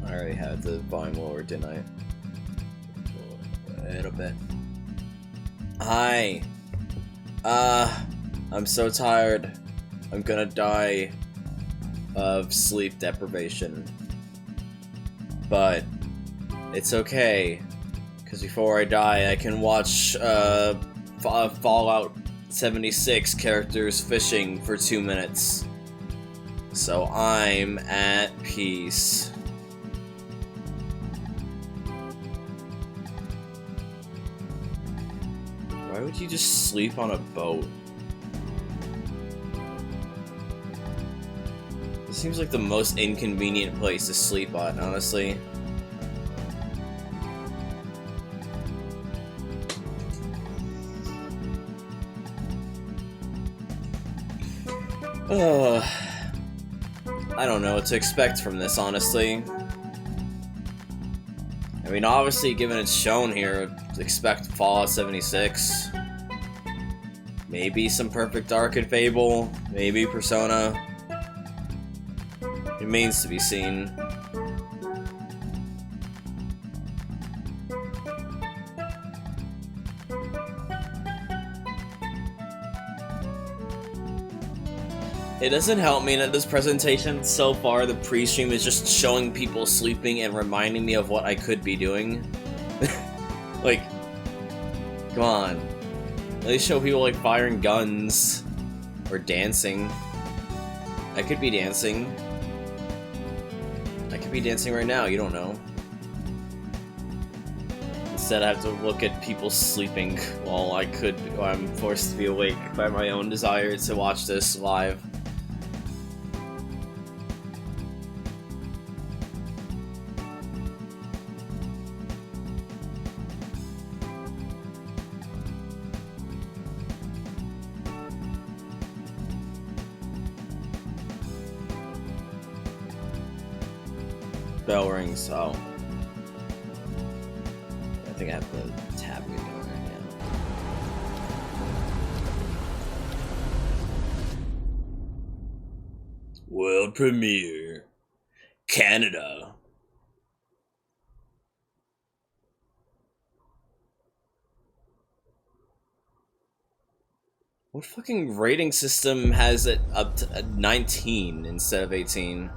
I already had the volume lower, didn't I? A little bit. Hi. I'm so tired. I'm gonna die of sleep deprivation. But it's okay, because before I die, I can watch Fallout 76 characters fishing for 2 minutes. So I'm at peace. Why would you just sleep on a boat? This seems like the most inconvenient place to sleep on, honestly. I don't know what to expect from this, honestly. I mean, obviously, given it's shown here, expect Fallout 76. Maybe some Perfect Dark and Fable. Maybe Persona. It remains to be seen. It doesn't help me that this presentation so far, the pre-stream, is just showing people sleeping and reminding me of what I could be doing. Like, come on. At least show people, like, firing guns. Or dancing. I could be dancing. I could be dancing right now, you don't know. Instead, I have to look at people sleeping while I'm forced to be awake by my own desire to watch this live. Bell rings, oh. I think I have the tab going right now. World premiere. Canada. What fucking rating system has it up to 19 instead of 18?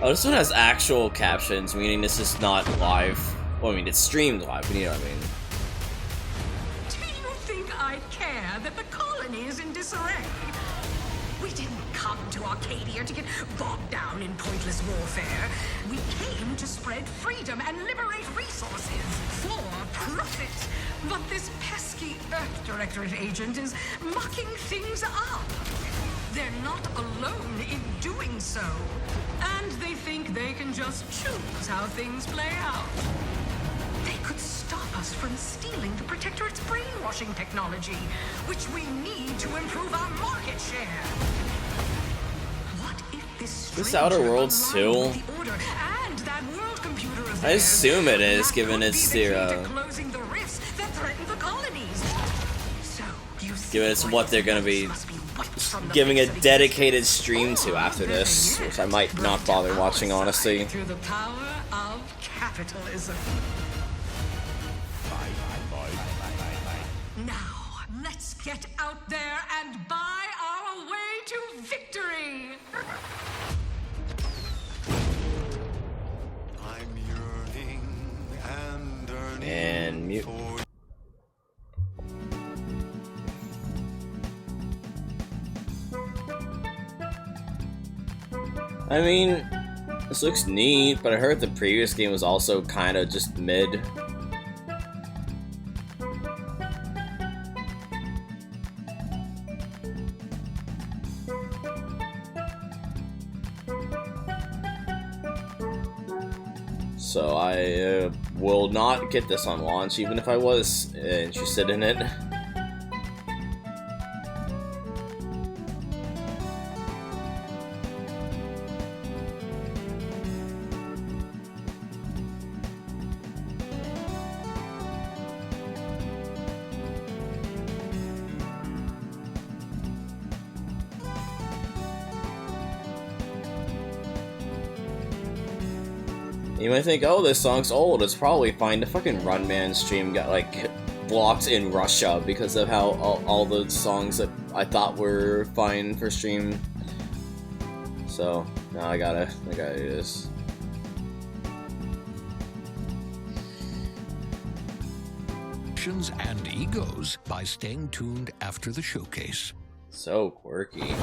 Oh, this one has actual captions, meaning this is not live. Well, I mean, it's streamed live, but you know what I mean. Do you think I care that the colony is in disarray? We didn't come to Arcadia to get bogged down in pointless warfare. We came to spread freedom and liberate resources for profit. But this pesky Earth Directorate agent is mucking things up. They're not alone in doing so. And they think they can just choose how things play out. They could stop us from stealing the Protectorate's brainwashing technology, which we need to improve our market share. What if this Outer Worlds too? I assume it is, given it's the given it's what they're gonna be giving a dedicated stream to after this, which I might not bother watching, honestly. Through the power of capitalism. Now, let's get out there and buy our way to victory. I'm yearning and yearning And mute. I mean, this looks neat, but I heard the previous game was also kind of just mid. So I will not get this on launch, even if I was interested in it. You might think, oh, this song's old, it's probably fine. The fucking Run Man stream got, like, blocked in Russia because of how all the songs that I thought were fine for stream. So, now I gotta do this. And egos by staying tuned after the showcase. So quirky.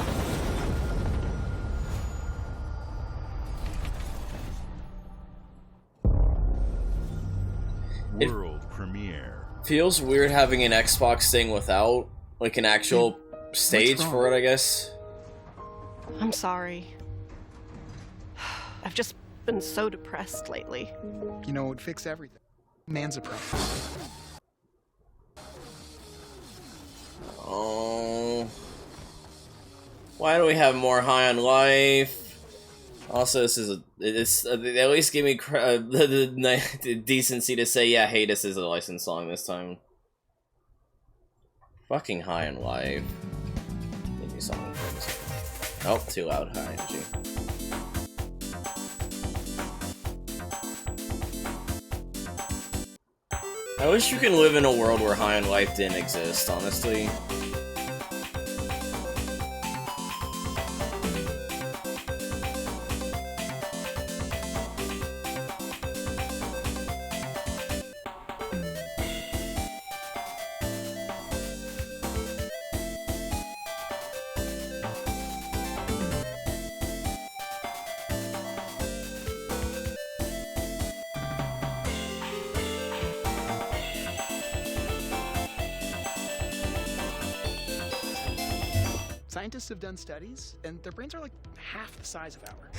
World premiere. Feels weird having an Xbox thing without, like, an actual stage for it, I guess. I'm sorry. I've just been so depressed lately. You know, it would fix everything. Man's a problem. Oh. Why do we have more High on Life? Also, this is they at least give me the decency to say, yeah, hey, this is a licensed song this time. Fucking High on Life. Indie song. Oh, too loud. High energy. I wish you could live in a world where High on Life didn't exist, honestly. Scientists have done studies, and their brains are like half the size of ours.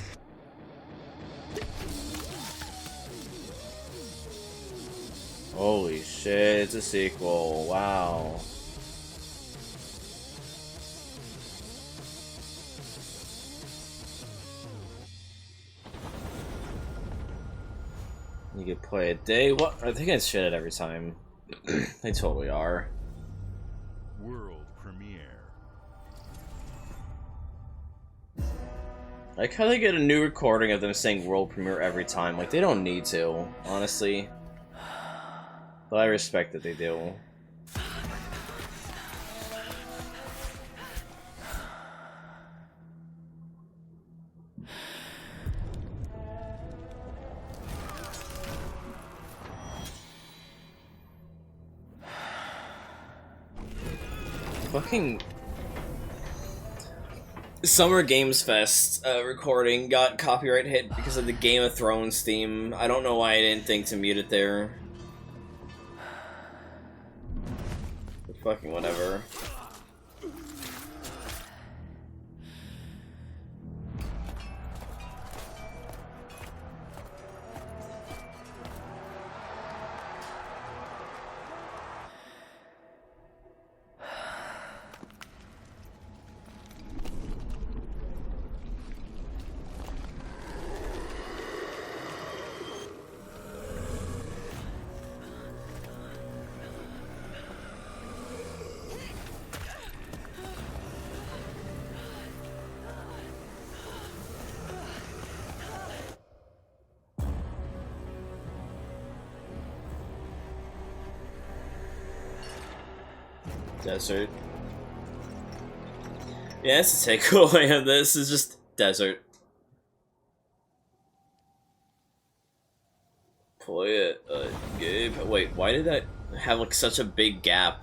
Holy shit, it's a sequel. Wow. You could play a day. What? I think it's shit it every time. They totally are. World premiere. I like how they get a new recording of them saying world premiere every time. Like, they don't need to, honestly. But I respect that they do. Fucking Summer Games Fest recording got copyright hit because of the Game of Thrones theme. I don't know why I didn't think to mute it there. But fucking whatever. Desert. Yeah, that's the takeaway of this, is just desert. Play it, Gabe. Wait, why did that have like such a big gap?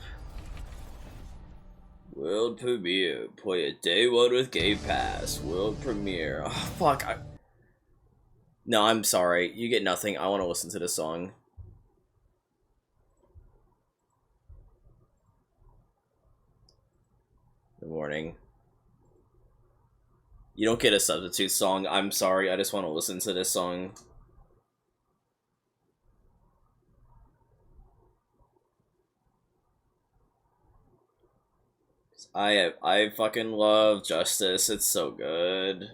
World premiere. Play it day one with Game Pass. World premiere. Oh, fuck. No, I'm sorry. You get nothing. I want to listen to this song. Good morning. You don't get a substitute song. I'm sorry. I just want to listen to this song. I fucking love Justice. It's so good.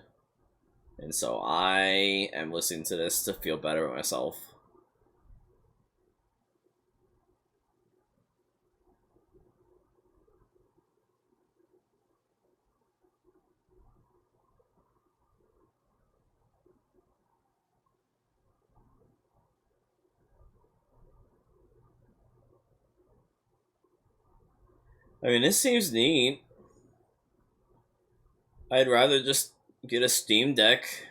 And so I am listening to this to feel better about myself. I mean, this seems neat. I'd rather just get a Steam Deck.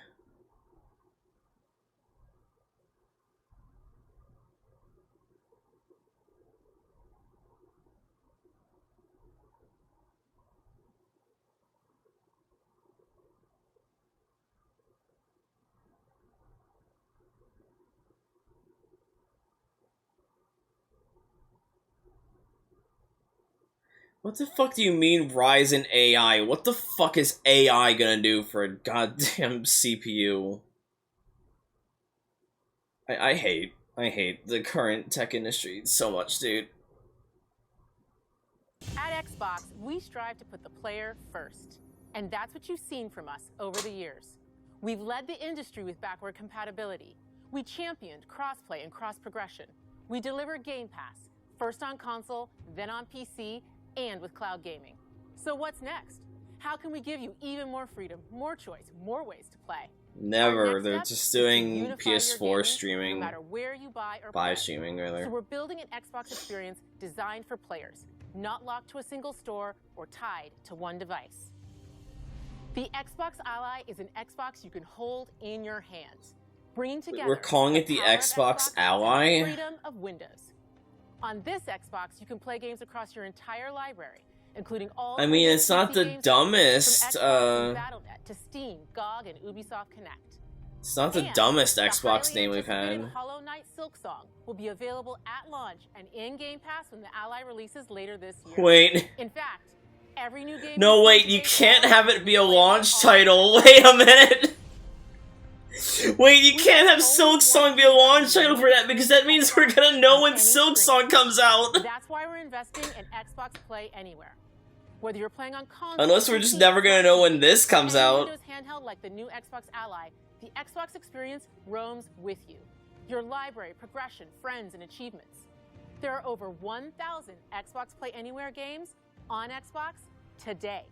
What the fuck do you mean Ryzen AI? What the fuck is AI gonna do for a goddamn CPU? I hate the current tech industry so much, dude. At Xbox, we strive to put the player first. And that's what you've seen from us over the years. We've led the industry with backward compatibility. We championed crossplay and cross-progression. We delivered Game Pass, first on console, then on PC, and with cloud gaming. So what's next? How can we give you even more freedom, more choice, more ways to play? Never. They're just doing Unify your PS4 gaming, streaming. no matter where you buy or play. Streaming, rather. So we're building an Xbox experience designed for players, not locked to a single store or tied to one device. The Xbox Ally is an Xbox you can hold in your hands, bringing together. We're calling it the power of Xbox and the Ally? freedom of Windows. On this Xbox, you can play games across your entire library, including all. I mean, it's not the games dumbest, from Xbox and Battle.net to Steam, GOG, and Ubisoft Connect. It's not the And dumbest the Xbox highly name we've anticipated had. Hollow Knight Silksong will be available at launch and in Game Pass when the Ally releases later this year. Wait. In fact, every new game. No, wait, you can't have it be a launch title. Wait a minute. Wait, you can't have Silksong be a launch title for that because that means we're gonna know when Silksong comes out. That's why we're investing in Xbox Play Anywhere. Whether you're playing on console, Unless we're just never gonna know when this comes out. Windows handheld like the new Xbox Ally, the Xbox experience roams with you. Your library, progression, friends, and achievements. There are over 1,000 Xbox Play Anywhere games on Xbox today.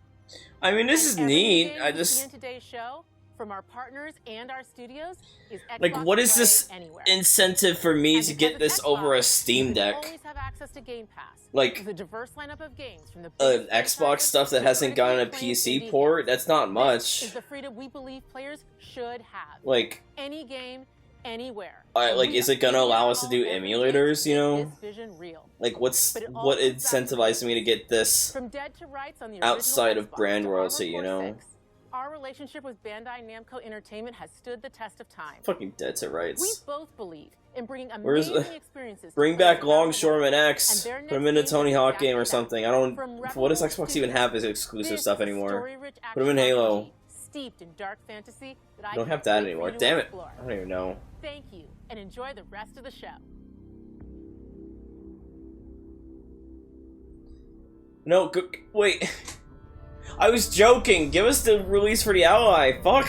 I mean, this is Every neat. game I you see just in today's show, from our partners and our studios, is like, Xbox what is Play this Anywhere. incentive for me And to because get this it's over a Xbox, Steam you Deck? always have access to Game Pass. Like, With a diverse lineup of games from the Xbox franchises stuff that to hasn't gotten a critically acclaimed PC indie port? hits. That's not This much. is the freedom we believe players should have. Like, Any game, anywhere. like, is it gonna allow us to do emulators, you know? This vision real. Like, what But it all comes back to incentivized me to get this From Dead to Rights on the outside original of Xbox brand to royalty, Armored you Core know? 6, our relationship with Bandai Namco Entertainment has stood the test of time. Fucking Dead to We Rights. both believe in bringing Where's amazing experiences. to Bring players back around the world. Longshoreman X. And their Put him next in a game Tony is Hawk exactly game or that. something. I don't. From What does Rebel Xbox even have as Studios, exclusive this stuff is a anymore? story-rich Put 'em in action Halo. RPG steeped in dark fantasy that I I don't can't have that wait for anymore. you to Damn it. explore. I don't even know. Thank you, and enjoy the rest of the show. No, wait. I was joking. Give us the release for the Ally. Fuck.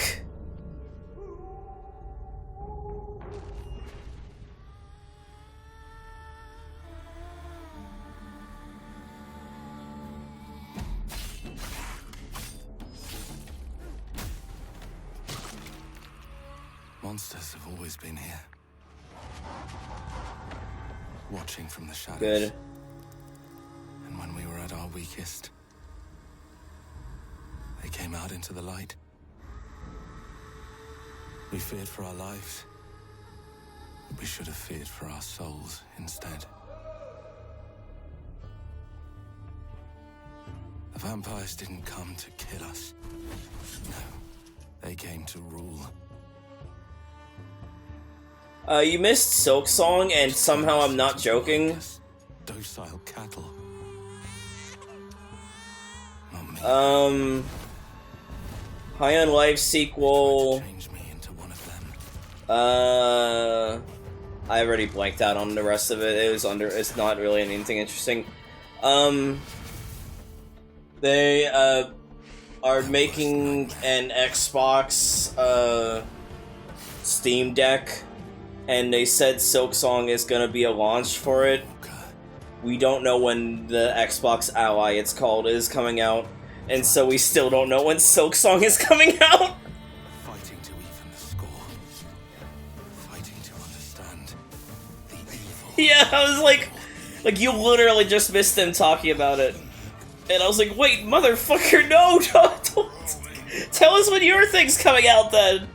Monsters have always been here. Watching from the shadows. Good. And when we were at our weakest, they came out into the light. We feared for our lives, but we should have feared for our souls instead. The vampires didn't come to kill us. No, they came to rule. You missed Silksong, and somehow I'm not joking. Docile cattle. Not me. High on Life sequel. Change me into one of them. I already blanked out on the rest of it. It's not really anything interesting. They, are making an Xbox, Steam Deck, and they said Silksong is gonna be a launch for it. We don't know when the Xbox Ally, it's called, is coming out, and so we still don't know when Silksong is coming out! Fighting to even the score. Fighting to understand the evil. Yeah, I was like you literally just missed them talking about it. And I was like, wait, motherfucker, no! Don't tell us when your thing's coming out then!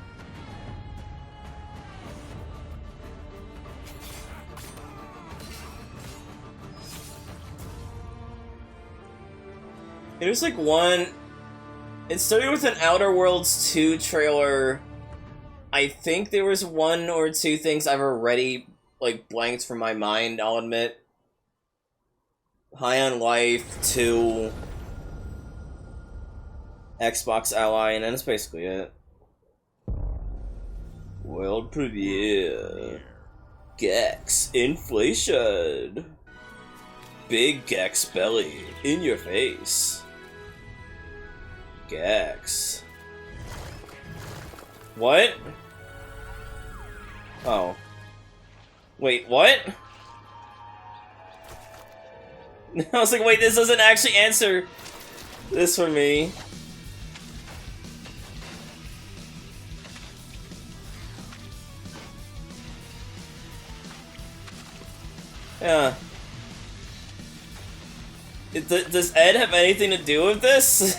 There's like one... It started with an Outer Worlds 2 trailer. I think there was one or two things I've already, like, blanked from my mind, I'll admit. High on Life 2... Xbox Ally, and then that's basically it. World premiere. Gex inflation. Big Gex belly in your face. Gex. What? Oh. Wait, what? I was like, wait, this doesn't actually answer this for me. Yeah. Does Ed have anything to do with this?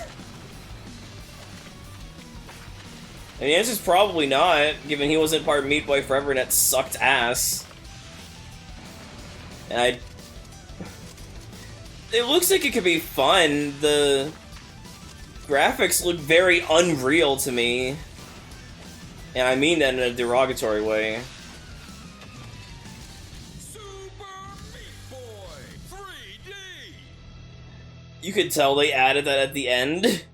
And the answer's probably not, given he wasn't part of Meat Boy Forever and that sucked ass. And it looks like it could be fun. The graphics look very unreal to me. And I mean that in a derogatory way. You could tell they added that at the end.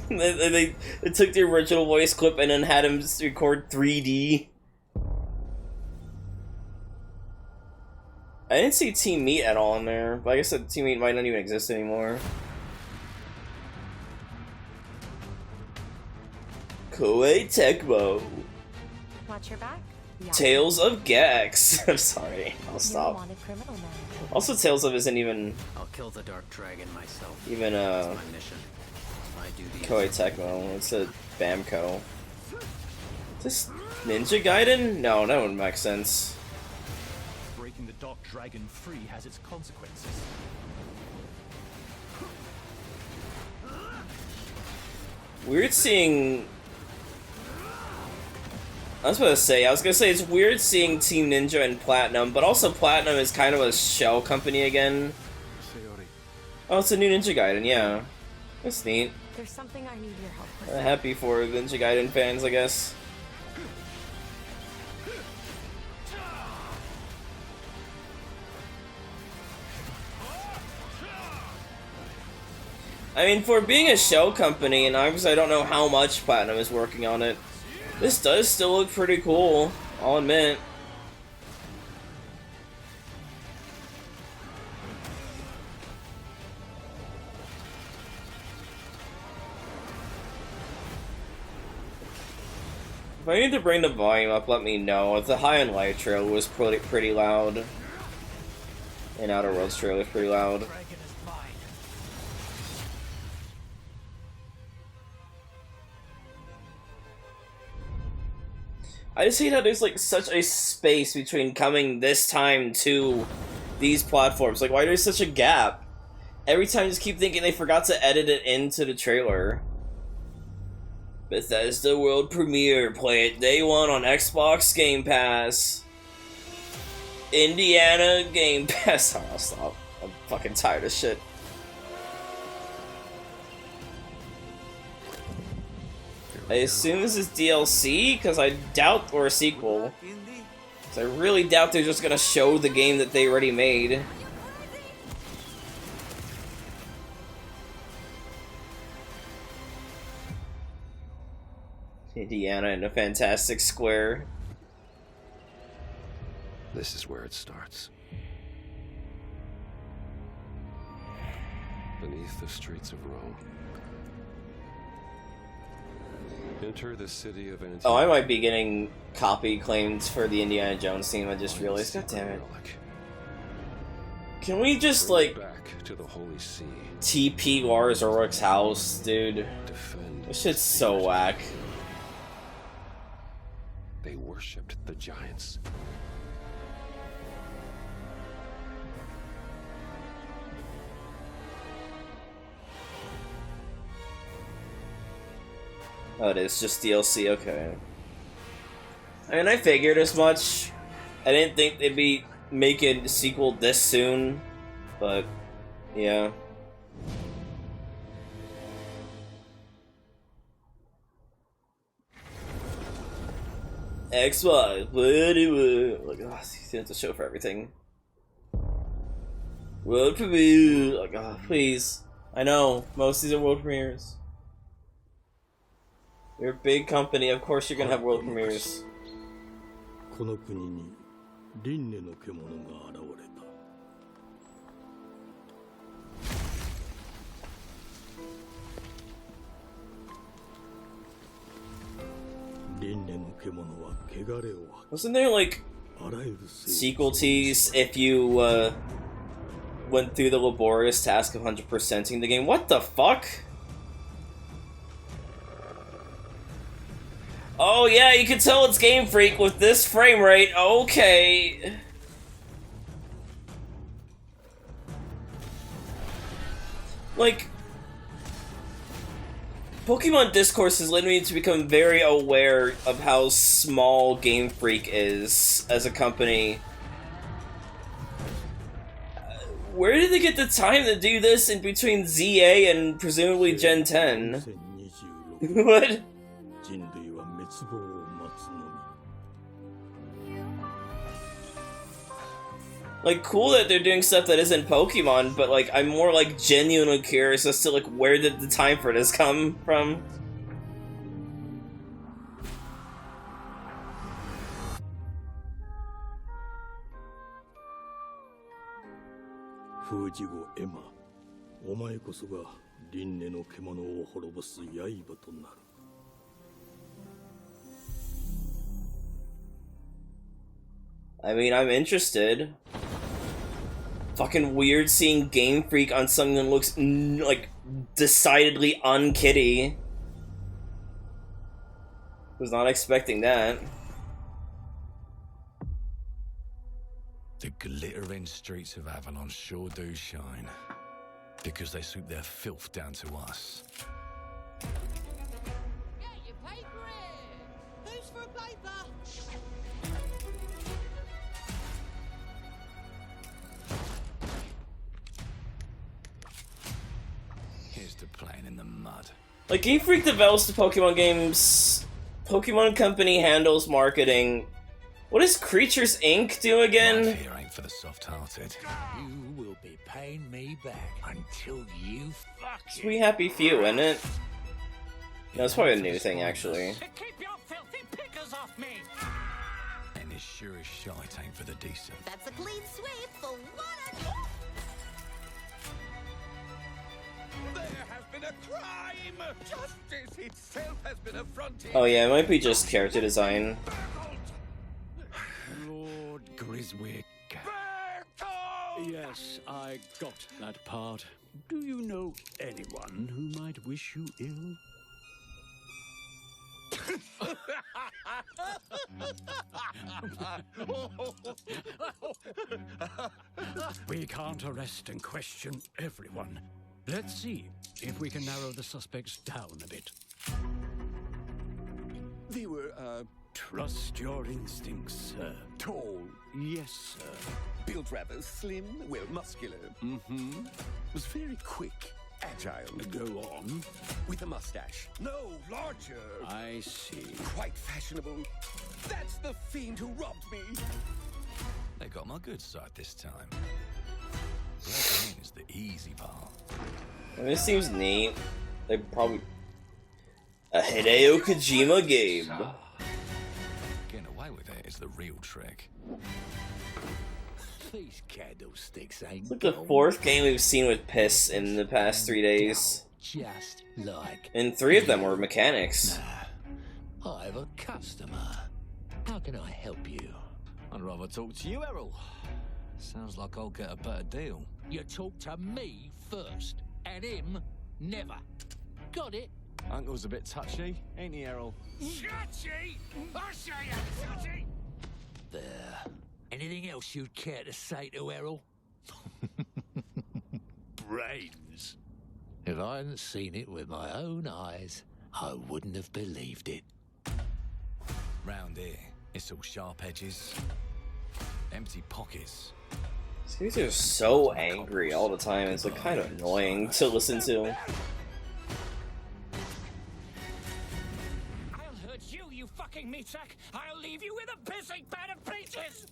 they took the original voice clip and then had him record 3D. I didn't see Team Meat at all in there, but I guess that Team Meat might not even exist anymore. Koei Tecmo. Watch your back. Tales of Gex. I'm sorry, I'll stop. Also, Tales of isn't even. I'll kill the Dark Dragon myself. Even my mission. My duty. Koei Tecmo. It's a Bamco. This Ninja Gaiden? No, that wouldn't make sense. Breaking the Dark Dragon free has its consequences. Weird seeing. I was gonna say it's weird seeing Team Ninja and Platinum, but also Platinum is kind of a shell company again. Oh, it's a new Ninja Gaiden, yeah. That's neat. There's something I need your help with. Happy for Ninja Gaiden fans, I guess. I mean, for being a shell company, and obviously I don't know how much Platinum is working on it, this does still look pretty cool, I'll admit. If I need to bring the volume up, let me know. The High and Light trailer was pretty loud. And Outer Worlds trailer was pretty loud. I just hate how there's like such a space between coming this time to these platforms. Like, why there's such a gap? Every time I just keep thinking they forgot to edit it into the trailer. Bethesda World Premiere, play it day one on Xbox Game Pass. Indiana Game Pass. I'll stop. I'm fucking tired of shit. I assume this is DLC, because I doubt, or a sequel. Because I really doubt they're just gonna show the game that they already made. Indiana in a fantastic square. This is where it starts. Beneath the streets of Rome. Enter the city of Antioch. Oh, I might be getting copy claims for the Indiana Jones theme, I just realized. God damn it. Can we just, like, back to the Holy See. TP Lars Ulrich's house, dude? This shit's so whack. They worshipped the giants. Oh, it is just DLC, okay. I mean, I figured as much. I didn't think they'd be making a sequel this soon, but yeah. Xbox, like, oh, you have to show for everything. World premiere, like, oh, please. I know, most of these are world premieres. You're a big company, of course you're gonna have world premieres. この国に輪廻の獣が現れた。輪廻の獣は汚れを。 Wasn't there like sequel tease if you went through the laborious task of 100%ing the game? What the fuck? Oh yeah, you can tell it's Game Freak with this frame rate. Okay. Like, Pokemon Discourse has led me to become very aware of how small Game Freak is as a company. Where did they get the time to do this in between ZA and presumably Gen 10? What? Like, cool that they're doing stuff that isn't Pokemon, but like, I'm more like genuinely curious as to like, where did the time for this come from? Fujigo Emma, お前こそが輪廻の獣を滅ぼす刃となる。 I mean, I'm interested. Fucking weird seeing Game Freak on something that looks like decidedly unkitty. Was not expecting that. The glittering streets of Avalon sure do shine, because they suit their filth down to us. Get your paper in! Who's for a paper? Here's to playing in the mud. Like, Game Freak develops the Pokemon games. Pokemon Company handles marketing. What does Creatures Inc. do again? Life here ain't for the soft-hearted. You will be paying me back until you fuck It's We Happy Few, isn't it? No, it's probably a new thing, actually. Keep your filthy pickers off me! And as sure as shite ain't for the decent. That's a clean sweep for one. There has been a crime! Justice itself has been affronted! Oh yeah, it might be just character design. Lord Griswick. Yes, I got that part. Do you know anyone who might wish you ill? We can't arrest and question everyone. Let's see if we can narrow the suspects down a bit. They were, Trust your instincts, sir. tall, Yes, sir. built rather slim, well, muscular. Mm-hmm. Was very quick, agile. Go on. With a mustache. No, larger. I see. Quite fashionable. That's the fiend who robbed me. They got my good side this time. Breaking in is the easy part. I mean, this seems neat. They probably a Hideo Kojima game. Getting away with it is the real trick. These candlesticks ain't It's like the fourth game we've seen with piss in the past 3 days. just like. And 3 of them were mechanics. I have a customer. How can I help you? I'd rather talk to you, Errol. Sounds like I'll get a better deal. You talk to me first, and him never. Got it? Uncle's a bit touchy, ain't he, Errol? Touchy? I say I'm touchy! There. Anything else you'd care to say to Errol? Brains. If I hadn't seen it with my own eyes, I wouldn't have believed it. Round here, it's all sharp edges, empty pockets. These guys are so angry all the time. It's like kind of annoying to listen to. I'll hurt you, you fucking meatsack! I'll leave you with a pissing bed of peaches!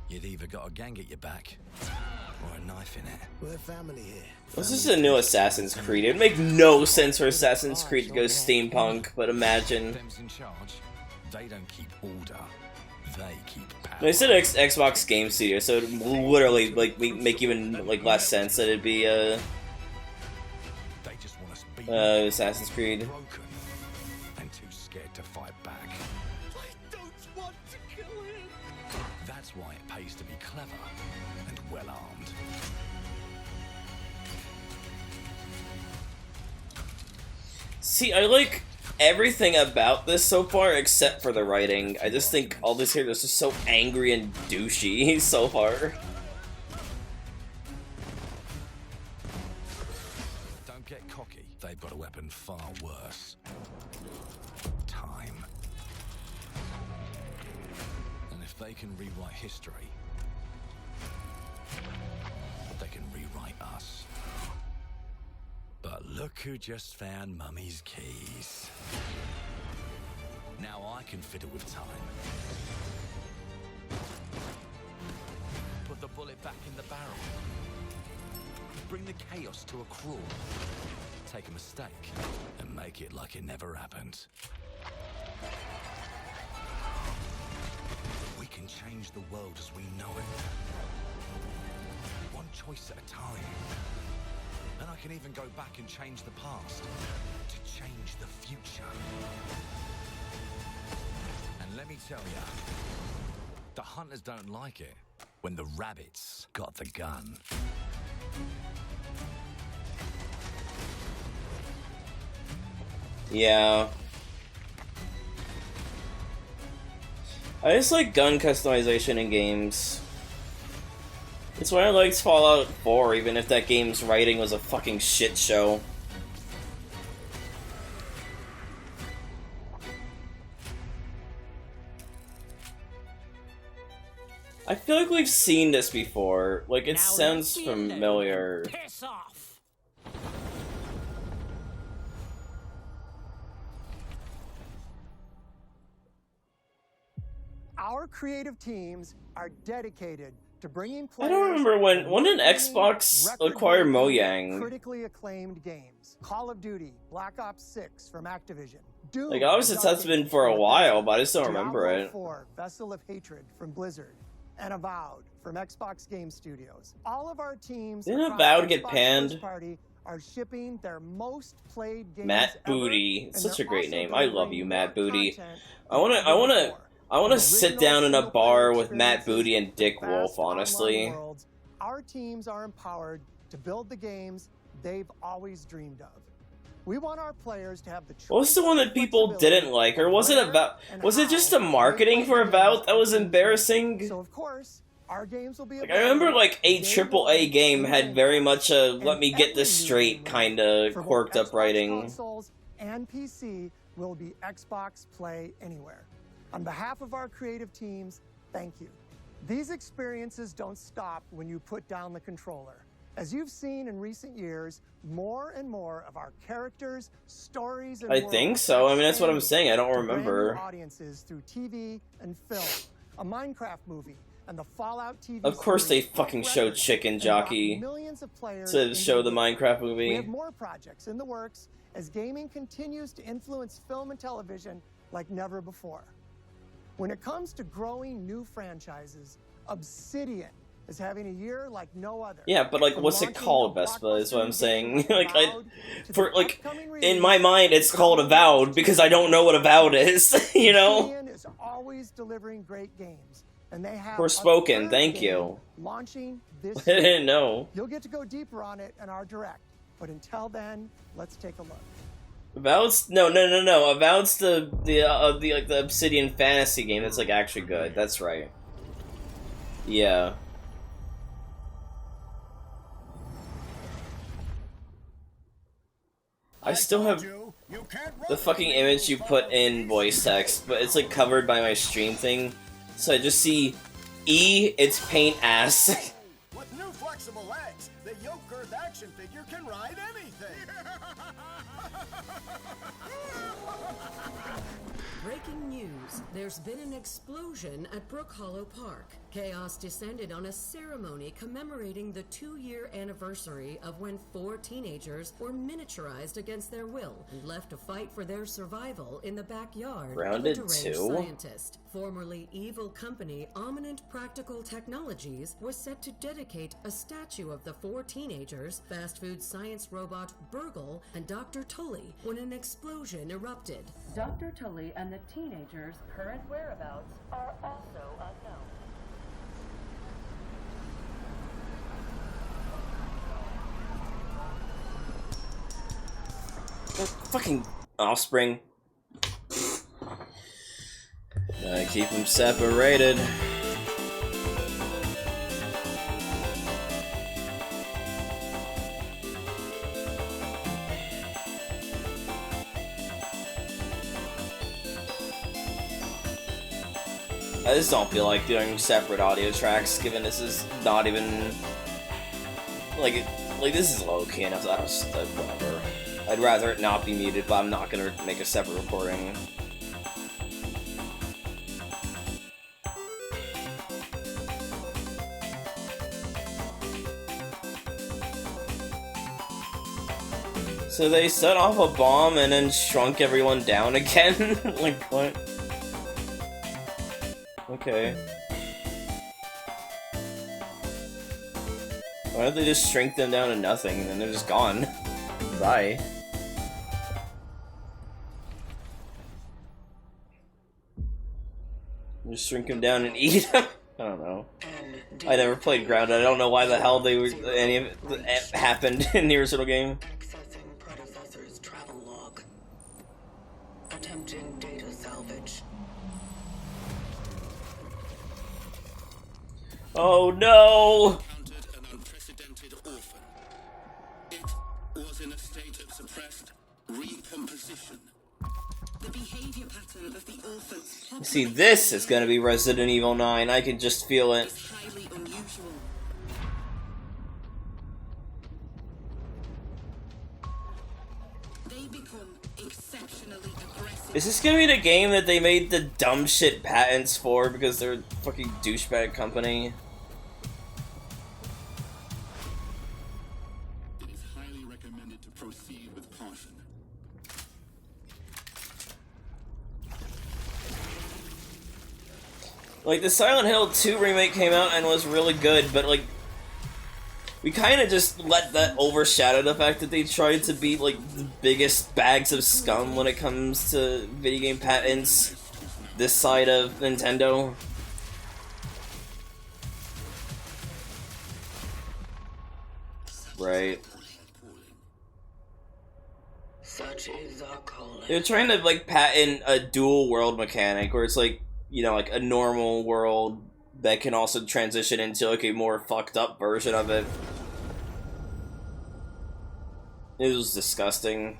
You'd either got a gang at your back, or a knife in it. We're family here. This is a new Assassin's Creed. It'd make no sense for Assassin's Creed to go steampunk, but imagine. Them's in charge. They don't keep order. They keep power. They said Xbox Game Studio, so it would literally like make even like less sense that it'd be They just want us beaten, Assassin's Creed. broken, and too scared to fight back. I don't want to kill him. That's why it pays to be clever and well armed. See, I like everything about this so far except for the writing. I just think all these characters are so angry and douchey so far. Don't get cocky. They've got a weapon far worse. Time. And if they can rewrite history, they can rewrite us. But look who just found Mummy's keys. Now I can fiddle with time. Put the bullet back in the barrel. Bring the chaos to a crawl. Take a mistake and make it like it never happened. We can change the world as we know it. One choice at a time. And I can even go back and change the past to change the future. And let me tell ya, the hunters don't like it when the rabbits got the gun. Yeah. I just like gun customization in games. It's why I liked Fallout 4, even if that game's writing was a fucking shit show. I feel like we've seen this before. Like, it sounds familiar. Piss off! Our creative teams are dedicated to bringing I players. don't remember when did Xbox acquire Mojang? Critically acclaimed games. Call of Duty, Black Ops 6 from Activision. Doom, Like, obviously it's been for a while, but I just don't remember Diablo it. 4, Vessel of Hatred from Blizzard, and Avowed from Xbox Game Studios. All of our teams Didn't across Avowed get Xbox panned? First Party are shipping their most played games Matt ever, Booty. and Such a they're great also name. I love delivering you, Matt more Booty. content I wanna sit down in a single-player bar with Matt experiences, Booty and Dick fast Wolf, online honestly. worlds. Our teams are empowered to build the games they've always dreamed of. We want our players to have the choice. What was the one that people didn't like, or was it about? Was it just the marketing for Avowed that was embarrassing? So of course, our games will be. Like, I remember like a AAA game had very much a "let me get this straight" kind of quirked up writing. Consoles and PC will be Xbox Play Anywhere. On behalf of our creative teams, thank you. These experiences don't stop when you put down the controller. As you've seen in recent years, more and more of our characters, stories, and I think worlds so. I mean, that's what I'm expand saying. I don't to brand new remember. audiences through TV and film, a Minecraft movie, and the Fallout TV Of course, they series fucking broke showed records Chicken and brought Jockey millions of players to into show the game. Minecraft We movie. have more projects in the works as gaming continues to influence film and television like never before. When it comes to growing new franchises, Obsidian is having a year like no other. Yeah, but like, From what's it launching called, a Vespa? Is what I'm blockbuster saying. game Like, I, Avowed to for the like, upcoming in release my mind, it's called Avowed because I don't know what Avowed is. You know. Obsidian is always delivering great games, and they have a Forspoken, third thank game you. launching this I year. didn't know. You'll get to go deeper on it in our direct, but until then, let's take a look. Avowed's no. Avowed's the like the Obsidian fantasy game that's like actually good. That's right. Yeah. I still have. the fucking image you put in voice text, but it's like covered by my stream thing, so I just see E, it's paint ass. With new flexible legs, the yoke girth action figure can ride anything. Breaking news. There's been an explosion at Brook Hollow Park. Chaos descended on a ceremony commemorating the 2-year anniversary of when 4 teenagers were miniaturized against their will and left to fight for their survival in the backyard Grounded of a deranged 2? scientist. Formerly evil company Ominent Practical Technologies was set to dedicate a statue of the 4 teenagers, fast food science robot Burgle, and Dr. Tully when an explosion erupted. Dr. Tully and the teenagers' current whereabouts are also unknown. Fucking offspring. Gotta keep them separated. I just don't feel like doing separate audio tracks, given this is not even like this is low key enough. Whatever. I'd rather it not be muted, but I'm not gonna make a separate recording. So they set off a bomb and then shrunk everyone down again? Like, what? Okay. Why don't they just shrink them down to nothing and then they're just gone? Bye. Just shrink them down and eat them? I don't know. I never played Grounded. I don't know why the hell they were any of it happened in the original game. Accessing predecessor's travel log. Attempting data salvage. Oh no! Encountered an unprecedented orphan. It was in a state of suppressed recomposition. The behavior pattern of the orphans. See, this is gonna be Resident Evil 9. I can just feel it. Highly unusual. They become exceptionally aggressive. Is this gonna be the game that they made the dumb shit patents for because they're a fucking douchebag company? It is highly recommended to proceed with caution. Like, the Silent Hill 2 remake came out and was really good, but like, we kind of just let that overshadow the fact that they tried to be like the biggest bags of scum when it comes to video game patents this side of Nintendo. Right. Such is our calling. They're trying to like patent a dual world mechanic where it's like, you know, like a normal world that can also transition into like a more fucked up version of it. It was disgusting.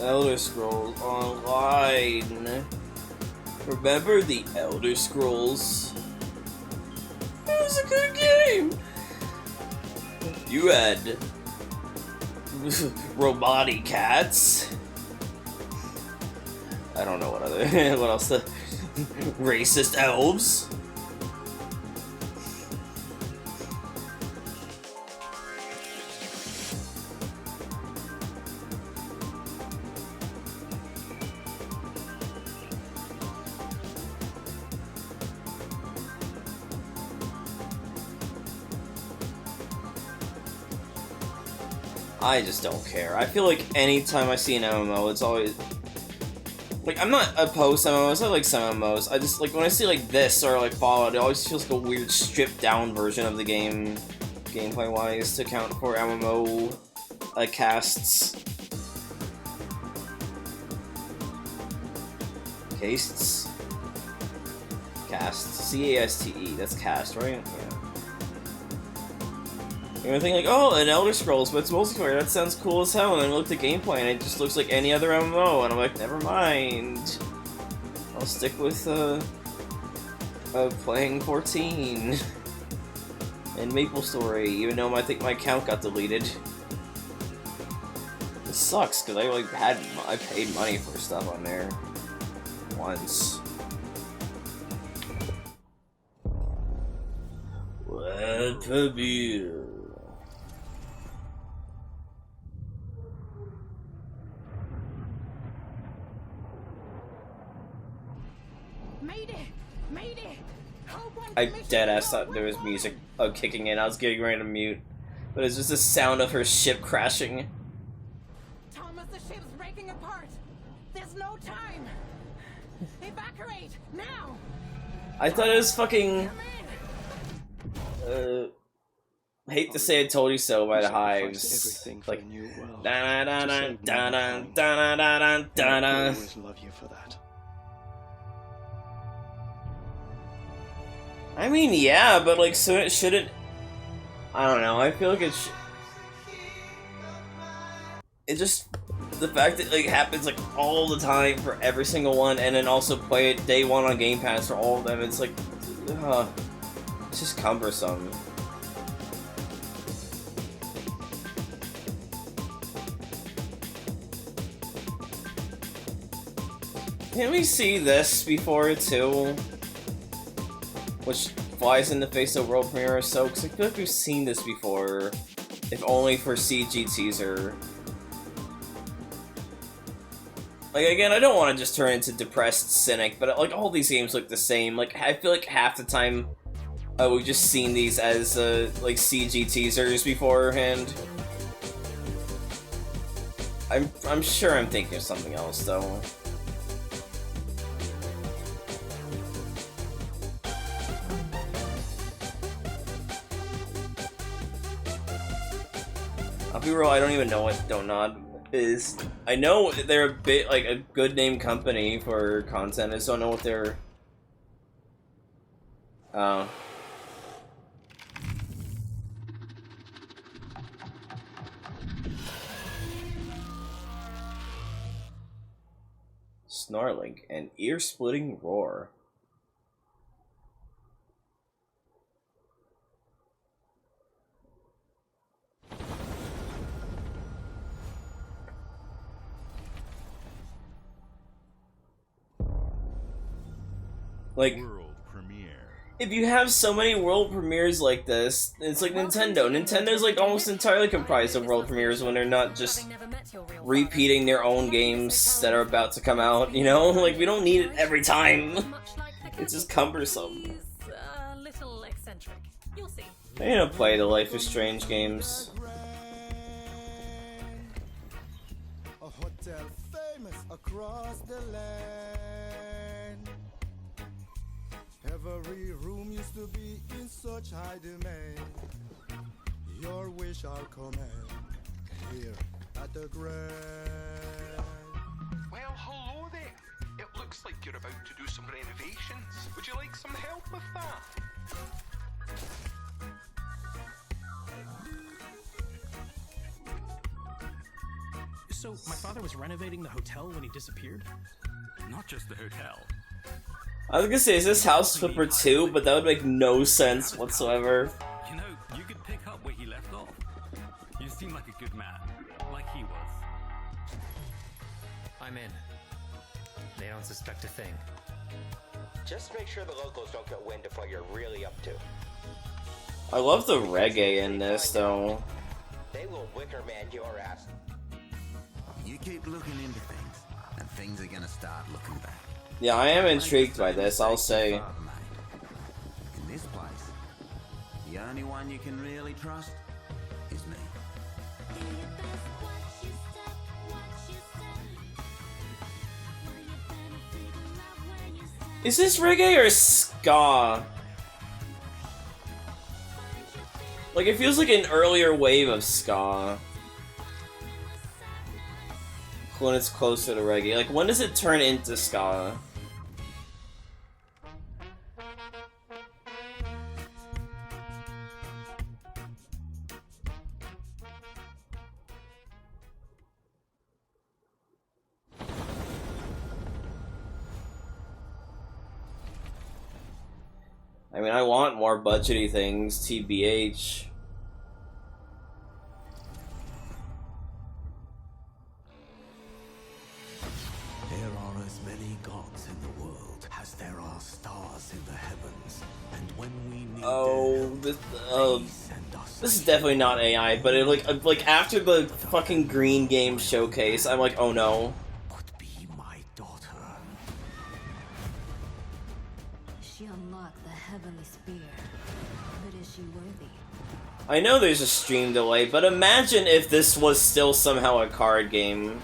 Elder Scrolls Online. Remember the Elder Scrolls? It was a good game! You had robotic cats. I don't know what other what else the racist elves. I just don't care. I feel like anytime I see an MMO, it's always... Like, I'm not opposed to MMOs, I like some MMOs. I just, like, when I see, like, this or, like, Fallout, it always feels like a weird stripped-down version of the game, gameplay-wise, to account for MMO casts. Castes? Cast. C-A-S-T-E. That's cast, right? Yeah. You're gonna think like, oh, an Elder Scrolls, but it's multiplayer. That sounds cool as hell. And then I looked at gameplay, and it just looks like any other MMO. And I'm like, never mind. I'll stick with playing 14 and MapleStory, even though I think my account got deleted. It sucks because I paid money for stuff on there once. What a beer. I deadass thought there was music kicking in. I was getting ready to mute, but it's just the sound of her ship crashing. Thomas, the ship's breaking apart. There's no time. Evacuate now. I thought it was fucking. Hate to say I told you so by the Hives. Like, da da da da da da da da da. Love you for that. I mean, yeah, but like, so it shouldn't. I don't know. I feel like it just the fact that like happens like all the time for every single one, and then also play it day one on Game Pass for all of them. It's like, it's just cumbersome. Can we see this before too? Which flies in the face of world premiere so, because I feel like we've seen this before, if only for CG teaser. Like, again, I don't want to just turn into depressed cynic, but like all these games look the same. Like, I feel like half the time we've just seen these as like CG teasers beforehand. I'm sure I'm thinking of something else though. I'll be real, I don't even know what Don't Nod is. I know they're a bit like a good name company for content. I just don't know what they're. Snarling, an ear-splitting roar. Like, World premiere. If you have so many world premieres like this, it's like Nintendo. Nintendo's like almost entirely comprised of world premieres when they're not just repeating their own games that are about to come out, you know? Like, we don't need it every time. It's just cumbersome. I'm gonna play the Life is Strange games. A hotel famous across the land. Every room used to be in such high demand. Your wish I'll command here at the Grand. Well, hello there. It looks like you're about to do some renovations. Would you like some help with that? So, my father was renovating the hotel when he disappeared? Not just the hotel. I was gonna say, is this House Flipper 2? But that would make no sense whatsoever. You know, you could pick up where he left off. You seem like a good man, like he was. I'm in. They don't suspect a thing. Just make sure the locals don't get wind of what you're really up to. I love the reggae in this, though. They will wicker man your ass. You keep looking into things, and things are gonna start looking back. Yeah, I am intrigued by this, I'll say. In this place, the only one you can really trust is me. Is this reggae or ska? Like, it feels like an earlier wave of ska. When it's closer to reggae. Like, when does it turn into ska? I mean, I want more budgety things, TBH. There are as many gods in the world as there are stars in the heavens, and when we need this is definitely not AI, but it, like after the fucking Green Game showcase, I'm like, oh no. She unlocked the heavenly spear, but is she worthy? I know there's a stream delay, but imagine if this was still somehow a card game.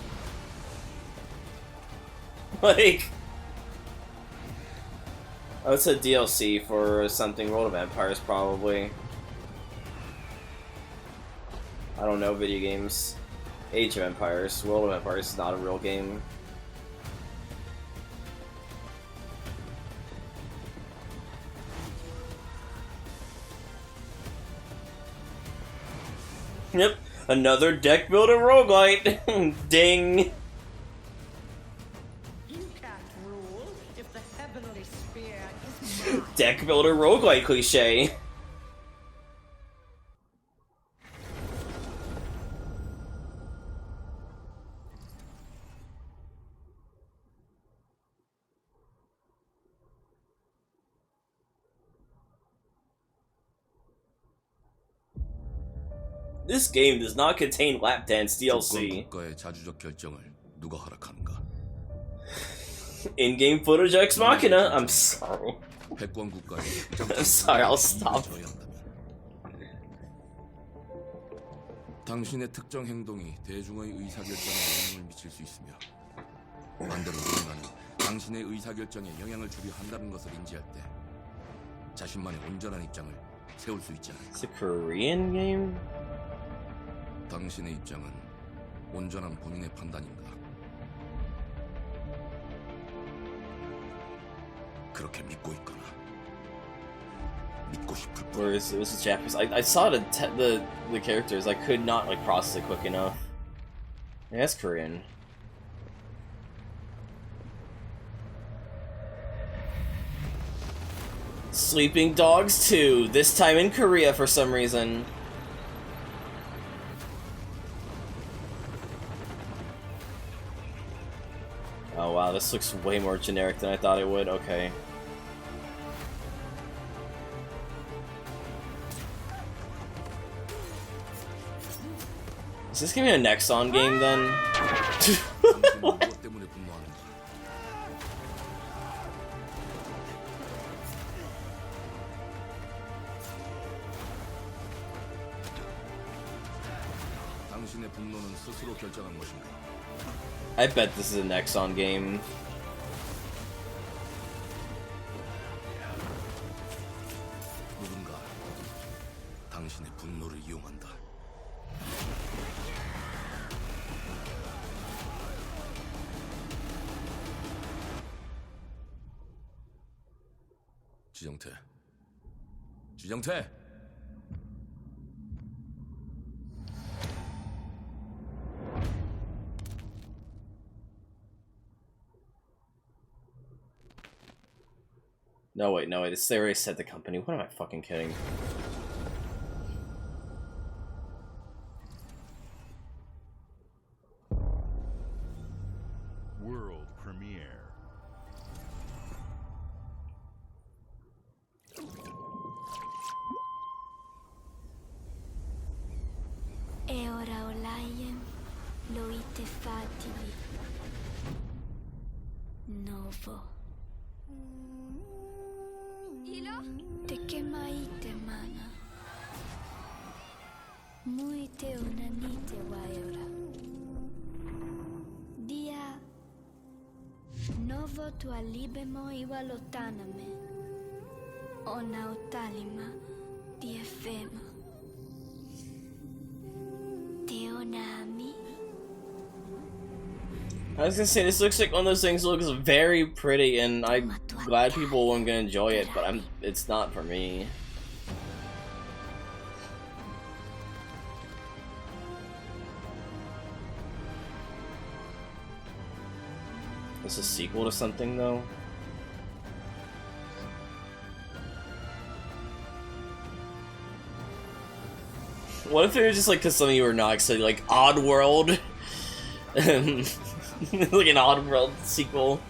Like, oh, it's a DLC for something. World of Empires, probably. I don't know video games. Age of Empires. World of Empires is not a real game. Yep, another deck builder roguelite. Ding. Deck builder roguelite cliche. This game does not contain lap dance DLC. 국가의 자주적 결정을 누가 허락하는가? In-game footage ex machina. I'm sorry. 패권 국가의 I'm sorry. I'll stop. 당신의 특정 행동이 대중의 의사결정에 영향을 미칠 수 있으며 반대로 누군가는 당신의 의사결정에 영향을 주려 한다는 것을 인지할 때 자신만의 온전한 입장을 세울 수 있지 않을까? It's a Korean game? 당신의 입장은 온전한 본인의 판단인가? 그렇게 믿고 있거나 믿고 싶을 뿐. Where is it? This is Japanese. I saw the characters. I could not like process it quick enough. Yeah, that's Korean. Sleeping Dogs 2. This time in Korea for some reason. Oh wow, this looks way more generic than I thought it would. Okay. Is this gonna be a Nexon game then? What? 당신의 분노는 스스로 결정한 것인가? I bet this is a Nexon game. 누군가 당신의 분노를 이용한다. 지정태. 지정태. No wait, this they already said the company. What am I fucking kidding? World premiere. E ora olaiem loite fativi. Novo. Te kemaite mana. Muite unanite waiora. Dia. No Ovo tu alibemo iwa lotaname. Ona utalima diefema. Teonami. I was gonna say, this looks like one of those things that looks very pretty, and I'm glad people are gonna enjoy it, but it's not for me. Is this a sequel to something, though? What if it was just like cause some of you were not excited, like Oddworld? Like an Oddworld sequel.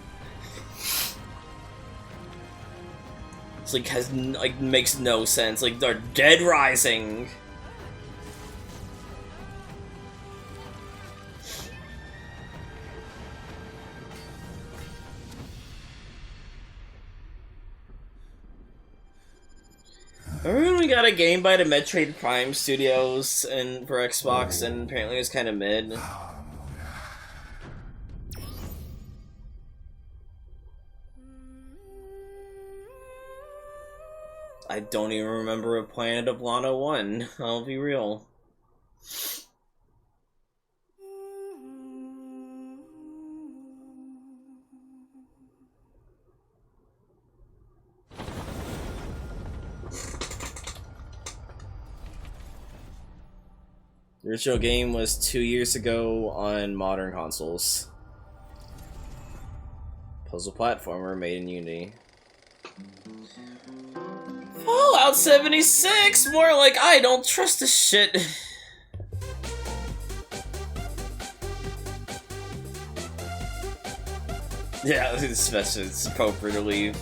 It's like makes no sense. Like they're Dead Rising. Remember when we got a game by the Metroid Prime Studios and for Xbox, and apparently it was kind of mid. I don't even remember a Planet of Lana 1, I'll be real. The original game was 2 years ago on modern consoles. Puzzle platformer made in Unity. Fallout 76! More like I don't trust this shit. Yeah, especially it's appropriate to leave.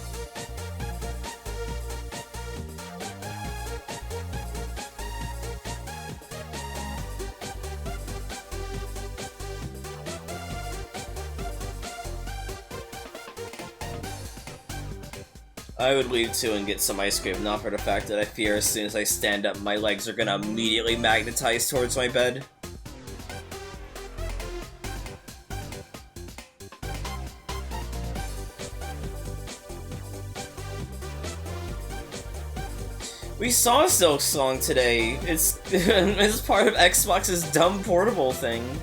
I would leave too and get some ice cream, not for the fact that I fear as soon as I stand up, my legs are gonna immediately magnetize towards my bed. We saw a Silk Song today. It's it's part of Xbox's dumb portable thing.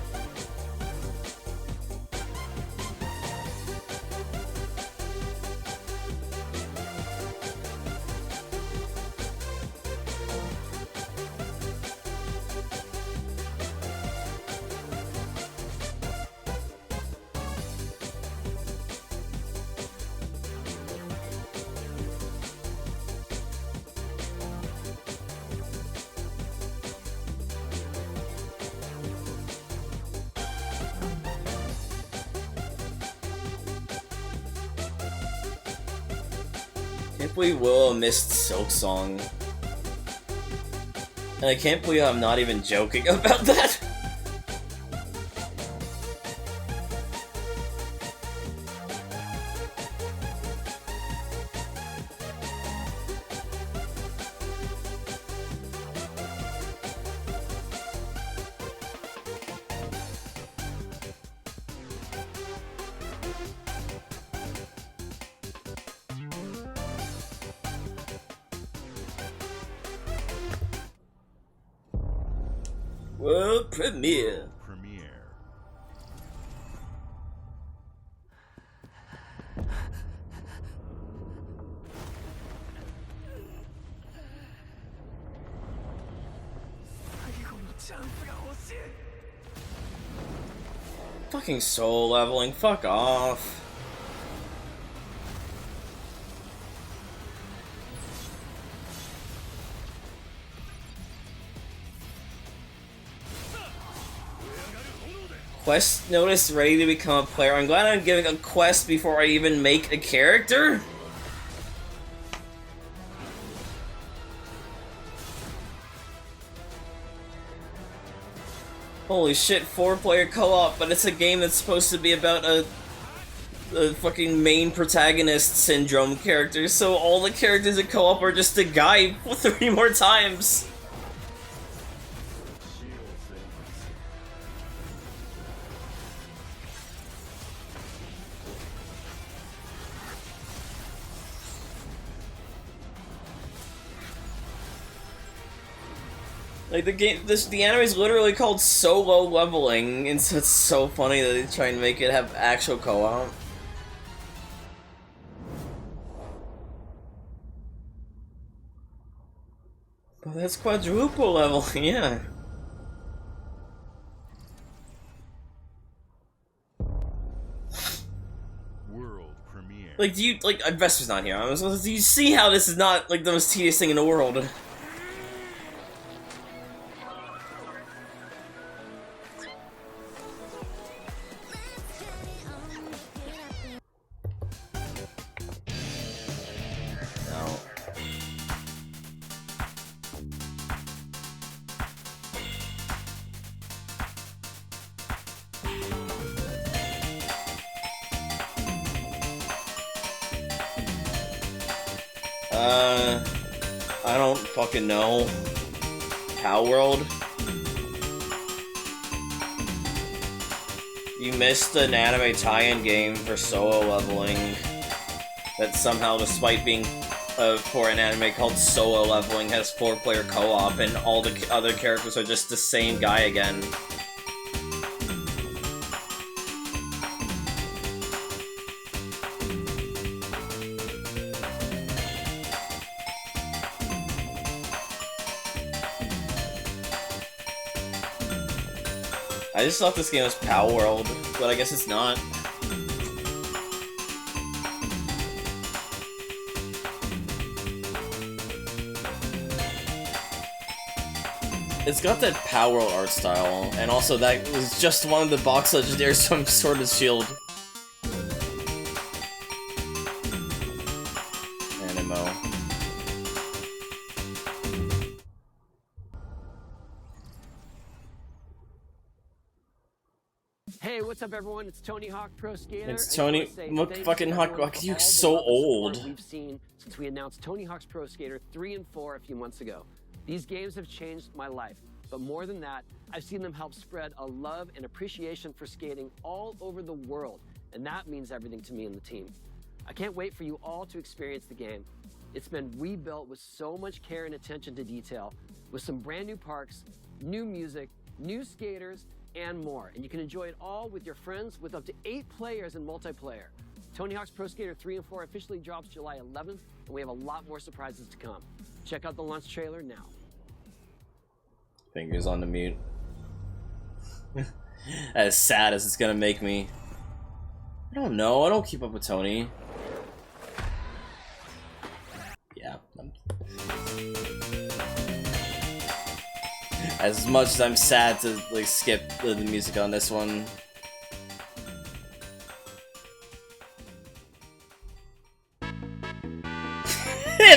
I can't believe Willow missed Silk Song. And I can't believe I'm not even joking about that. World premiere. Fucking soul leveling, fuck off. Quest notice ready to become a player. I'm glad I'm giving a quest before I even make a character. Holy shit, 4-player co-op, but it's a game that's supposed to be about a fucking main protagonist syndrome character, so all the characters in co-op are just a guy 3 more times. Like the anime is literally called Solo Leveling, and so it's so funny that they try and make it have actual co-op. But that's quadruple leveling, yeah. World premiere. Like, do you like Investor's not here? Do you see how this is not like the most tedious thing in the world? I don't fucking know. Cow World? You missed an anime tie-in game for solo leveling that somehow, despite being for an anime called Solo Leveling, has 4-player co-op and all the other characters are just the same guy again. I just thought this game was Power World, but I guess it's not. It's got that Power World art style, and also that was just one of the box legendaries from Sword and Shield. Animo. Hey, what's up, everyone? It's Tony Hawk Pro Skater. It's Tony. Look, fucking Hawk. You're so old. We've seen since we announced Tony Hawk's Pro Skater 3 and 4 a few months ago. These games have changed my life, but more than that, I've seen them help spread a love and appreciation for skating all over the world, and that means everything to me and the team. I can't wait for you all to experience the game. It's been rebuilt with so much care and attention to detail, with some brand new parks, new music, new skaters, and more. And you can enjoy it all with your friends with up to 8 players in multiplayer. Tony Hawk's Pro Skater 3 and 4 officially drops July 11th, and we have a lot more surprises to come. Check out the launch trailer now. Fingers on the mute. As sad as it's gonna make me. I don't know, I don't keep up with Tony. Yeah. As much as I'm sad to like skip the music on this one.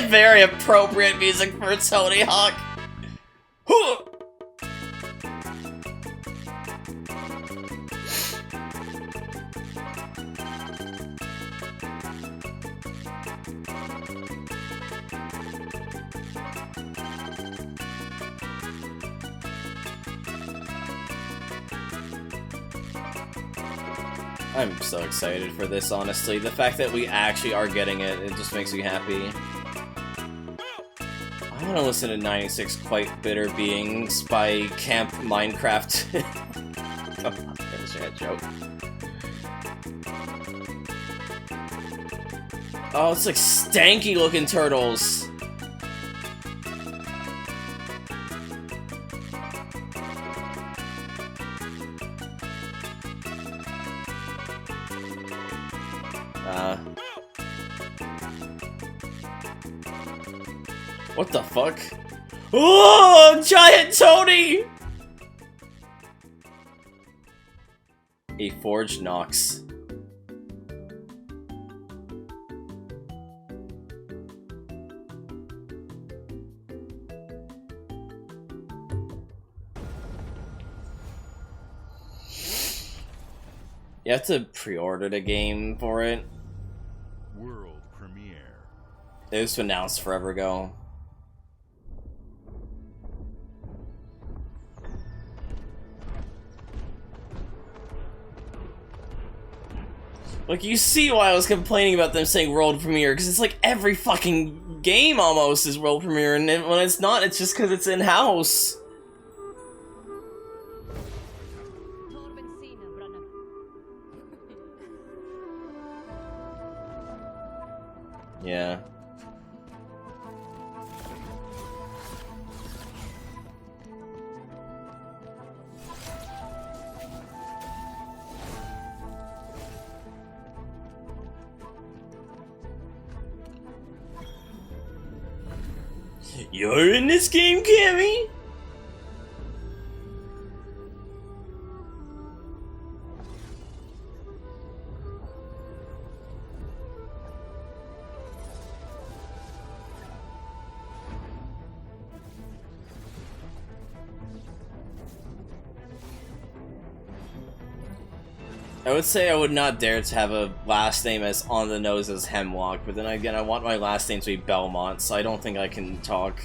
Very appropriate music for Tony Hawk. I'm so excited for this, honestly. The fact that we actually are getting it, it just makes me happy. I want to listen to 96 Quite Bitter Beings by Camp Minecraft. Come on, finishing that joke. Oh, it's like stanky looking turtles. What the fuck? Oh, Giant Tony! A Forged Nox. You have to pre-order the game for it. World premiere. It was announced forever ago. Like, you see why I was complaining about them saying world premiere, because it's like every fucking game almost is world premiere, and when it's not, it's just because it's in-house. Yeah. You're in this game, Cammy? I would say I would not dare to have a last name as on the nose as Hemlock, but then again, I want my last name to be Belmont, so I don't think I can talk.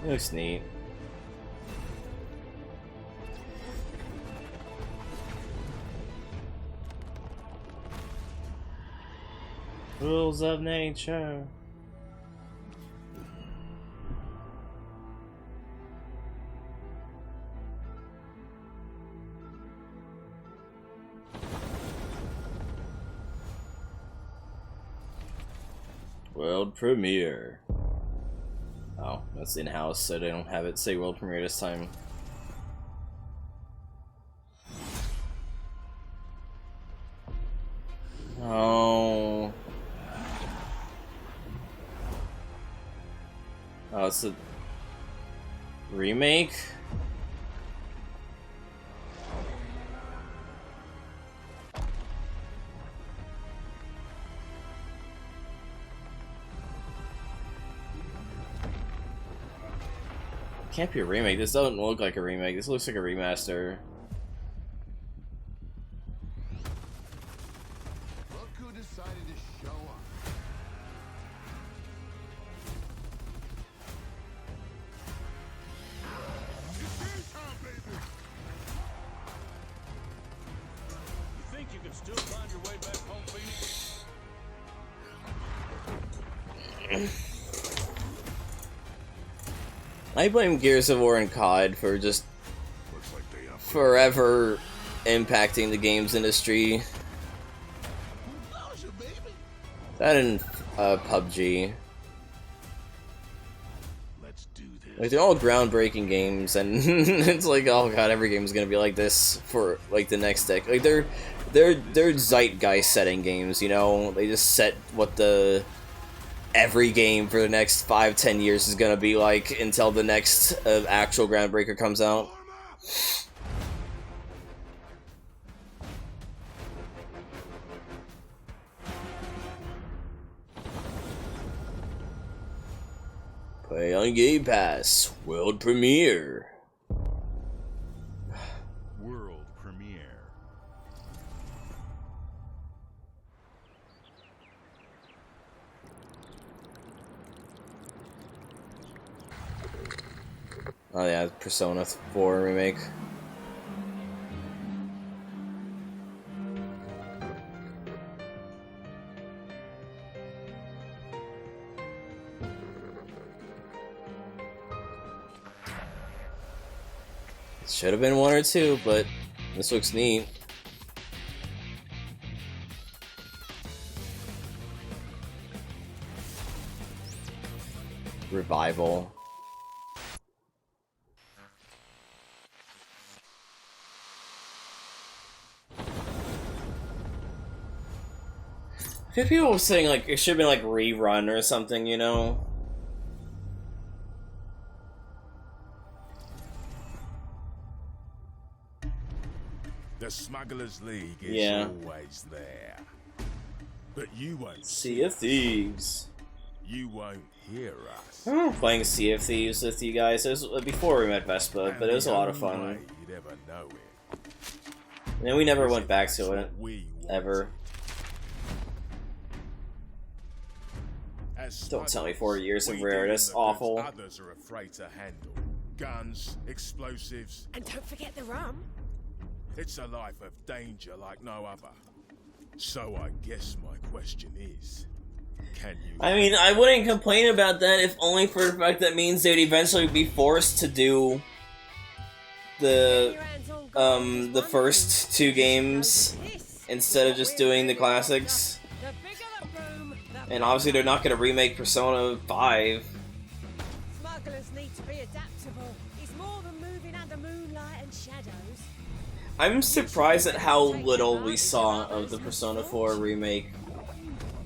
It looks neat. Rules of nature. World premiere. Oh, that's in-house, so they don't have it say world premiere this time. Oh. Oh, it's a remake? Can't be a remake. This doesn't look like a remake. This looks like a remaster. Look who decided to show up. You think you can still find your way back home, Phoenix? I blame Gears of War and COD for just forever impacting the games industry. That and PUBG. Like, they're all groundbreaking games, and it's like, oh god, every game is gonna be like this for like the next decade. Like they're zeitgeist setting games, you know. They just set what the every game for the next 5-10 years is gonna be like until the next actual groundbreaker comes out. Play on Game Pass. World premiere. World premiere. Oh yeah, Persona 4 remake. Should have been 1 or 2, but this looks neat. Revival. I think people were saying like it should have been like rerun or something, you know? The Smugglers League is always there. But you won't Sea of Thieves. You won't hear us. I remember playing Sea of Thieves with you guys. It was before we met Vespa, but it was a lot of fun. You'd ever know it. And then we never went back to it. Ever. Don't tell me 4 years of Rare, that's awful. Others are afraid to handle. Guns, explosives. And don't forget the rum. It's a life of danger like no other. So I guess my question is, I mean, I wouldn't complain about that if only for the fact that means they'd eventually be forced to do the first 2 games instead of just doing the classics. And obviously they're not going to remake Persona 5. Smugglers need to be adaptable. It's more than moving under moonlight and shadows. I'm surprised at how little we saw of the Persona 4 remake.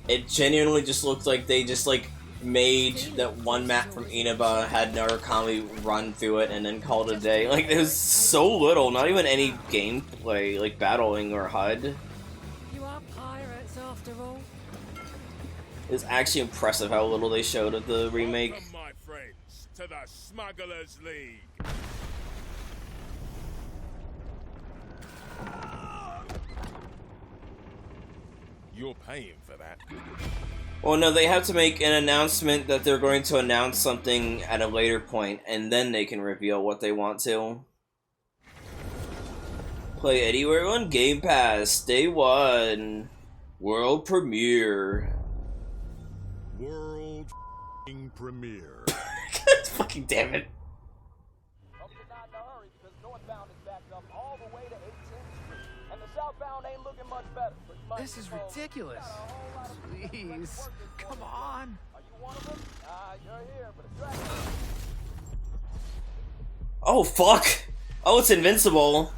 It genuinely just looked like they just like made that one map from Inaba, had Narukami run through it, and then called it a day. Like, there's so little, not even any gameplay, like battling or HUD. You are pirates after all. It's actually impressive how little they showed of the remake. Welcome, my friends, to the Smugglers League. You're paying for that. Well, no, they have to make an announcement that they're going to announce something at a later point, and then they can reveal what they want to. Play anywhere on Game Pass, Day 1. World premiere. World premiere. Fucking damn it. This is ridiculous. Please, come on. Oh, fuck. Oh, it's invincible.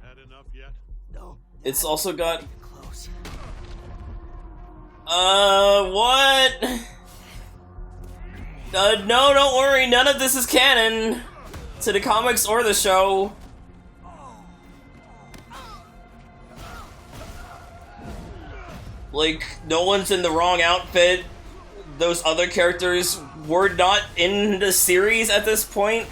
Had enough yet? No. It's also got... what? No, don't worry, none of this is canon to the comics or the show. Like, no one's in the wrong outfit. Those other characters were not in the series at this point.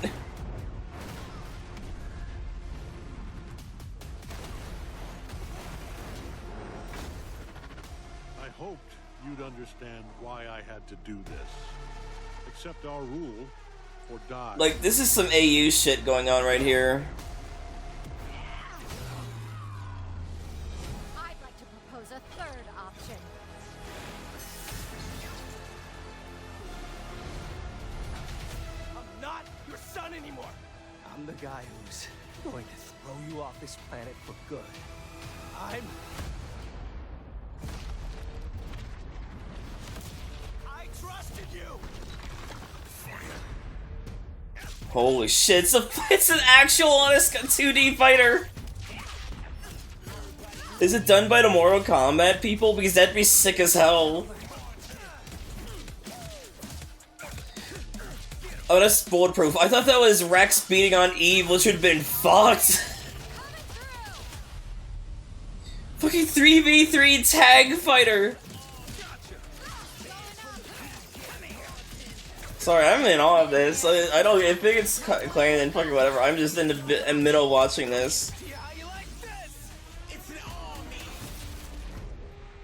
I hoped you'd understand why I had to do this. Accept our rule or die. Like, this is some AU shit going on right here. I'd like to propose a third option. I'm not your son anymore. I'm the guy who's going to throw you off this planet for good. I trusted you. Holy shit, it's an actual honest 2D fighter! Is it done by the Mortal Kombat people? Because that'd be sick as hell. Oh, that's bulletproof. I thought that was Rex beating on Eve, which would have been fucked. Fucking 3v3 tag fighter! Sorry, I'm in awe of this. I don't. If it gets claimed, then fucking whatever. I'm just in the middle watching this.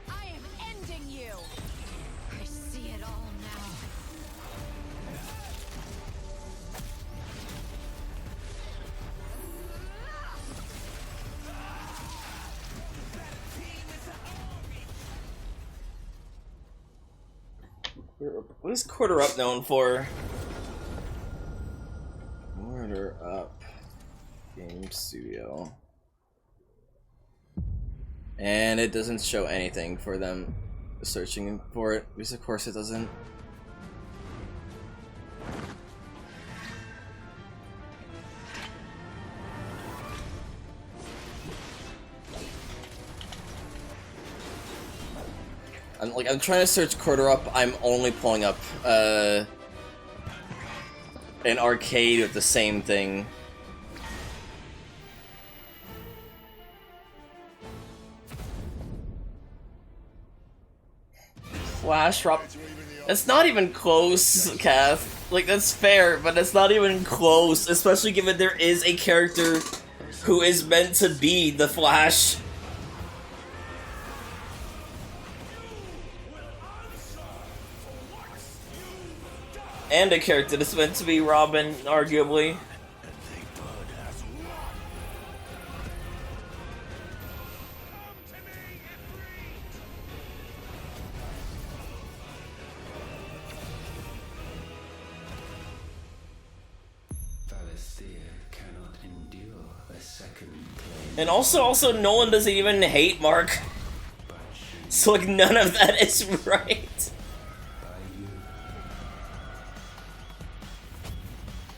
I am ending you. I see it all now. What is Quarter Up known for? Quarter Up Game Studio. And it doesn't show anything for them searching for it, because of course it doesn't. I'm trying to search Quarter Up. I'm only pulling up an arcade with the same thing. Flash drop. That's not even close, Kath. Like, that's fair, but that's not even close, especially given there is a character who is meant to be the Flash. And a character that's meant to be Robin, arguably. And also Nolan doesn't even hate Mark. So like none of that is right.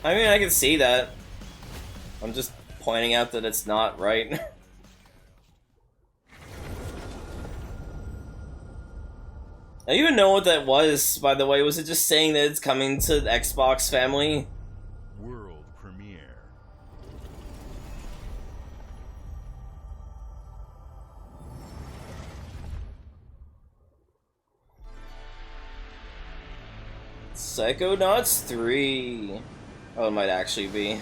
I mean, I can see that. I'm just pointing out that it's not right. I don't even know what that was, by the way. Was it just saying that it's coming to the Xbox family? World premiere. Psychonauts 3. Oh, it might actually be.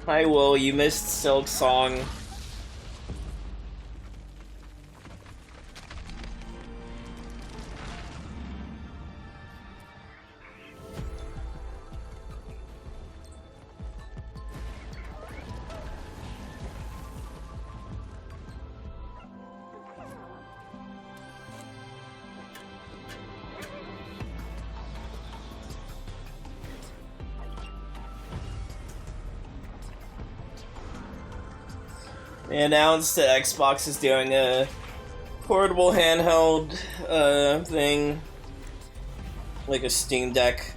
Hi, Will. You missed Silk Song. They announced that Xbox is doing a portable handheld thing, like a Steam Deck,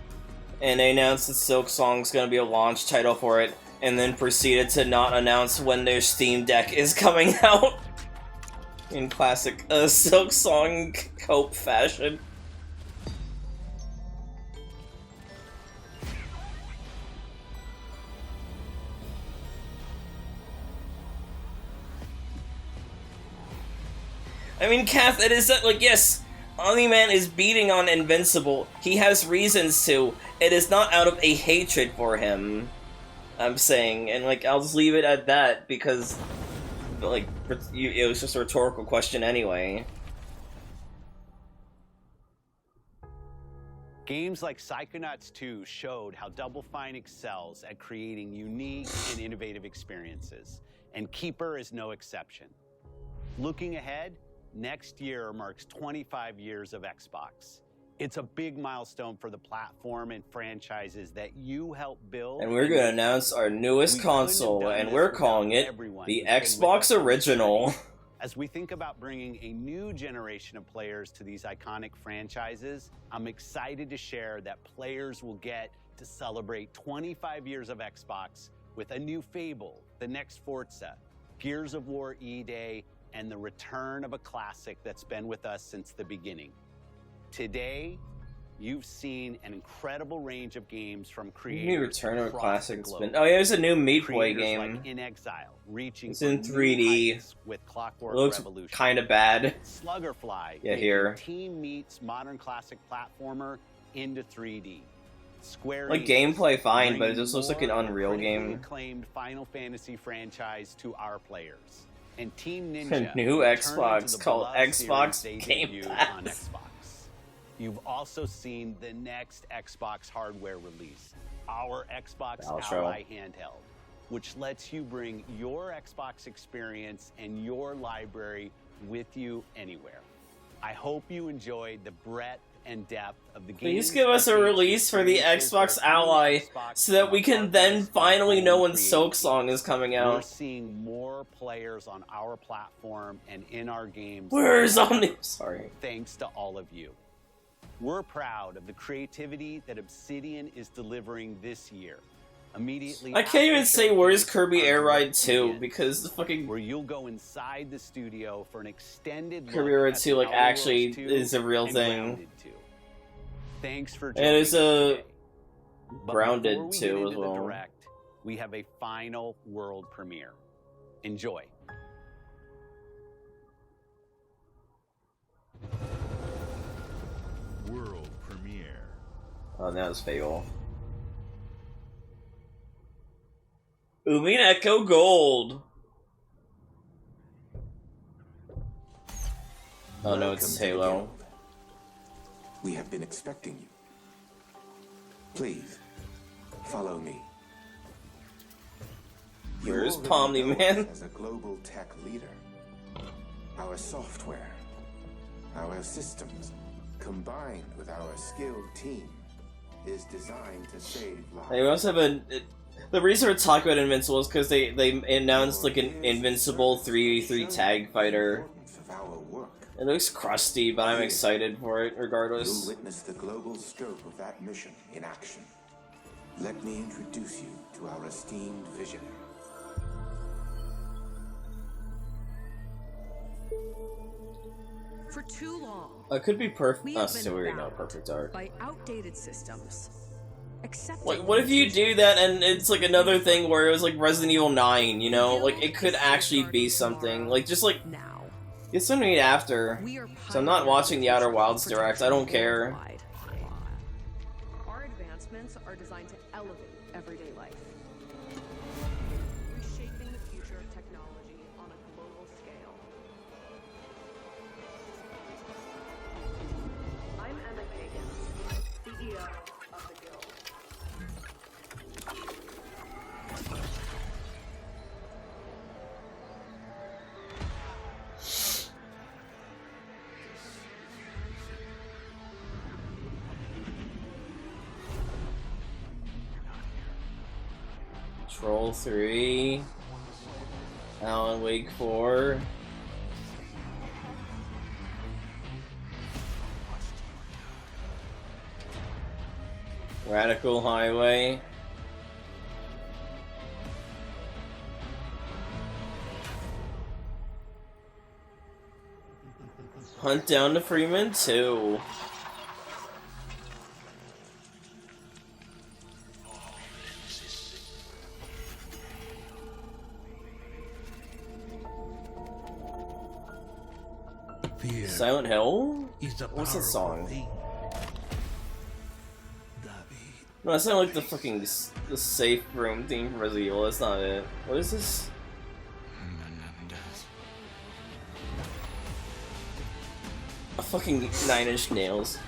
and they announced that Silk Song's gonna be a launch title for it, and then proceeded to not announce when their Steam Deck is coming out, in classic Silk Song cope fashion. I mean, Kath, it is that, like, yes, Omni-Man is beating on Invincible. He has reasons to. It is not out of a hatred for him, I'm saying. And, like, I'll just leave it at that, because, like, it was just a rhetorical question anyway. Games like Psychonauts 2 showed how Double Fine excels at creating unique and innovative experiences, and Keeper is no exception. Looking ahead, next year marks 25 years of Xbox. It's a big milestone for the platform and franchises that you helped build. And we're going to announce our newest console, and we're calling it the Xbox Original. As we think about bringing a new generation of players to these iconic franchises, I'm excited to share that players will get to celebrate 25 years of Xbox with a new Fable, the next Forza, Gears of War E-Day, and the return of a classic that's been with us since the beginning. Today, you've seen an incredible range of games from creators. New return of a across classic. the It's globe. been. Oh yeah, there's a new Meat Boy Creators game. like In Exile, reaching It's in for new 3D. heights with Clockwork It looks Revolution. kind of bad. Sluggerfly, Yeah, making here. Team Meat's modern classic platformer into 3D. Square Like, Enix, gameplay fine, but it bringing just looks like an more Unreal critically game. acclaimed Final Fantasy franchise to our players. And Team A Ninja, new returning Xbox to the called beloved Xbox series they Game debuted Pass. on Xbox. You've also seen the next Xbox hardware release, our Xbox I'll show. Ally handheld, which lets you bring your Xbox experience and your library with you anywhere. I hope you enjoyed the breadth and depth of the game. Please give us a release for the Xbox Ally, so that we can then finally know when Silk Song is coming We're out. seeing more players on our platform and in our games. Where's Omni? Sorry. Thanks to all of you. We're proud of the creativity that Obsidian is delivering this year. Immediately I can't even after say where's Showcase, Kirby our Air Ride direct 2, begins, because the fucking where you'll go inside the studio for an extended Kirby look Air Ride at 2 like Outer actually Worlds 2 is a real and thing. Grounded 2. Thanks for And joining there's us a today. But Grounded before we 2 get as into the well. direct, we have a final world premiere. Enjoy. World premiere. Oh, that was Fable. Umin Echo Gold. Oh no, it's Halo. We have been expecting you. Please, follow me. Where's You already Pomni, know man? us as a global tech leader. Our software, our systems, combined with our skilled team, is designed to save lives. They also have the reason we're talking about Invincible is because they announced like an Invincible 3v3 tag fighter. It looks crusty, but I'm excited for it regardless. You'll witness the global scope of that mission in action. Let me introduce you to our esteemed visionary. For too long, It could be perfect. we Oh, have been so we're no bound perfect art. by outdated systems. Accepting Like, what if you do that and it's like another thing where it was like Resident Evil 9, you know? Like, it could actually be something. Like, just like. Get something made after. So I'm not watching the Outer Wilds Direct, I don't care. Our advancements are designed to elevate everyday life, reshaping the future of technology on a global scale. I'm Emma Kagan, CEO of the Guild. Troll 3. Alan Wake 4. Radical Highway. Hunt Down to Freeman 2. Silent Hill? What's that song? No, that sounded like the fucking the safe room theme from Resident Evil. That's not it. What is this? A fucking 9 Inch Nails.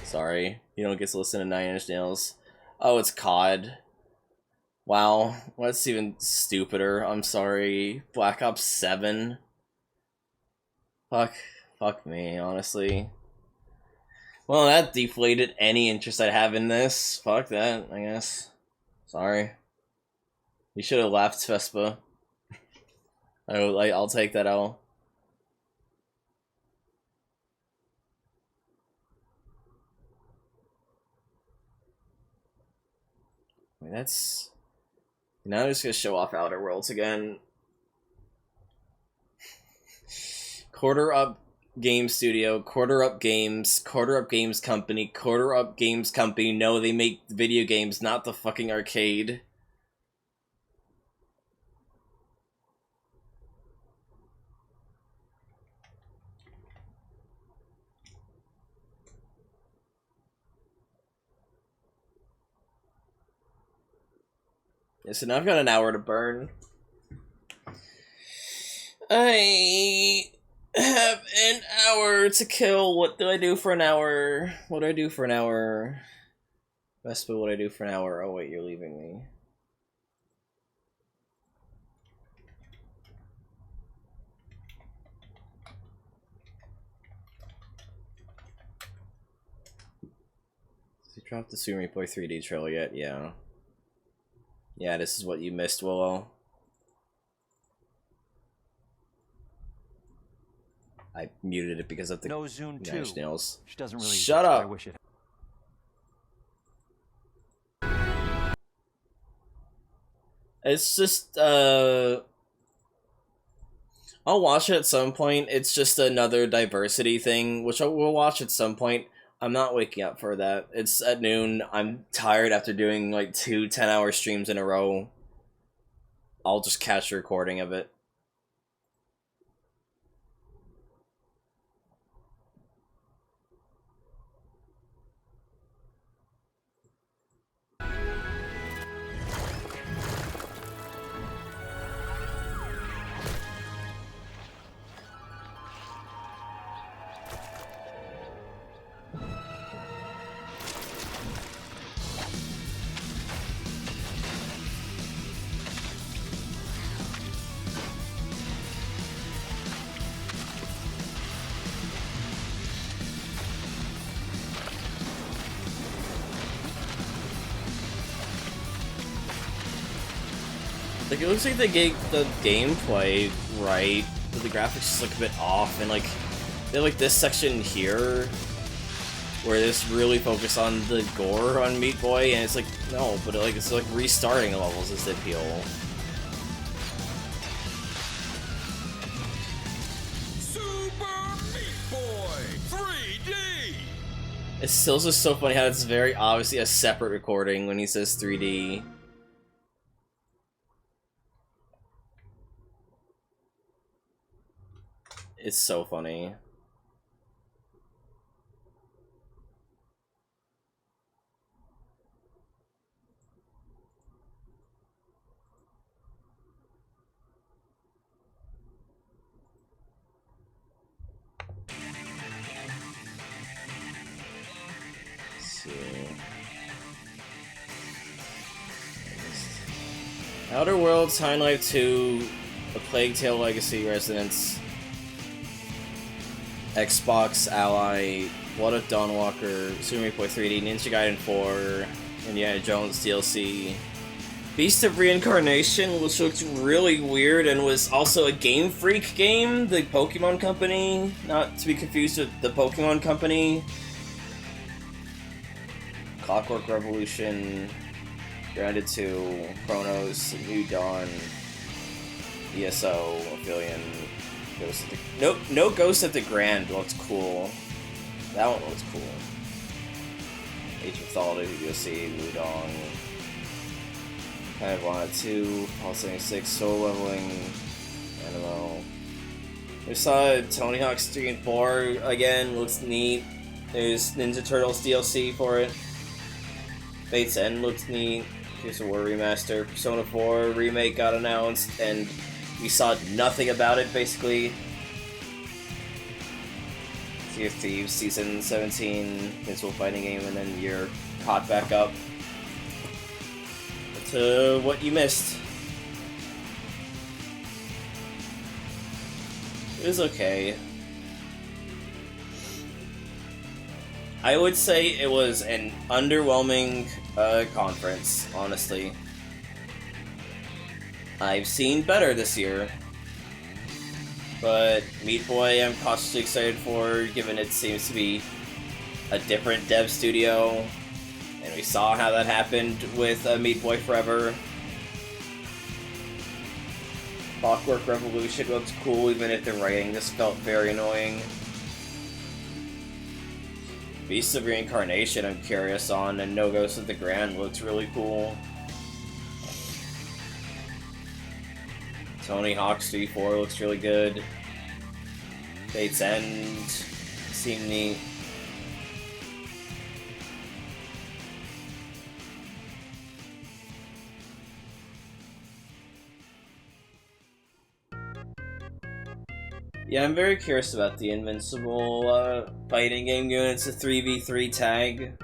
Sorry, you don't get to listen to 9 Inch Nails. Oh, it's COD. Wow, that's even stupider. I'm sorry. Black Ops 7. Fuck me, honestly. Well, that deflated any interest I have in this. Fuck that, I guess. Sorry. You should have left, Vespa. I'll take that L. I mean, that's... Now I'm just gonna show off Outer Worlds again. Quarter Up Game Studio, Quarter Up Games, Quarter Up Games Company, Quarter Up Games Company. No, they make video games, not the fucking arcade. Yeah, so now I've got an hour to burn. I have an hour to kill. What do I do for an hour? What do I do for an hour? Vespa, what do I do for an hour? Oh wait, you're leaving me. Did you drop the Super Meat Boy 3D trailer yet? Yeah. Yeah, this is what you missed, Willow. I muted it because of the No Zune 2. Nails. Which doesn't really Shut exist, but up. I wish it. It's just I'll watch it at some point. It's just another diversity thing, which I will watch at some point. I'm not waking up for that. It's at noon. I'm tired after doing like 2 10-hour streams in a row. I'll just catch a recording of it. Like, it looks like they gave the gameplay right, but the graphics just look a bit off, and like, they have like this section here, where this really focus on the gore on Meat Boy, and it's like, no, but like, it's like restarting levels as they appeal. It's still just so funny how it's very obviously a separate recording when he says 3D. It's so funny. Outer Worlds, High Life 2, A Plague Tale Legacy, Resonance, Xbox Ally, What If Dawnwalker, Super Meat Boy 3D, Ninja Gaiden 4, Indiana Jones DLC, Beast of Reincarnation, which looked really weird and was also a Game Freak game, the Pokemon company, not to be confused with the Pokemon company, Clockwork Revolution, Grounded 2, Chronos, New Dawn, ESO, Aphelion, Ghost of the... No Ghost of the Grand looks cool. That one looks cool. Age of Mythology, VOC, Wudong, Kind of Wanted 2, Paul 76, Soul Leveling, Animo. We saw Tony Hawk's 3 and 4 again, looks neat. There's Ninja Turtles DLC for it. Fate's End looks neat. Gears of War Remaster. Persona 4 Remake got announced, and we saw nothing about it, basically. Sea of Thieves Season 17, Invincible Fighting Game, and then you're caught back up to what you missed. It was okay. I would say it was an underwhelming conference, honestly. I've seen better this year. But Meat Boy I'm cautiously excited for, given it seems to be a different dev studio. And we saw how that happened with Meat Boy Forever. Clockwork Revolution looks cool, even if the writing just felt very annoying. Beast of Reincarnation I'm curious on, and No Ghost of the Grand looks really cool. Tony Hawk's 3-4 looks really good. Fate's End seemed neat. Yeah, I'm very curious about the Invincible fighting game, given it's a 3v3 tag.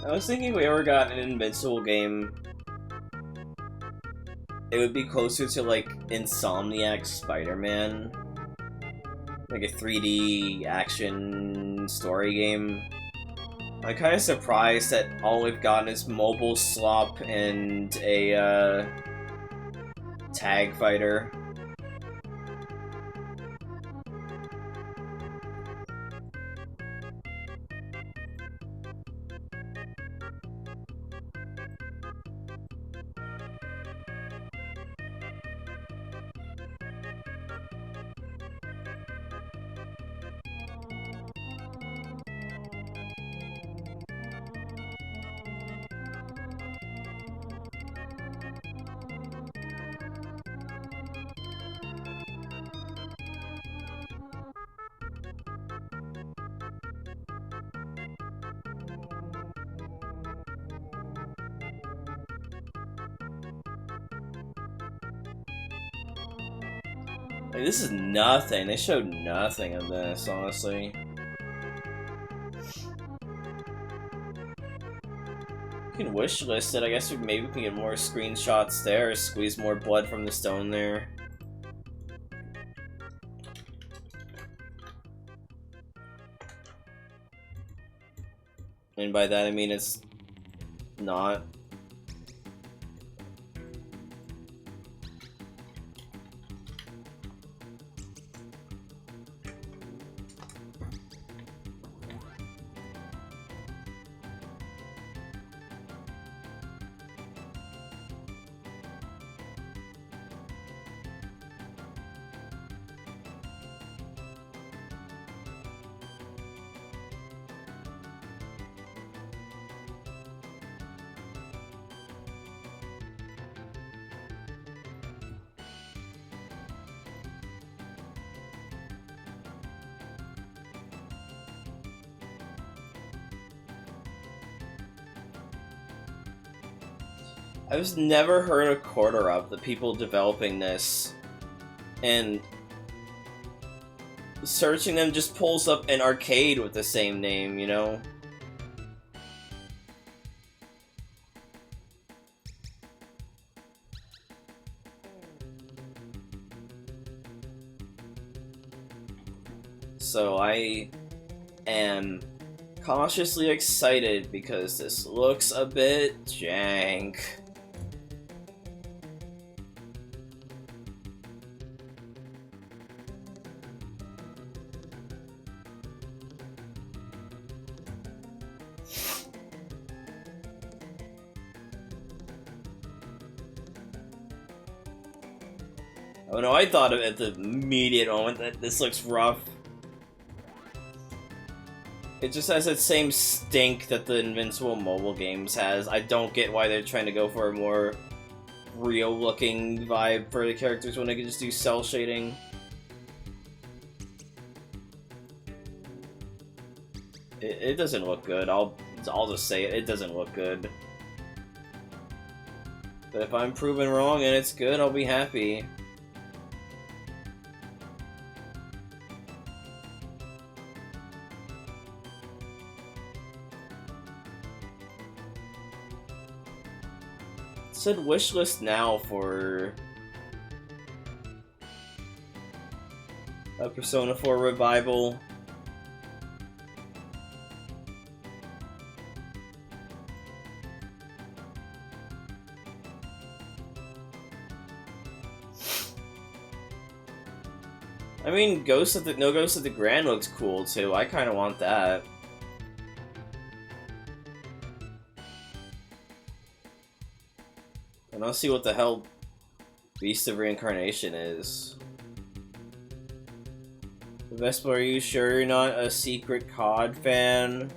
I was thinking if we ever got an Invincible game, it would be closer to, like, Insomniac's Spider-Man. Like a 3D action story game. I'm kind of surprised that all we've gotten is mobile slop and a, tag fighter. Like, this is nothing. They showed nothing of this, honestly. We can wish list it. I guess maybe we can get more screenshots there, or squeeze more blood from the stone there. And by that I mean it's not. I've never heard a quarter of the people developing this, and searching them just pulls up an arcade with the same name, you know? So I am cautiously excited because this looks a bit jank. Oh no, I thought of it at the immediate moment that this looks rough. It just has that same stink that the Invincible mobile games has. I don't get why they're trying to go for a more real-looking vibe for the characters when they can just do cell shading. It doesn't look good. I'll just say it. It doesn't look good. But if I'm proven wrong and it's good, I'll be happy. Said wishlist now for a Persona 4 revival. I mean, No Ghost of the Grand looks cool too. I kind of want that. And I'll see what the hell Beast of Reincarnation is. The best part, are you sure you're not a secret COD fan?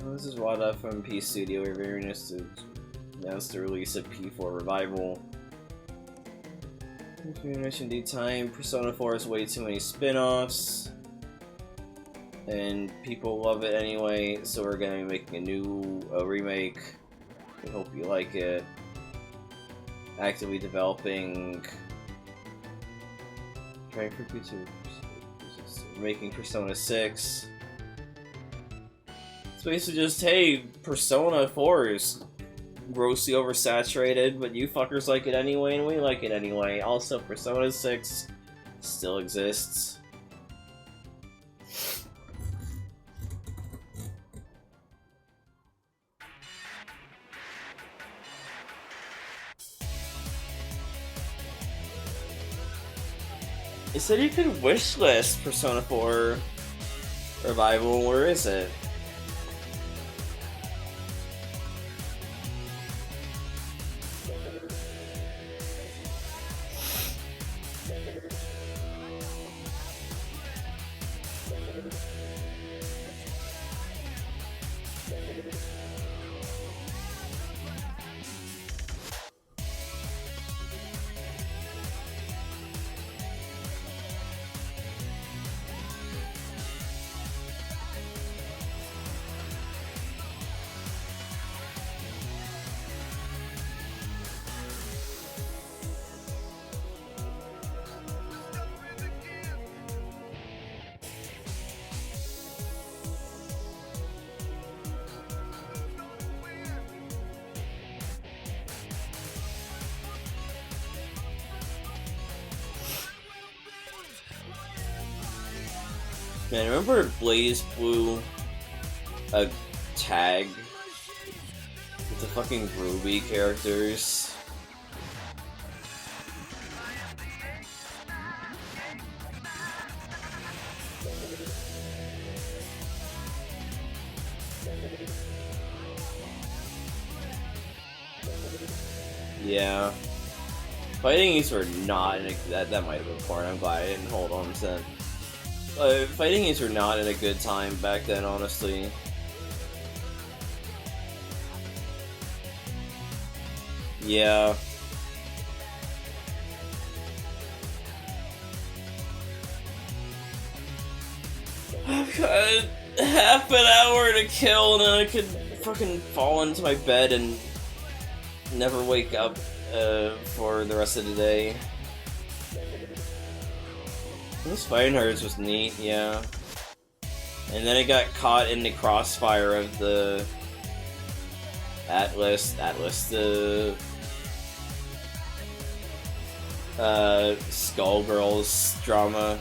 Oh, this is Wada from P Studio. We're very nice to announce the release of P4 Revival. In due time, Persona 4 has way too many spin-offs, and people love it anyway, so we're gonna be making a remake. We hope you like it. Actively developing, trying for P2, making Persona 6. It's basically just, hey, Persona 4 is grossly oversaturated, but you fuckers like it anyway, and we like it anyway. Also, Persona 6 still exists. It said you could wishlist Persona 4 Revival. Where is it? Man, remember Blaze blew a tag with the fucking Ruby characters? Yeah. Fighting games were not in a, that might have been porn. I'm glad I didn't hold on to that. Fighting games were not in a good time back then, honestly. Yeah. I've got half an hour to kill, and then I could fucking fall into my bed and never wake up for the rest of the day. This fighting herds was neat, yeah. And then it got caught in the crossfire of the Atlas, the Skullgirls drama.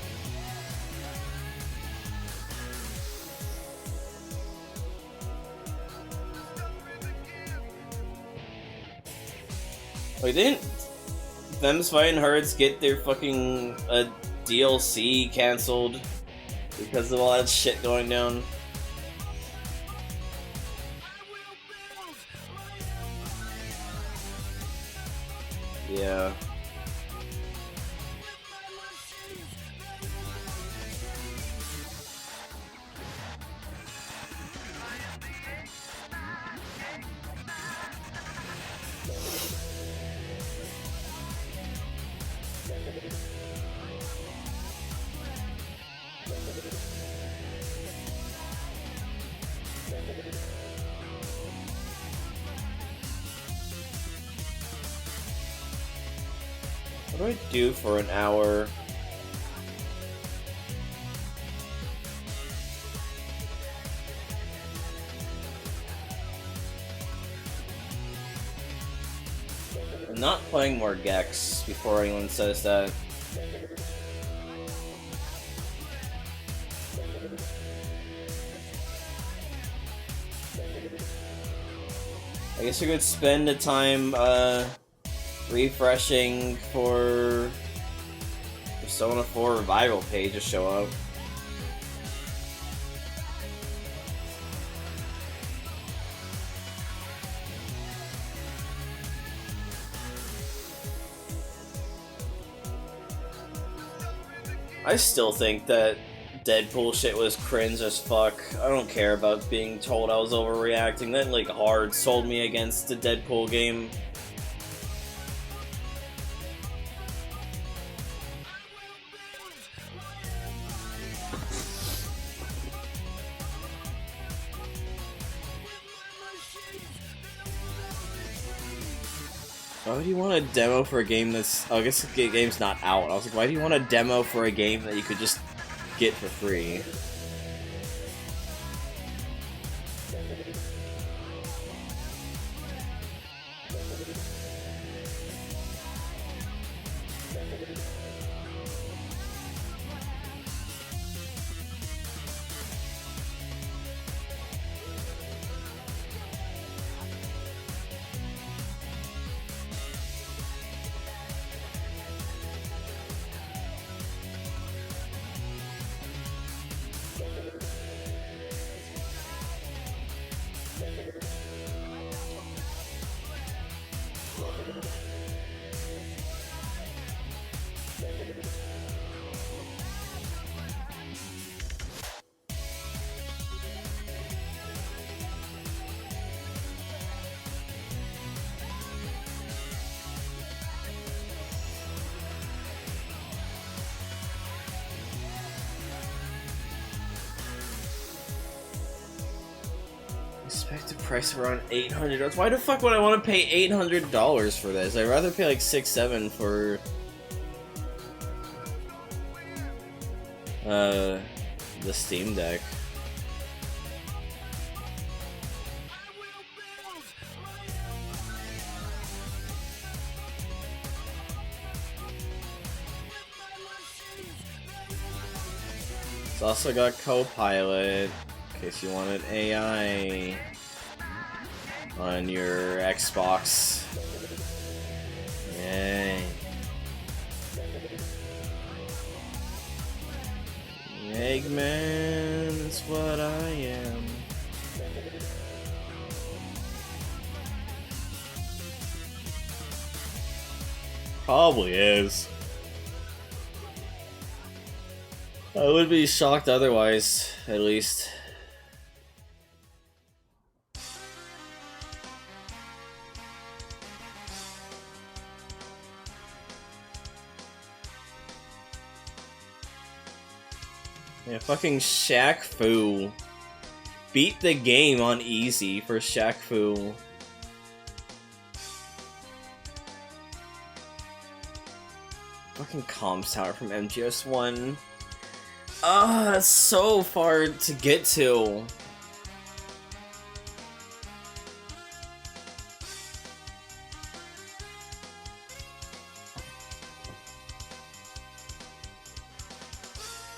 Like, didn't Them's Fighting Herds get their fucking DLC cancelled because of all that shit going down? Yeah. What do I do for an hour? I'm not playing more Gex before anyone says that. I guess I could spend the time refreshing for Persona 4 Revival page to show up. I still think that Deadpool shit was cringe as fuck. I don't care about being told I was overreacting. That like hard sold me against the Deadpool game. Why would you want a demo for a game that's... Oh, I guess the game's not out. I was like, why do you want a demo for a game that you could just get for free? Expected price around $800. Why the fuck would I want to pay $800 for this? I'd rather pay like $6-7 for the Steam Deck. Also got Copilot, in case you wanted AI on your Xbox. Yay. Eggman is what I am. Probably is. I would be shocked otherwise, at least. Yeah, fucking Shaq Fu. Beat the game on easy for Shaq Fu. Fucking comms tower from MGS1. Ah, that's so far to get to.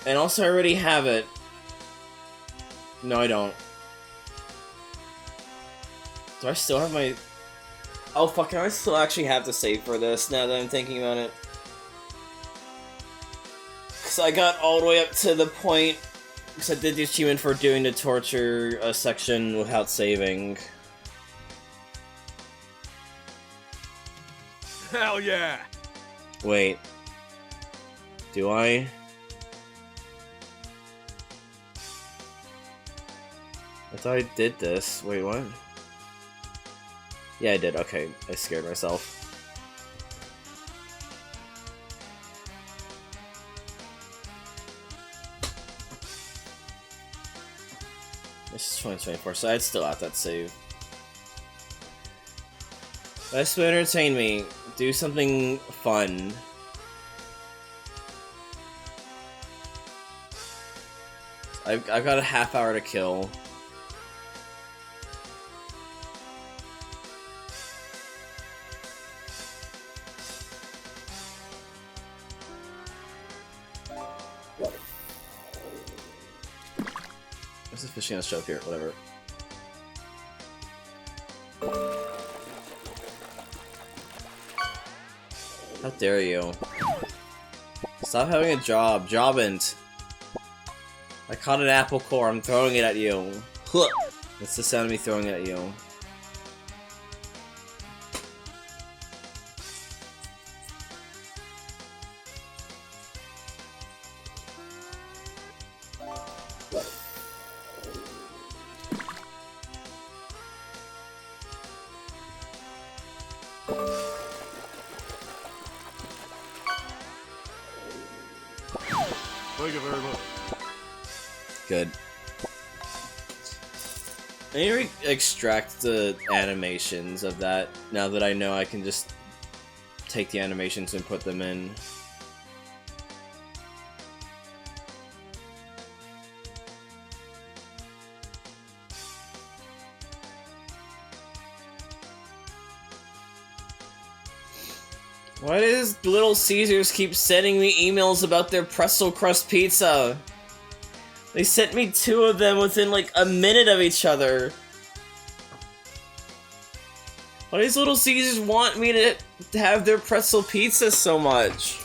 And also, I already have it. No, I don't. Do I still have my... Oh, fuck, I still actually have to save for this, now that I'm thinking about it. Because I got all the way up to the point... Because I did the achievement for doing the torture section without saving. Hell yeah! Wait. Do I? I thought I did this. Wait, what? Yeah, I did. Okay, I scared myself. This is 2024, so I'd still have that save. Best way to entertain me. Do something fun. I've got a half hour to kill. What's this fishing on the shelf here? Whatever. How dare you? Stop having a job. Jobbant. I caught an apple core. I'm throwing it at you. That's the sound of me throwing it at you. Thank you very much. Good. I need to extract the animations of that, now that I know I can just take the animations and put them in. Why does Little Caesars keep sending me emails about their pretzel crust pizza? They sent me 2 of them within like a minute of each other. Why does Little Caesars want me to have their pretzel pizza so much?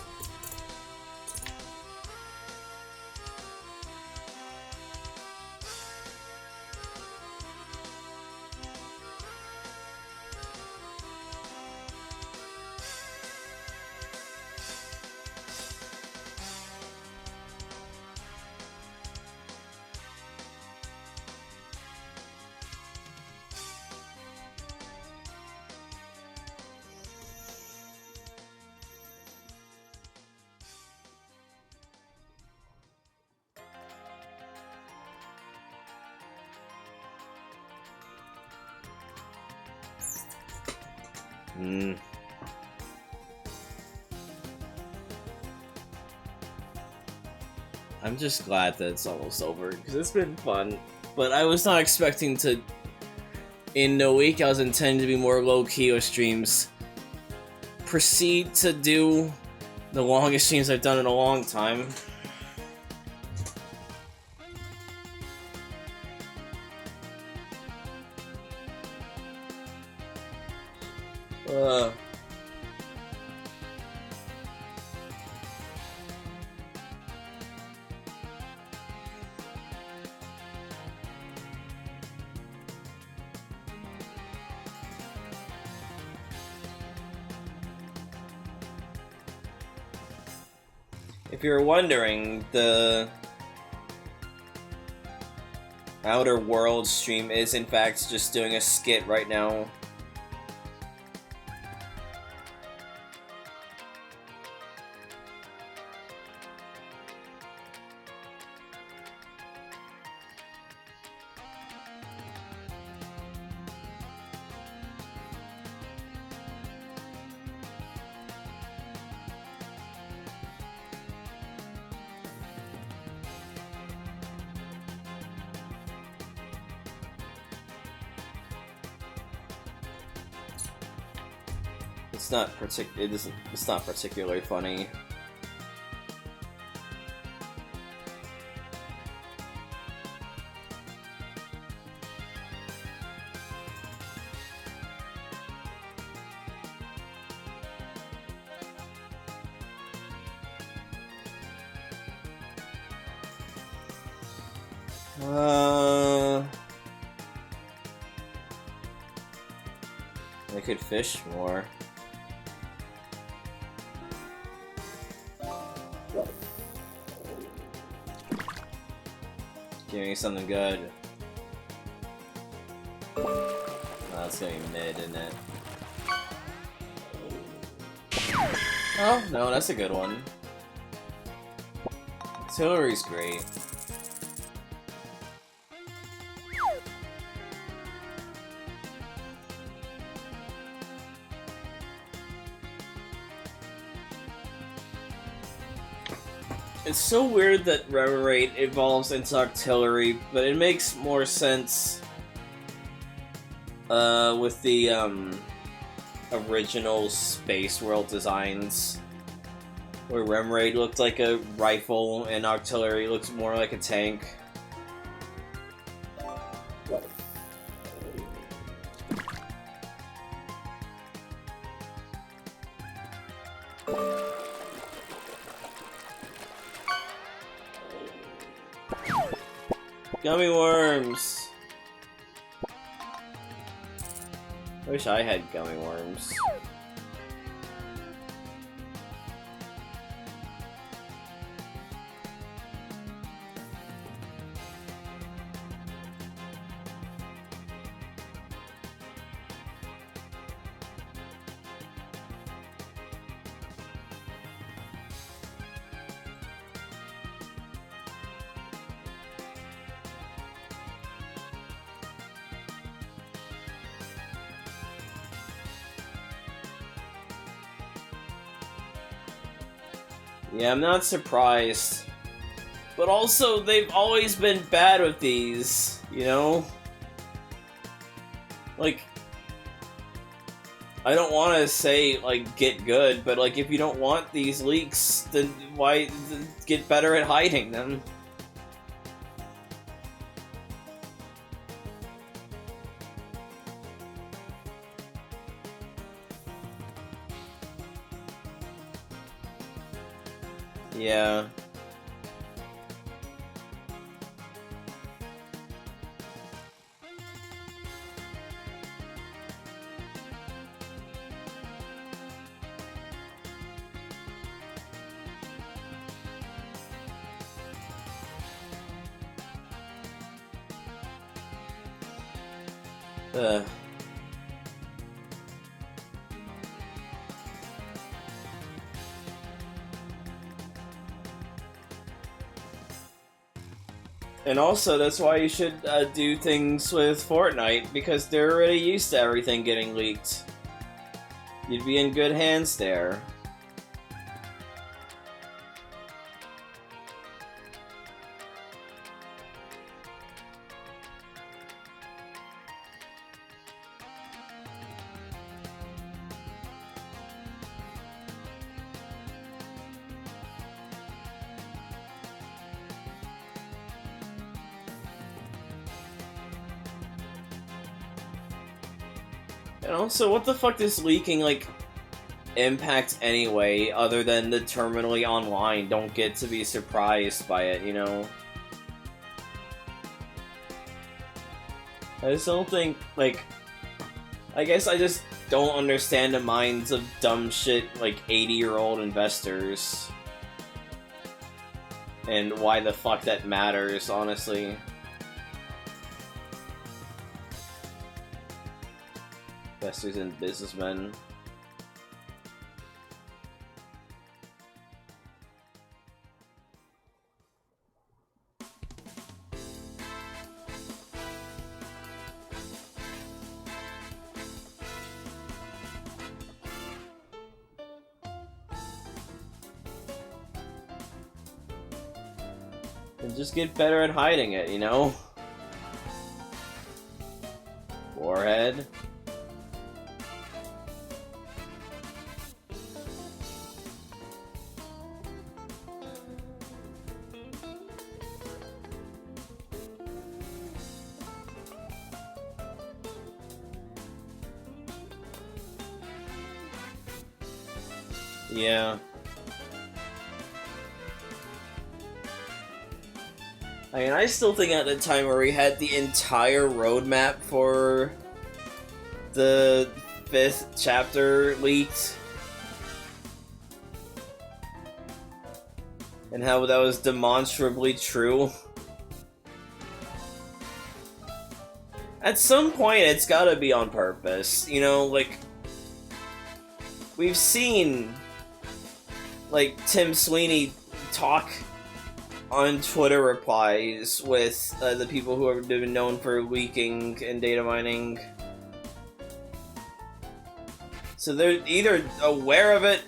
I'm just glad that it's almost over, because it's been fun. But I was not expecting to... In the week I was intending to be more low-key with streams, proceed to do the longest streams I've done in a long time. If you're wondering, the Outer Worlds stream is in fact just doing a skit right now. It's not particularly funny. I could fish more. Give me something good. Oh, that's gonna be mid, isn't it? Oh, no, that's a good one. Artillery's great. It's so weird that Reverate evolves into artillery, but it makes more sense with the original Space World designs, where Reverate looked like a rifle and artillery looks more like a tank. Gummy worms! I wish I had gummy worms. Yeah, I'm not surprised. But also, they've always been bad with these, you know? Like, I don't want to say, like, get good, but, like, if you don't want these leaks, then why get better at hiding them? Yeah. And also, that's why you should do things with Fortnite, because they're already used to everything getting leaked. You'd be in good hands there. And also, what the fuck does leaking, like, impact anyway, other than the terminally online don't get to be surprised by it, you know? I just don't think, like... I guess I just don't understand the minds of dumb shit, like, 80-year-old investors. And why the fuck that matters, honestly. Investors and businessmen. And just get better at hiding it, you know? Forehead. Yeah. I mean, I still think at the time where we had the entire roadmap for the 5th chapter leaked, and how that was demonstrably true. At some point, it's gotta be on purpose, you know, like, we've seen, like, Tim Sweeney talk on Twitter replies with the people who have been known for leaking and data mining. So they're either aware of it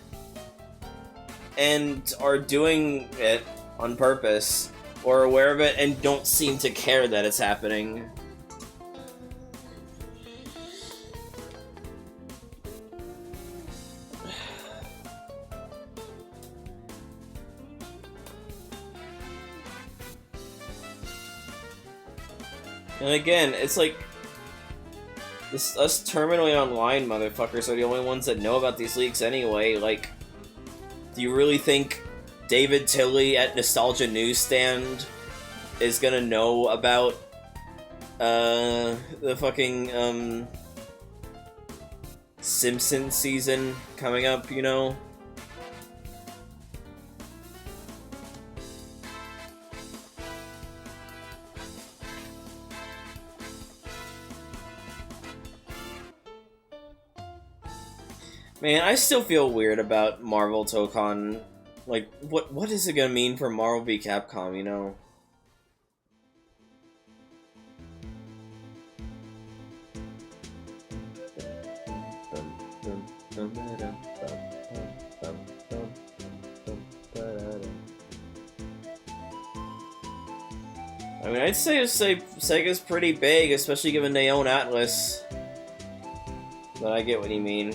and are doing it on purpose, or aware of it and don't seem to care that it's happening. And again, it's like, us terminally online motherfuckers are the only ones that know about these leaks anyway. Like, do you really think David Tilley at Nostalgia Newsstand is gonna know about the fucking Simpsons season coming up, you know? Man, I still feel weird about Marvel Tokon. Like, what is it gonna mean for Marvel v Capcom, you know? I mean, I'd say Sega's pretty big, especially given they own Atlas. But I get what you mean.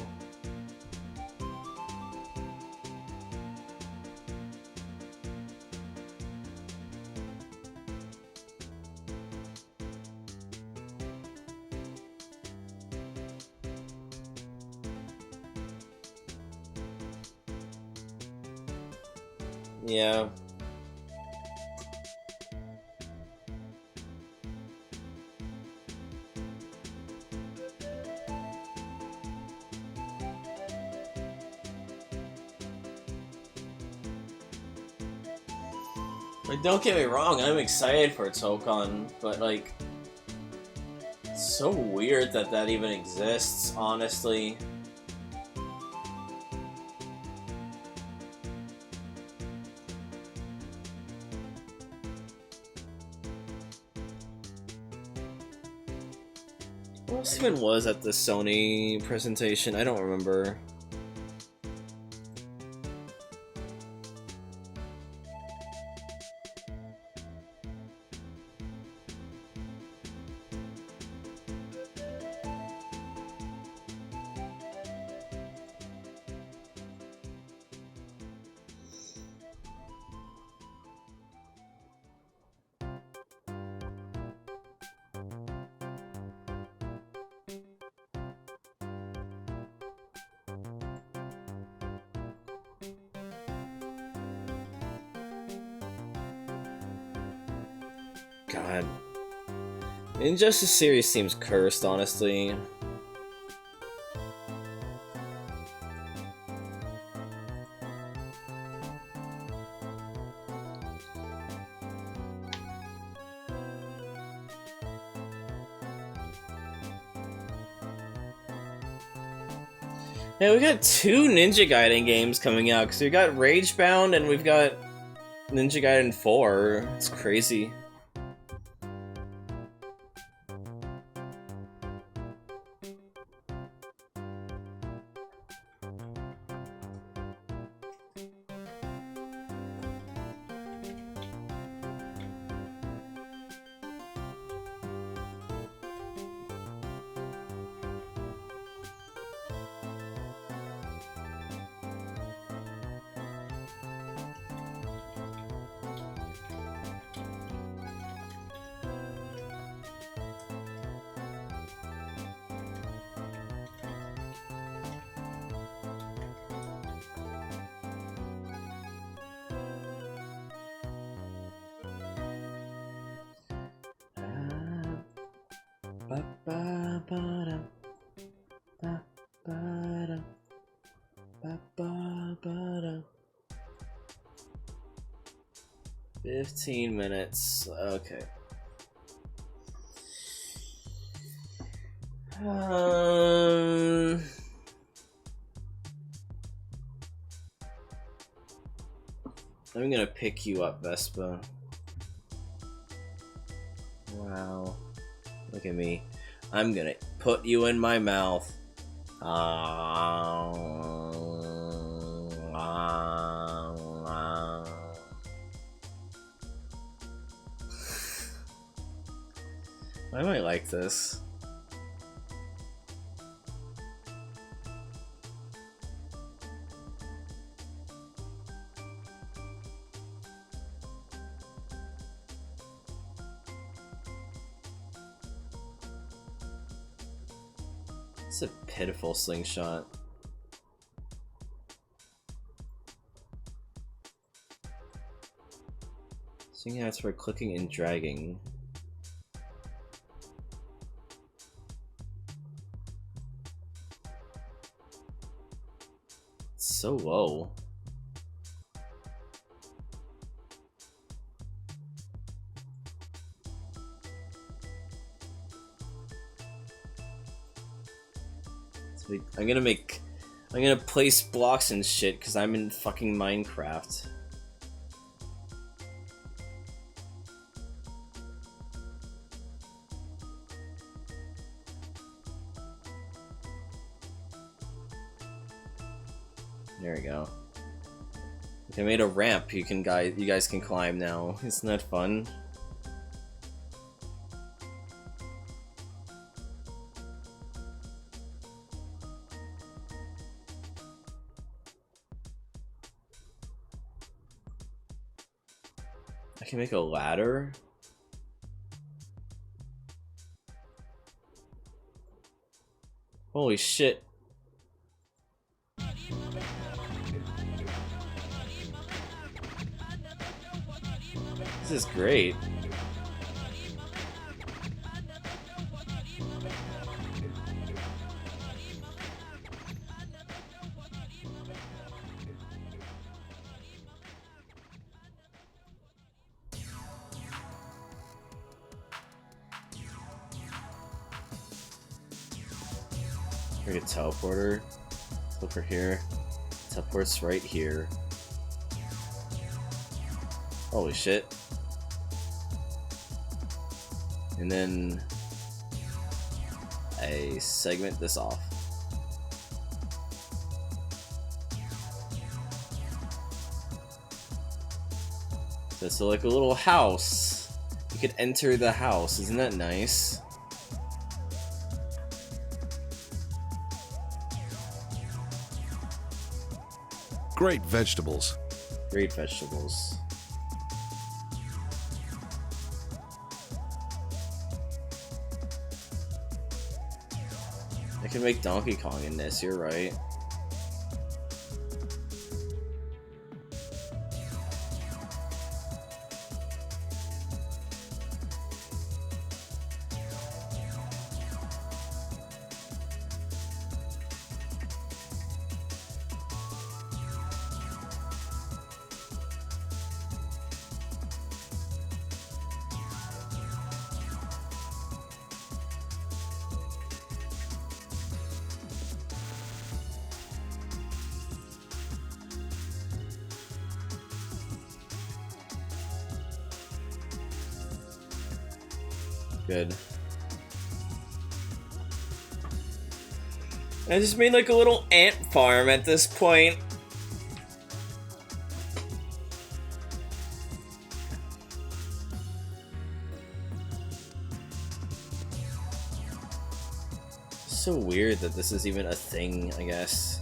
Yeah. Like, don't get me wrong, I'm excited for Tokon, but like, it's so weird that that even exists, honestly. What else even was at the Sony presentation? I don't remember. God. Injustice series seems cursed, honestly. Yeah, we got 2 Ninja Gaiden games coming out, because we got Ragebound and we've got Ninja Gaiden 4. It's crazy. Ba-ba-ba-da. Ba-ba-da. Ba-ba-ba-da. 15 minutes. Okay. I'm gonna pick you up, Vespa. Wow. Look at me. I'm gonna put you in my mouth. I might like this. It's a pitiful slingshot. Seeing how it's for clicking and dragging. It's so low. I'm gonna place blocks and shit because I'm in fucking Minecraft. There we go. I made a ramp you guys can climb now. Isn't that fun? I can make a ladder? Holy shit. This is great. Here's a teleporter. Let's look for here. Teleport's right here. Holy shit. And then I segment this off. So it's like a little house. You could enter the house. Isn't that nice? Great vegetables. Great vegetables. I can make Donkey Kong in this, you're right. Good. I just made like a little ant farm at this point. So weird that this is even a thing, I guess.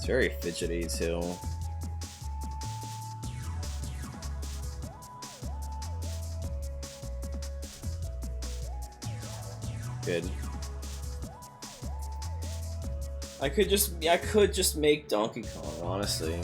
Very fidgety too. Good. I could just make Donkey Kong, honestly.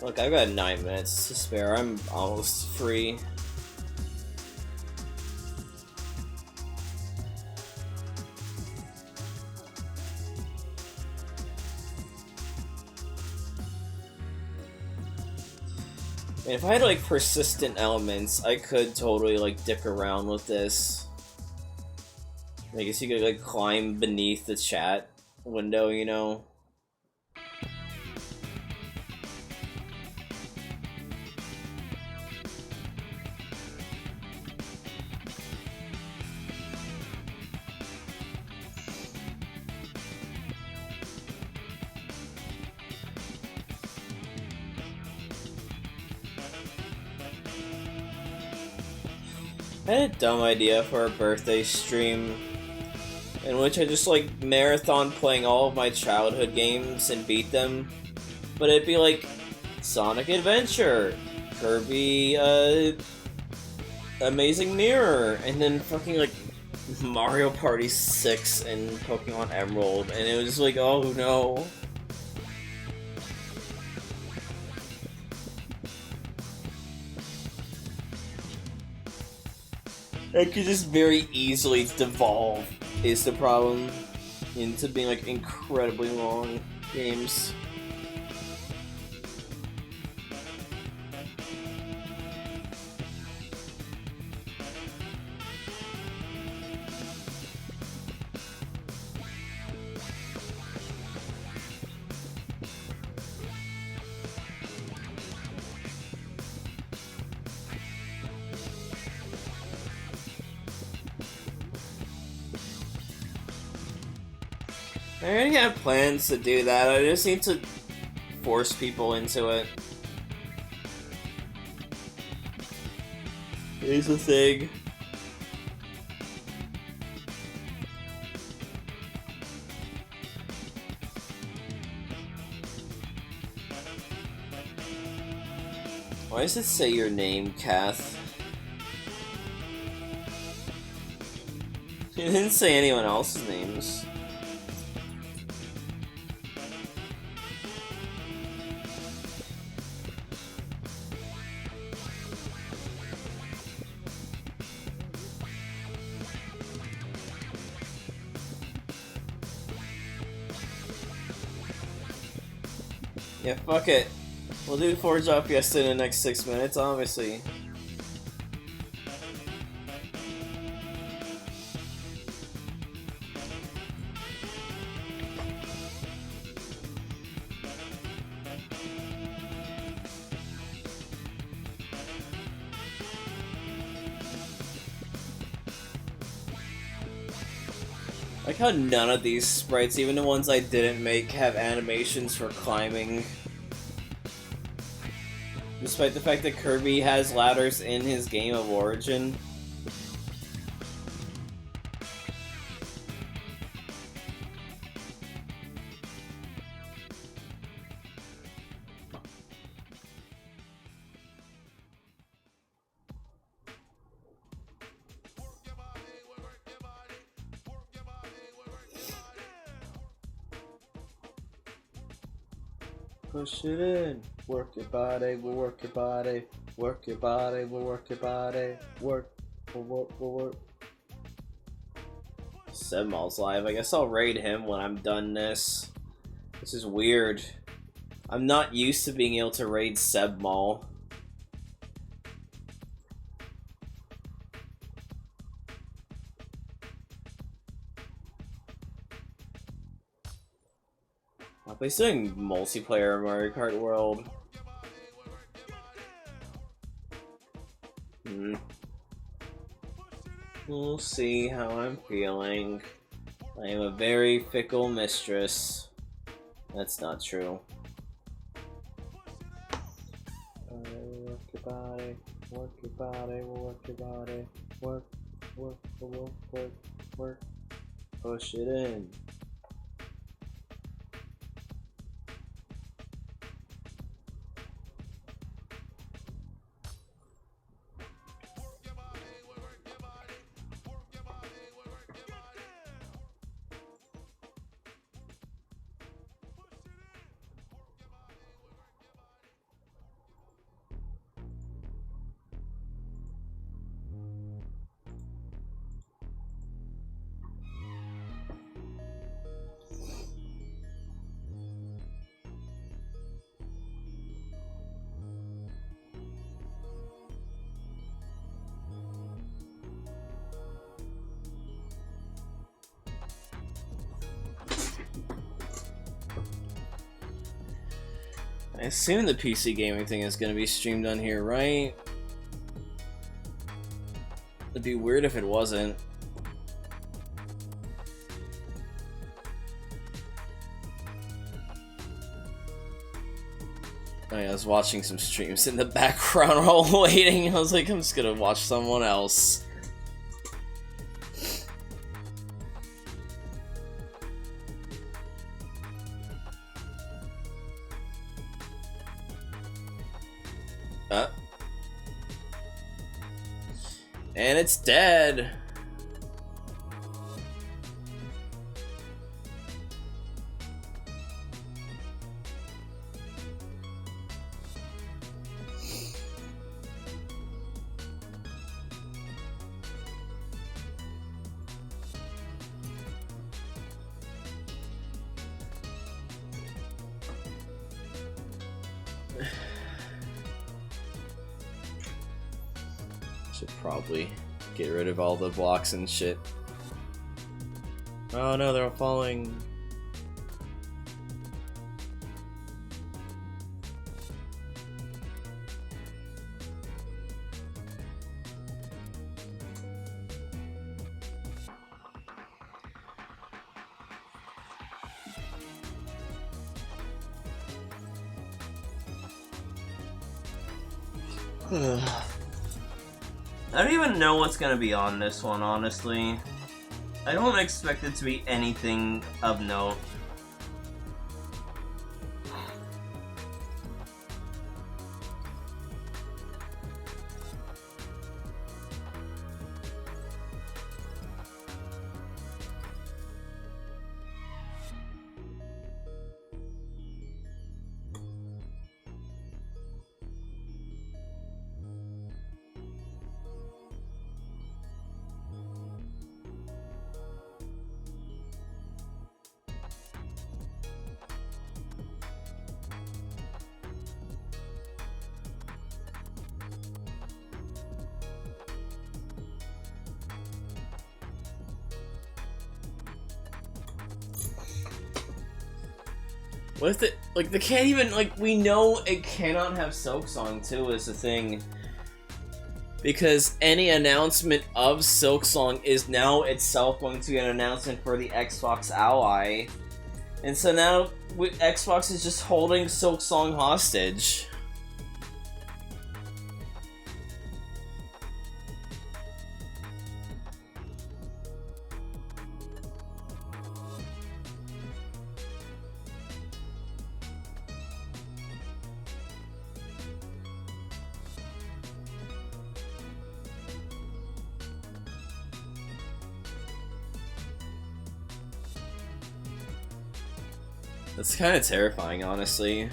Look, I've got 9 minutes to spare. I'm almost free. And if I had like persistent elements, I could totally like dick around with this. I guess you could like climb beneath the chat window, you know? I had a dumb idea for a birthday stream in which I just like marathon playing all of my childhood games and beat them, but it'd be like Sonic Adventure, Kirby, Amazing Mirror, and then fucking like Mario Party 6 and Pokemon Emerald, and it was just like, oh no. It could just very easily devolve, is the problem, into being like incredibly long games. I already have plans to do that, I just need to force people into it. Here's the thing. Why does it say your name, Kath? It didn't say anyone else's names. Yeah, fuck it. We'll do Forge Up Fiesta in the next 6 minutes, obviously. Like how none of these sprites, even the ones I didn't make, have animations for climbing. despite the fact that Kirby has ladders in his game of origin. Push it in. Work your body, we'll work your body. Work your body, we'll work your body. Work, we'll work. Sebmal's live. I guess I'll raid him when I'm done this. This is weird. I'm not used to being able to raid Sebmal. He's doing multiplayer Mario Kart World. We'll see how I'm feeling. I am a very fickle mistress. That's not true. Work your body, work your body, work your body. Work, work, work, work, work. Push it in. I assume the PC gaming thing is going to be streamed on here, right? It'd be weird if it wasn't. Oh yeah, I was watching some streams in the background while waiting. I was like, I'm just gonna watch someone else. And it's dead. Should probably get rid of all the blocks and shit. Oh no, they're all falling. I don't even know what's gonna be on this one, honestly. I don't expect it to be anything of note. What if the, like, they can't even, like, we know it cannot have Silk Song too is the thing. Because any announcement of Silk Song is now itself going to be an announcement for the Xbox Ally. And so now Xbox is just holding Silk Song hostage. That's kind of terrifying, honestly.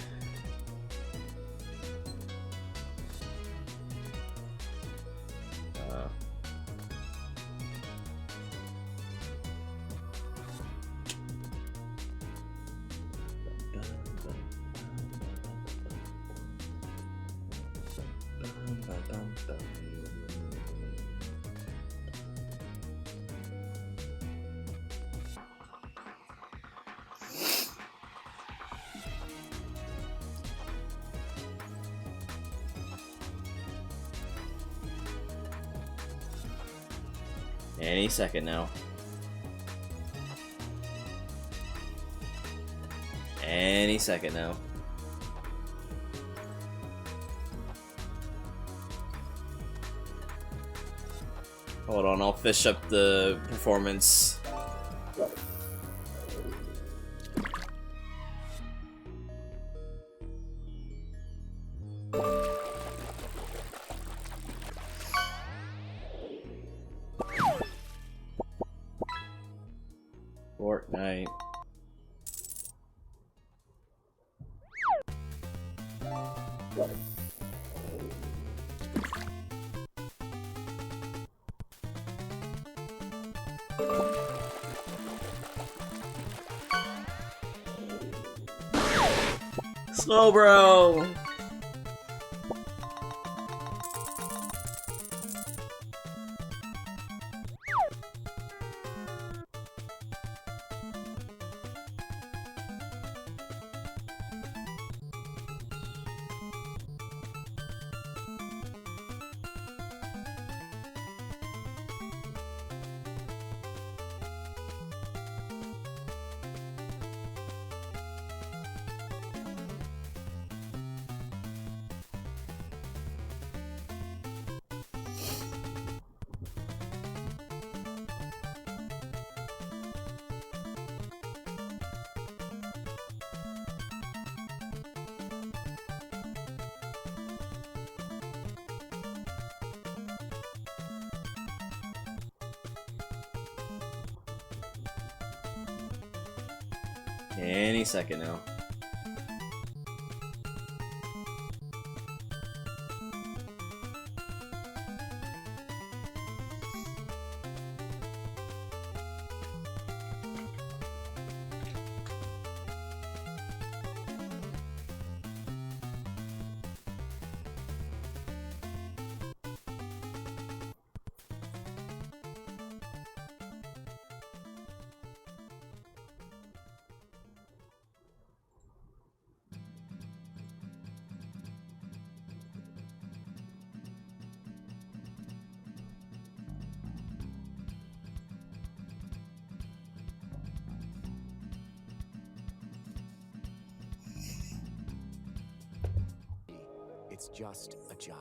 Any second now. Any second now. Hold on, I'll fish up the performance. Fortnite. Slow, bro. Any second now. It's just a job.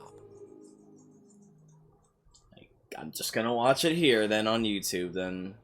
I'm just gonna watch it here, then on YouTube, then.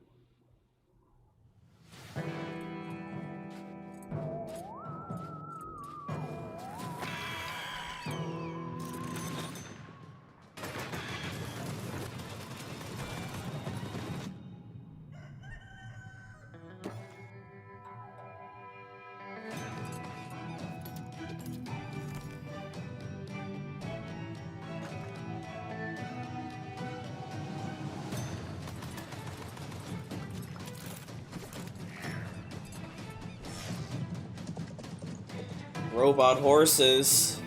Robot horses.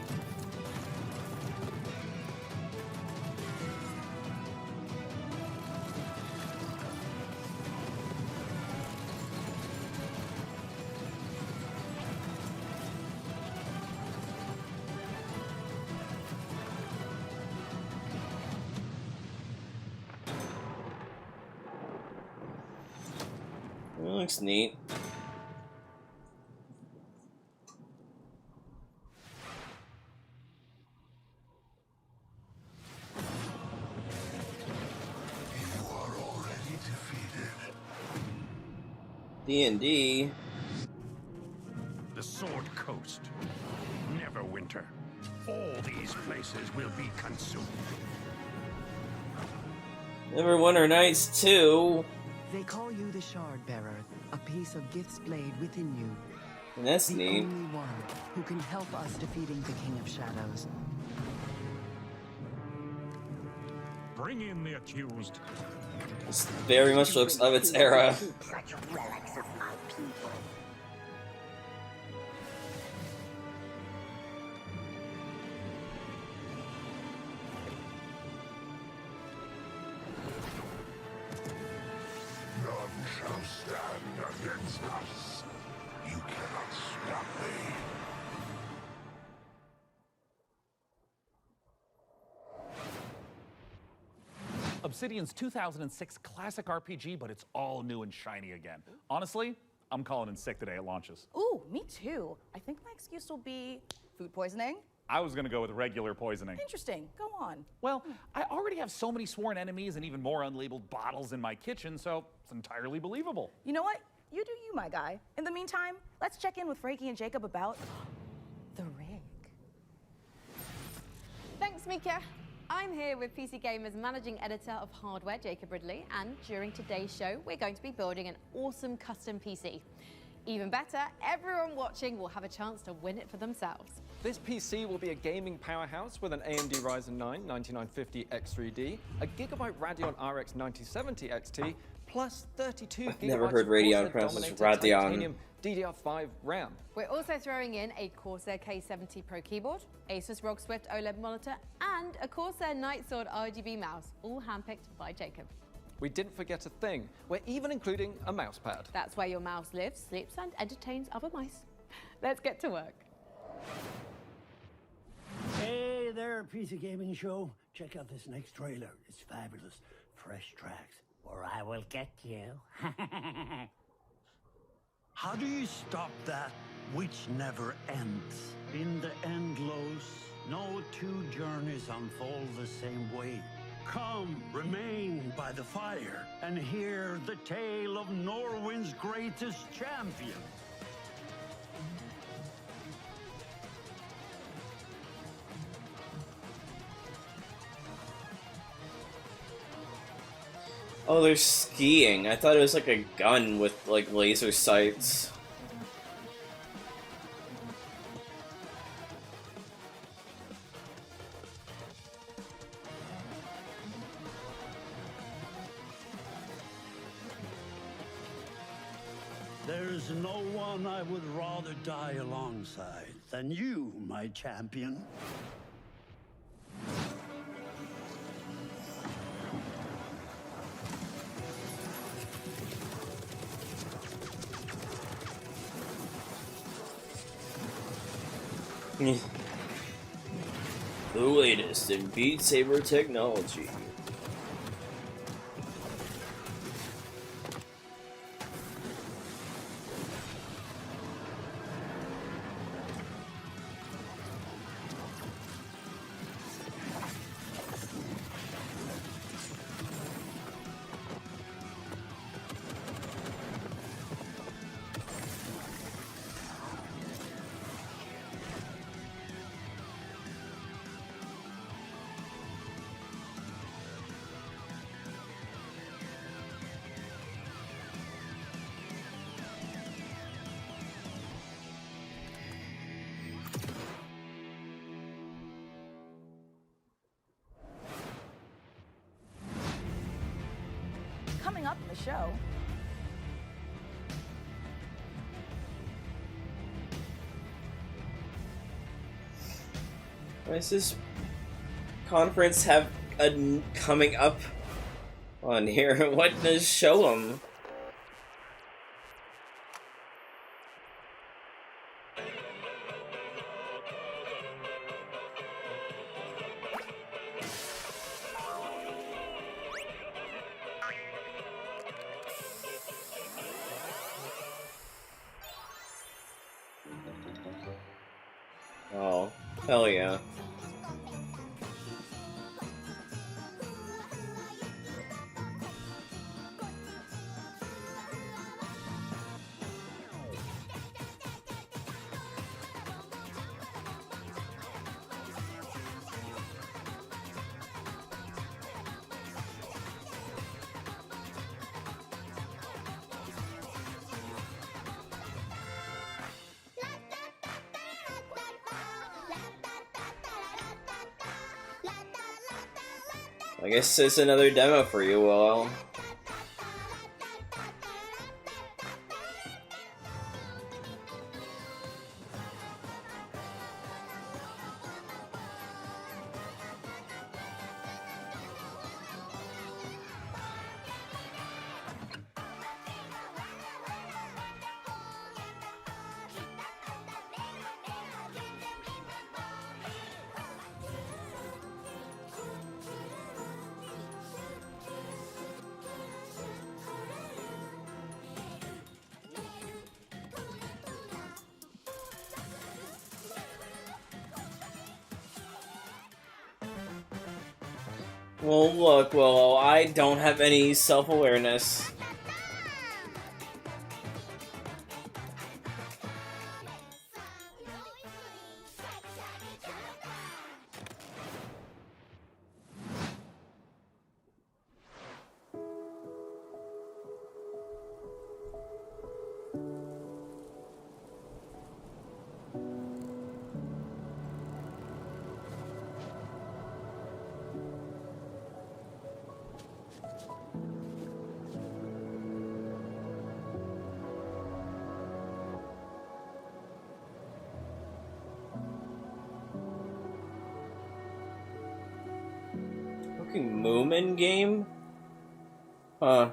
That looks neat. D&D. The Sword Coast. Neverwinter. All these places will be consumed. Neverwinter Nights 2. They call you the Shard Bearer, a piece of Gith's blade within you. That's the neat. only one who can help us defeating the King of Shadows. Bring in the accused. This very much looks of its era. Such relics of my people. None shall stand against us. You cannot stop me. Obsidian's 2006 classic RPG, but it's all new and shiny again. Honestly, I'm calling in sick the day it launches. Ooh, me too. I think my excuse will be food poisoning. I was gonna go with regular poisoning. Interesting. Go on. Well, I already have so many sworn enemies and even more unlabeled bottles in my kitchen, so it's entirely believable. You know what? You do you, my guy. In the meantime, let's check in with Frankie and Jacob about the rig. Thanks, Mika. I'm here with PC Gamer's managing editor of hardware, Jacob Ridley, and during today's show, we're going to be building an awesome custom PC. Even better, everyone watching will have a chance to win it for themselves. This PC will be a gaming powerhouse with an AMD Ryzen 9 9950 X3D, a Gigabyte Radeon RX 9070 XT, plus 32 I've never gigabytes heard of Radeon Corsair pronounced as dominated Radeon. titanium DDR5 RAM. We're also throwing in a Corsair K70 Pro keyboard, Asus ROG Swift OLED monitor, and a Corsair Nightsword RGB mouse, all handpicked by Jacob. We didn't forget a thing. We're even including a mouse pad. That's where your mouse lives, sleeps, and entertains other mice. Let's get to work. Hey there, PC Gaming Show. Check out this next trailer. It's fabulous. Fresh tracks, or I will get you. How do you stop that which never ends? In the endless, no two journeys unfold the same way. Come, remain by the fire, and hear the tale of Norwind's greatest champion. Oh, they're skiing. I thought it was like a gun with like laser sights. There's no one I would rather die alongside than you, my champion. The latest in Beat Saber technology. Coming up in the show. Why does this conference have a coming up on here? What does show them? Oh, hell yeah. I guess it's another demo for you, Willow. Well, look, Willow, I don't have any self-awareness. Fucking Moomin game? Huh.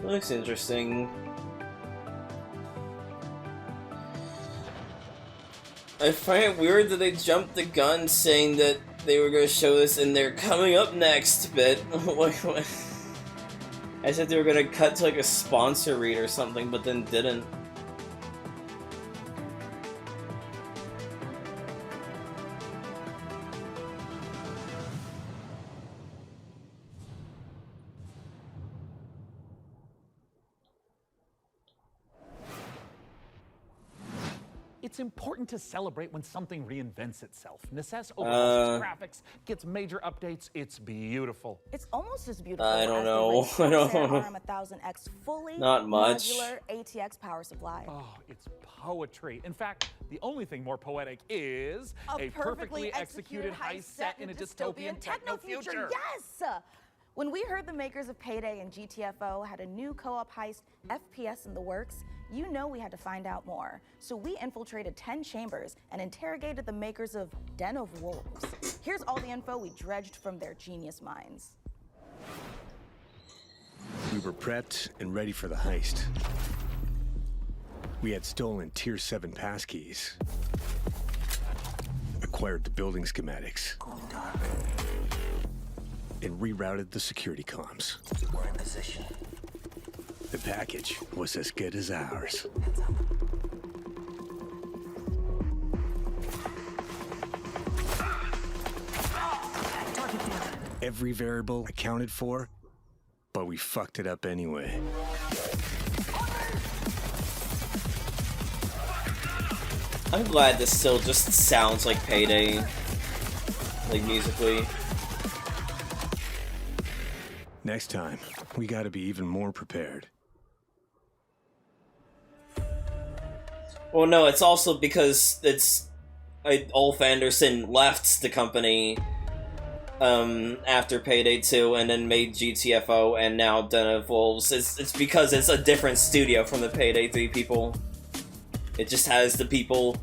Looks interesting. I find it weird that they jumped the gun saying that they were going to show this in their coming up next bit. What? I said they were going to cut to like a sponsor read or something, but then didn't. It's important to celebrate when something reinvents itself. Necess overhauls its graphics, gets major updates. It's beautiful. It's almost as beautiful I don't as know. the I don't Corsair know. RM1000X fully Not much. modular ATX power supply. Oh, it's poetry. In fact, the only thing more poetic is a perfectly executed heist set in a dystopian techno future. Yes! When we heard the makers of Payday and GTFO had a new co-op heist FPS in the works, you know we had to find out more. So we infiltrated 10 chambers and interrogated the makers of Den of Wolves. Here's all the info we dredged from their genius minds. We were prepped and ready for the heist. We had stolen Tier 7 passkeys, acquired the building schematics, and rerouted the security comms. We're in position. The package was as good as ours. Every variable accounted for, but we fucked it up anyway. I'm glad this still just sounds like Payday, like musically. Next time, we gotta be even more prepared. Well, no, it's also because Ulf Anderson left the company after Payday 2 and then made GTFO and now Den of Wolves. It's because it's a different studio from the Payday 3 people. It just has the people,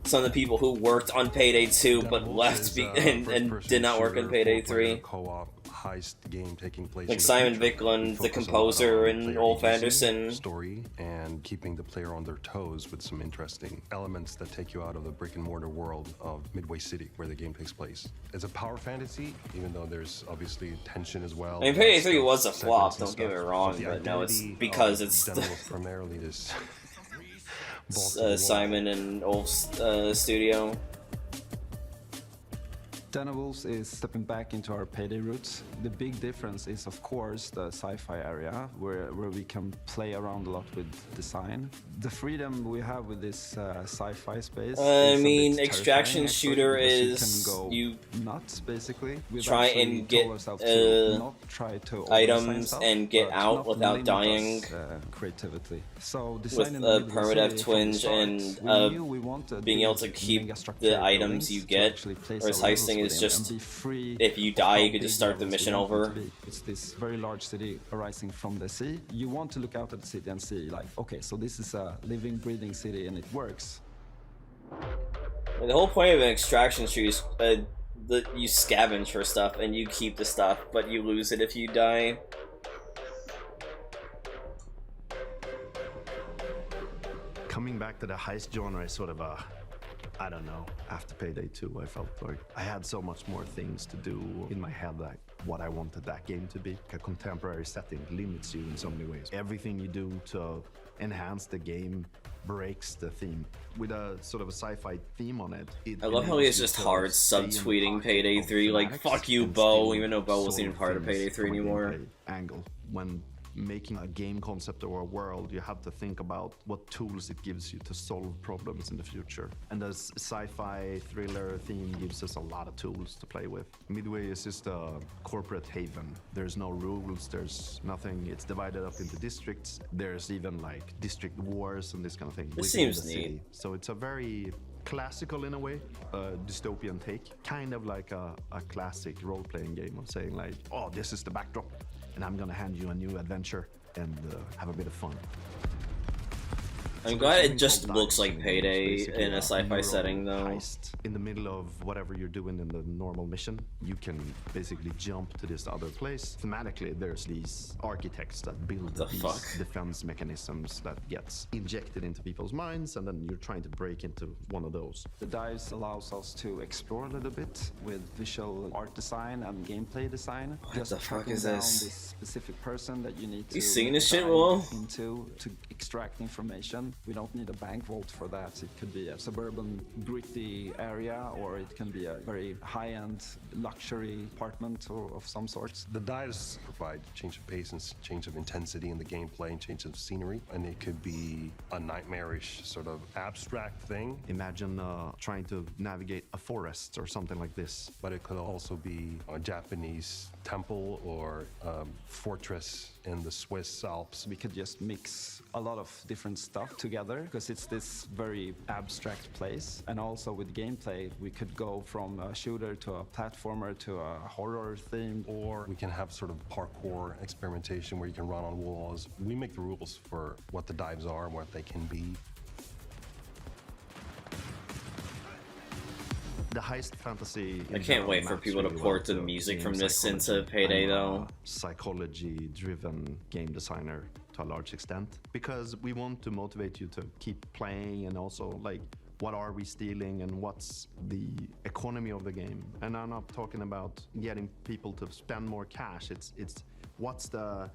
some of the people who worked on Payday 2 but left and did not work on Payday 3. Co-op heist game taking place like Simon Viklund, the composer, and Ulf Anderson. Story and keeping the player on their toes with some interesting elements that take you out of the brick and mortar world of Midway City, where the game takes place. It's a power fantasy, even though there's obviously tension as well. I mean, Payday 3 was a flop, don't get me wrong, but no, it's because it's primarily this Simon and Ulf's studio. Denevils is stepping back into our Payday roots. The big difference is, of course, the sci-fi area where we can play around a lot with design. The freedom we have with this sci-fi space. I mean, extraction shooter is you nuts basically. Try and get items and get out without dying. Creativity. So with a permadeath twinge and being able to keep the items you get. Whereas heisting is just if you die, you could just start the mission over. It's this very large city arising from the sea. You want to look out at the city and see, like, okay, so this is a living, breathing city, and it works. And the whole point of an extraction shoot is you scavenge for stuff and you keep the stuff, but you lose it if you die. Coming back to the heist genre is sort of a, I don't know, after Payday 2 I felt like I had so much more things to do in my head, like what I wanted that game to be. A contemporary setting limits you in so many ways. Everything you do to enhance the game breaks the theme. With a sort of a sci-fi theme on it. I love how he is just hard subtweeting Payday 3, like, fuck you, Bo, even though Bo wasn't even part of Payday 3 anymore. Angle. When making a game concept or a world, you have to think about what tools it gives you to solve problems in the future. And the sci-fi thriller theme gives us a lot of tools to play with. Midway is just a corporate haven. There's no rules, there's nothing. It's divided up into districts. There's even like district wars and this kind of thing. This seems neat. So it's a very classical in a way, a dystopian take. Kind of like a classic role-playing game of saying like, oh, this is the backdrop, and I'm gonna hand you a new adventure and have a bit of fun. I'm glad it just looks like Payday in a sci-fi setting, though. Heist. In the middle of whatever you're doing in the normal mission, you can basically jump to this other place. Thematically, there's these architects that build these defense mechanisms that gets injected into people's minds, and then you're trying to break into one of those. The dives allows us to explore a little bit with visual art design and gameplay design. What the fuck is this? This specific person that you need to You seen this shit, Will? Into to extract information. We don't need a bank vault for that. It could be a suburban, gritty area, or it can be a very high-end luxury apartment or of some sort. The dives provide change of pace and change of intensity in the gameplay and change of scenery, and it could be a nightmarish sort of abstract thing. Imagine trying to navigate a forest or something like this. But it could also be a Japanese temple or fortress in the Swiss Alps. We could just mix a lot of different stuff together because it's this very abstract place. And also with gameplay, we could go from a shooter to a platformer to a horror theme. Or we can have sort of parkour experimentation where you can run on walls. We make the rules for what the dives are and what they can be. The heist fantasy. I can't wait for people to port the music from this into Payday, though. Psychology-driven game designer to a large extent, because we want to motivate you to keep playing, and also like, what are we stealing and what's the economy of the game? And I'm not talking about getting people to spend more cash. It's what's the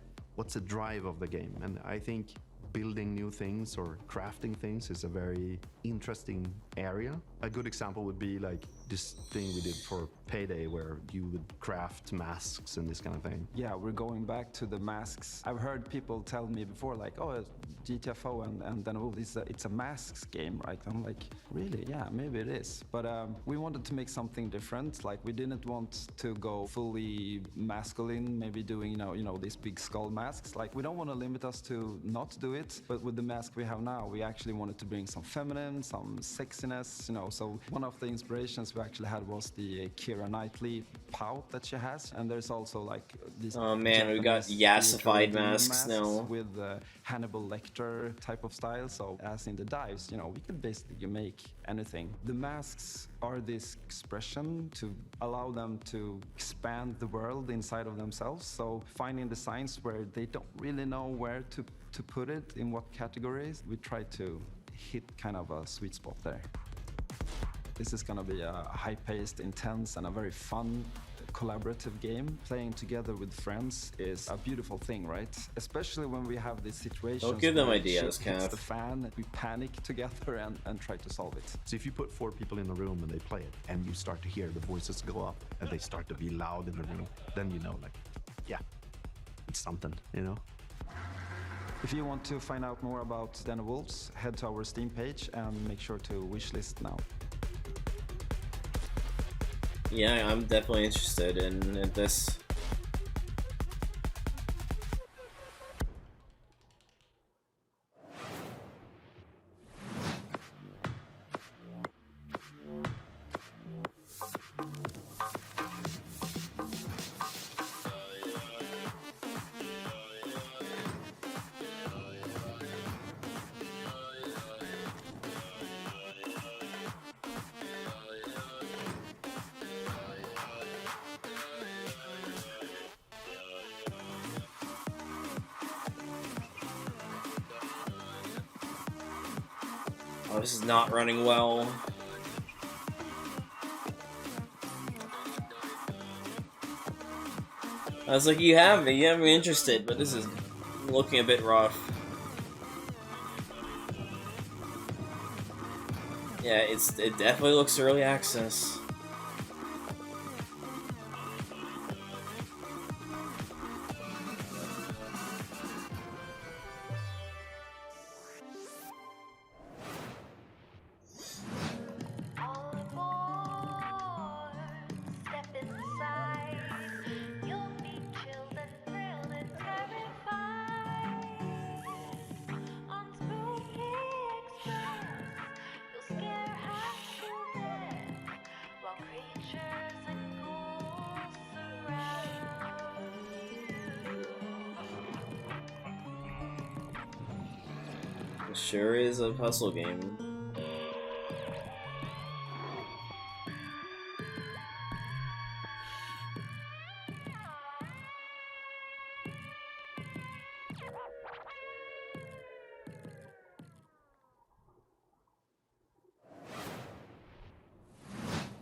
drive of the game? And I think building new things or crafting things is a very interesting area. A good example would be like this thing we did for Payday where you would craft masks and this kind of thing. Yeah, we're going back to the masks. I've heard people tell me before like, oh, GTFO and then oh, it's a masks game, right? I'm like, really? Yeah, maybe it is. But we wanted to make something different. Like we didn't want to go fully masculine, maybe doing, you know, these big skull masks. Like we don't want to limit us to not do it, but with the mask we have now, we actually wanted to bring some feminine, some sexiness, you know. So one of the inspirations we actually had was the Keira Knightley pout that she has, and there's also like these. Oh man, we got yassified masks now with Hannibal Lecter type of style. So as in the dives, you know, we could basically make anything. The masks are this expression to allow them to expand the world inside of themselves. So finding designs where they don't really know where to put it, in what categories, we try to hit kind of a sweet spot there. This is gonna be a high-paced, intense, and a very fun collaborative game. Playing together with friends is a beautiful thing, right? Especially when we have these situations. Don't give them where ideas, shit hits Kath. the fan, we panic together and try to solve it. So if you put 4 people in a room and they play it, and you start to hear the voices go up, and they start to be loud in the room, then you know, like, yeah, it's something, you know? If you want to find out more about Den of Wolves, head to our Steam page and make sure to wishlist now. Yeah, I'm definitely interested in this. Oh, this is not running well. I was like, you have me interested, but this is looking a bit rough. Yeah, it definitely looks early access. It sure is a puzzle game.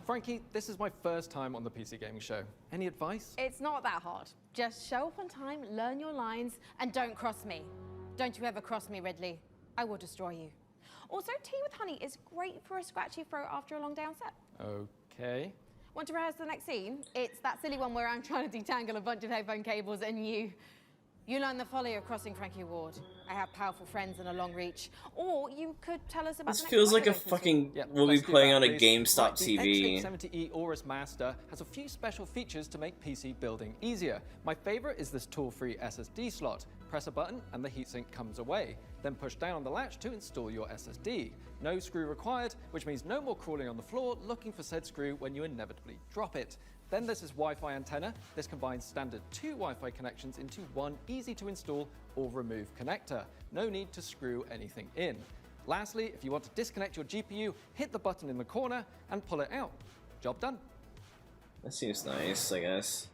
Frankie, this is my first time on the PC Gaming Show. Any advice? It's not that hard. Just show up on time, learn your lines, and don't cross me. Don't you ever cross me, Ridley. I will destroy you. Also, tea with honey is great for a scratchy throat after a long day on set. Okay. Want to rehearse the next scene? It's that silly one where I'm trying to detangle a bunch of headphone cables and you learn the folly of crossing Frankie Ward. I have powerful friends and a long reach. Or you could tell us about This the next feels like a microdose fucking Yeah, we'll be let's do playing that, on a please. GameStop Right, the TV. X870E Aorus Master has a few special features to make PC building easier. My favorite is this tool-free SSD slot. Press a button and the heatsink comes away. Then push down on the latch to install your SSD. No screw required, which means no more crawling on the floor looking for said screw when you inevitably drop it. Then there's this Wi-Fi antenna. This combines standard 2 Wi-Fi connections into one easy to install or remove connector. No need to screw anything in. Lastly, if you want to disconnect your GPU, hit the button in the corner and pull it out. Job done. That seems nice, I guess.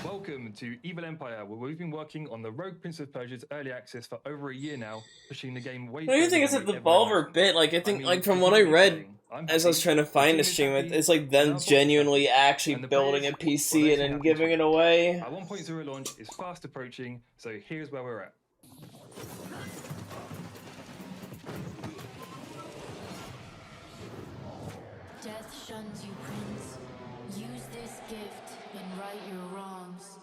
Welcome to Evil Empire, where we've been working on the Rogue Prince of Persia's early access for over a year now, pushing the game way I don't even think it's further a than we ever Devolver imagined. bit. Like I think, mean, like from it's what I really read exciting. I'm as I was happy, trying to the find team the is stream, happy, it's like and them our boss is genuinely happy. actually And the building a players, PC well, and they then seem giving happy it too. away. Our 1.0 launch is fast approaching, so here's where we're at. Death shuns you, Prince. Use this gift and right your wrongs.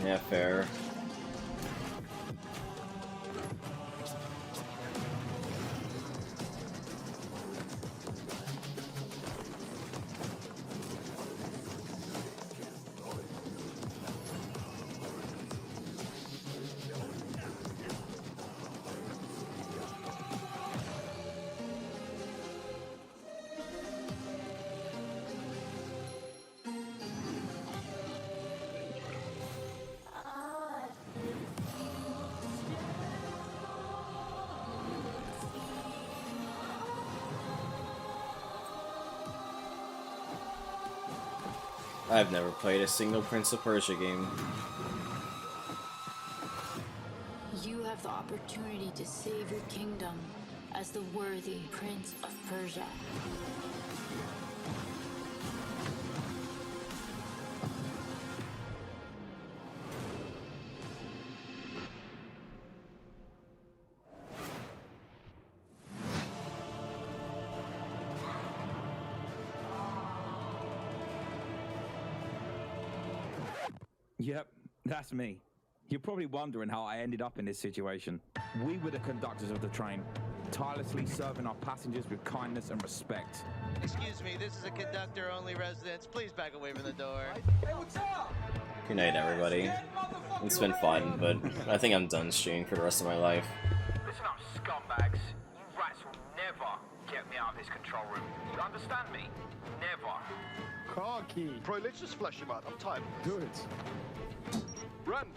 Yeah, fair. I've never played a single Prince of Persia game. You have the opportunity to save your kingdom as the worthy Prince of Persia. Yep, that's me. You're probably wondering how I ended up in this situation. We were the conductors of the train, tirelessly serving our passengers with kindness and respect. Excuse me, this is a conductor-only residence. Please back away from the door. Hey, what's up? Good night, everybody. It's been fun, but I think I'm done streaming for the rest of my life. Listen up, scumbags. You rats will never get me out of this control room. You understand me? Never. Car key. Bro, let's just flush him out. I'm tired. Do it. Run.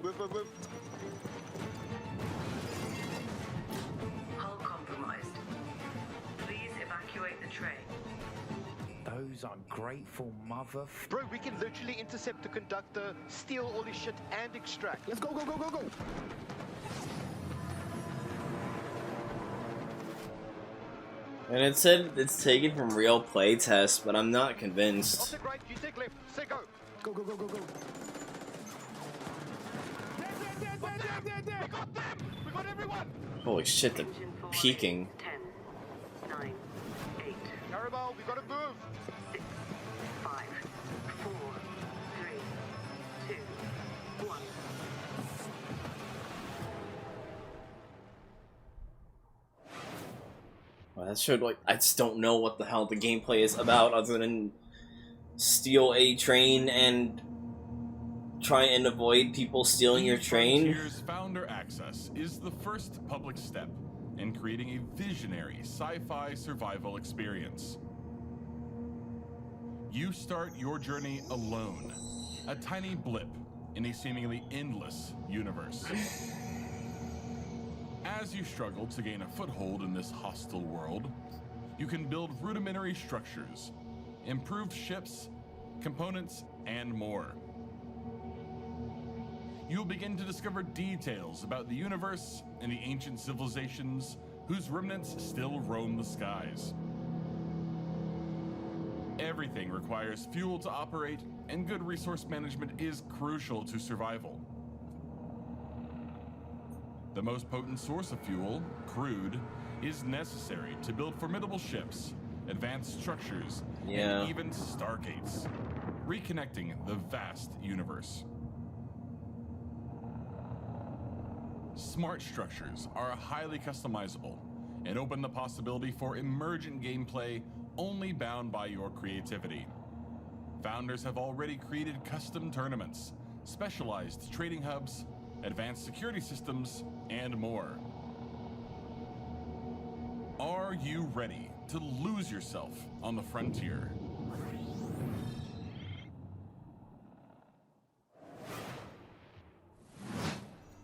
Move, move, move. Hull compromised. Please evacuate the train. Those ungrateful mother... Bro, we can literally intercept the conductor, steal all his shit, and extract. Let's go, go, go, go, go. And it said it's taken from real playtests, but I'm not convinced. I'll take right, you take left. Say go. Go, go, go, go, go. We got them! We got everyone! Holy shit, they're peeking. 10, 9, 8. Carabao, we gotta move! 6, 5, 4, 3, 2, 1. Well, that showed, like, I just don't know what the hell the gameplay is about other than steal a train and try and avoid people stealing your train. Frontier's Founder Access is the first public step in creating a visionary sci-fi survival experience. You start your journey alone, a tiny blip in a seemingly endless universe. As you struggle to gain a foothold in this hostile world, you can build rudimentary structures, improved ships, components, and more. You'll begin to discover details about the universe and the ancient civilizations whose remnants still roam the skies. Everything requires fuel to operate, and good resource management is crucial to survival. The most potent source of fuel, crude, is necessary to build formidable ships, advanced structures, and even stargates, reconnecting the vast universe. Smart structures are highly customizable and open the possibility for emergent gameplay only bound by your creativity. Founders have already created custom tournaments, specialized trading hubs, advanced security systems, and more. Are you ready to lose yourself on the frontier?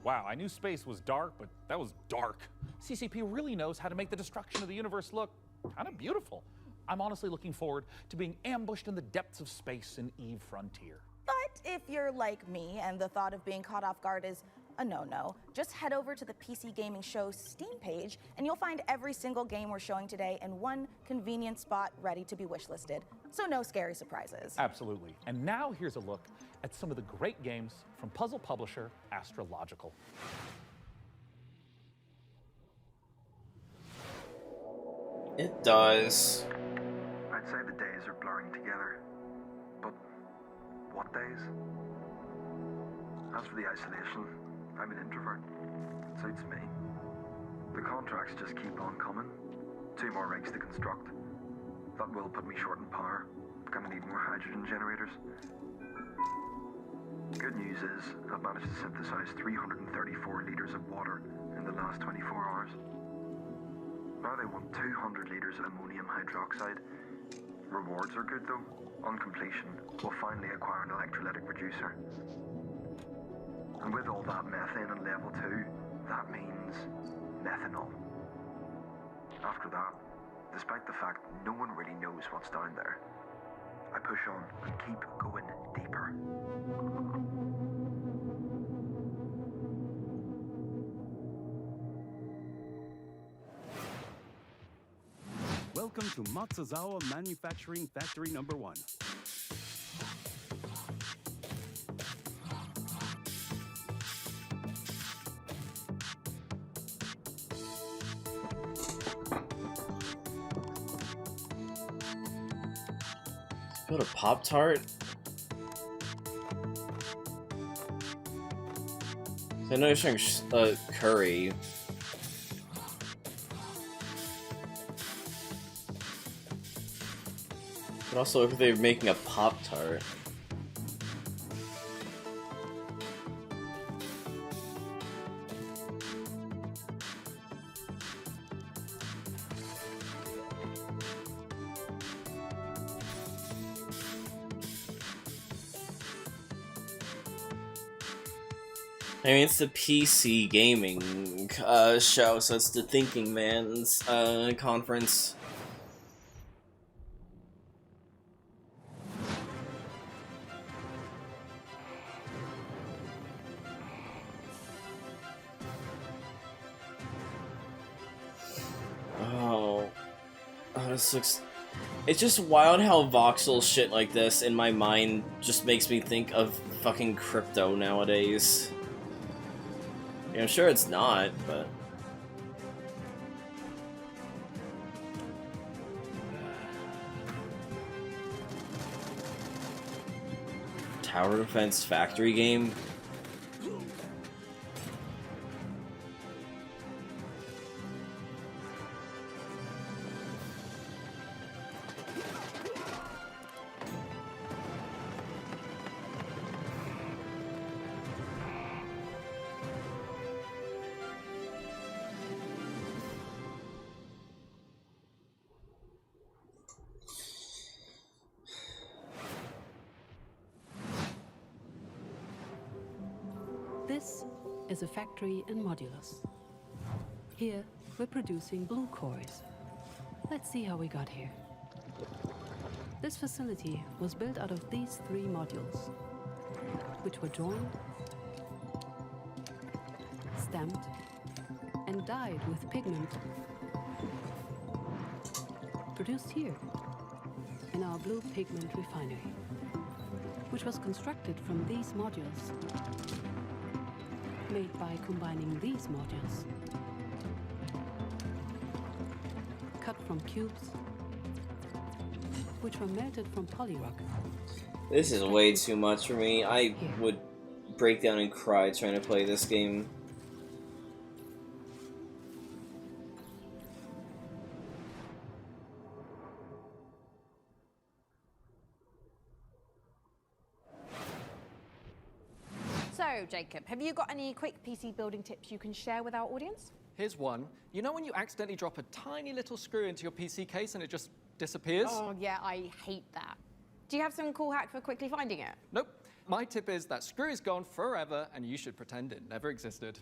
Wow, I knew space was dark, but that was dark. CCP really knows how to make the destruction of the universe look kind of beautiful. I'm honestly looking forward to being ambushed in the depths of space in Eve Frontier. But if you're like me and the thought of being caught off guard is a no-no, just head over to the PC Gaming Show Steam page and you'll find every single game we're showing today in one convenient spot ready to be wishlisted. So no scary surprises. Absolutely. And now here's a look at some of the great games from puzzle publisher Astrological. It does. I'd say the days are blurring together. But what days? As for the isolation, I'm an introvert. It suits me. The contracts just keep on coming. 2 more rigs to construct. That will put me short in power. Gonna need more hydrogen generators. Good news is, I've managed to synthesize 334 liters of water in the last 24 hours. Now they want 200 liters of ammonium hydroxide. Rewards are good though. On completion, we'll finally acquire an electrolytic reducer. And with all that methane on level 2, that means methanol. After that, despite the fact no one really knows what's down there, I push on and keep going deeper. Welcome to Matsuzawa Manufacturing Factory number 1. Build a Pop-Tart? I know you're saying curry. But also if they're making a Pop-Tart. I mean, it's the PC gaming show, so it's the Thinking Man's conference. Oh, this looks... It's just wild how voxel shit like this in my mind just makes me think of fucking crypto nowadays. Yeah, I'm sure it's not, but... Tower Defense Factory game? This is a factory in Modulus. Here, we're producing blue cores. Let's see how we got here. This facility was built out of these 3 modules, which were joined, stamped, and dyed with pigment. Produced here, in our blue pigment refinery, which was constructed from these modules. Made by combining these modules. Cut from cubes, which were melted from polyrock. This is way too much for me. I would break down and cry trying to play this game. So, Jacob, have you got any quick PC building tips you can share with our audience? Here's one. You know when you accidentally drop a tiny little screw into your PC case and it just disappears? Oh, yeah, I hate that. Do you have some cool hack for quickly finding it? Nope. My tip is that screw is gone forever and you should pretend it never existed.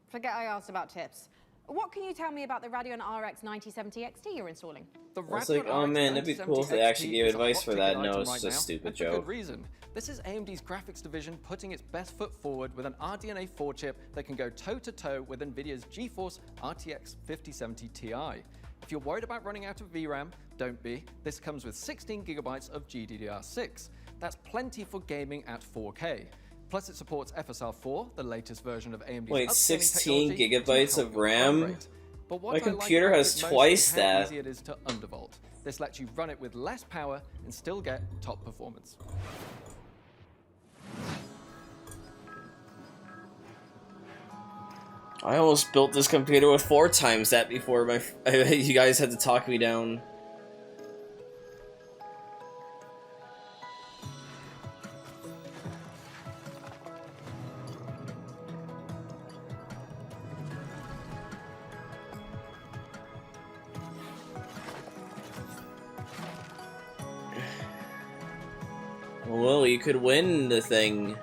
Forget I asked about tips. What can you tell me about the Radeon RX 9070 XT you're installing? It's like, oh man, it'd be cool if they actually gave advice for that. No, it's just a stupid joke. For good reason. This is AMD's graphics division putting its best foot forward with an RDNA 4 chip that can go toe-to-toe with NVIDIA's GeForce RTX 5070 Ti. If you're worried about running out of VRAM, don't be. This comes with 16 gigabytes of GDDR6. That's plenty for gaming at 4K. Plus it supports FSR4, the latest version of AMD's Wait, upscaling 16 technology gigabytes of RAM? But what My I computer like has about it most twice is how that. easy it is to undervolt. This lets you run it with less power and still get top performance. I almost built this computer with 4 times that before you guys had to talk me down. Well, you could win the thing.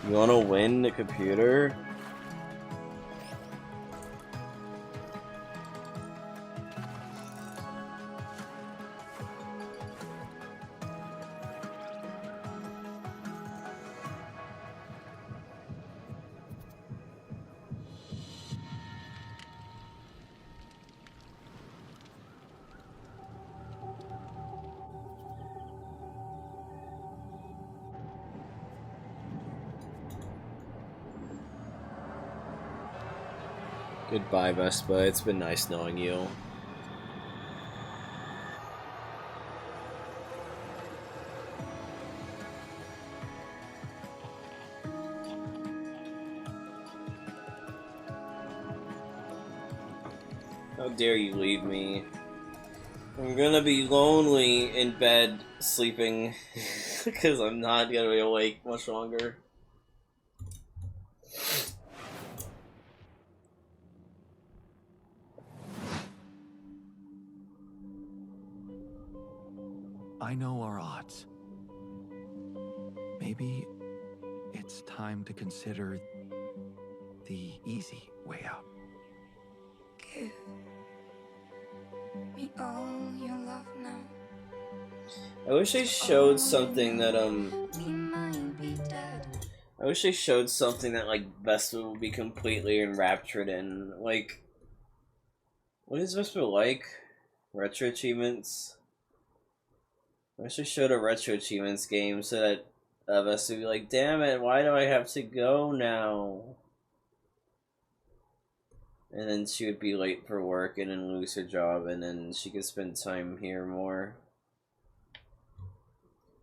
You wanna win the computer? Goodbye, Vespa. It's been nice knowing you. How dare you leave me? I'm gonna be lonely in bed, sleeping, because I'm not gonna be awake much longer. I know our odds. Maybe it's time to consider the easy way out. Give me all your love now. I wish they showed something that We might be dead. I wish they showed something that like Vespa would be completely enraptured in. Like, what is Vespa like? Retro achievements. I wish they showed a retro achievements game so that Vespa would be like, damn it, why do I have to go now? And then she would be late for work and then lose her job, and then she could spend time here more.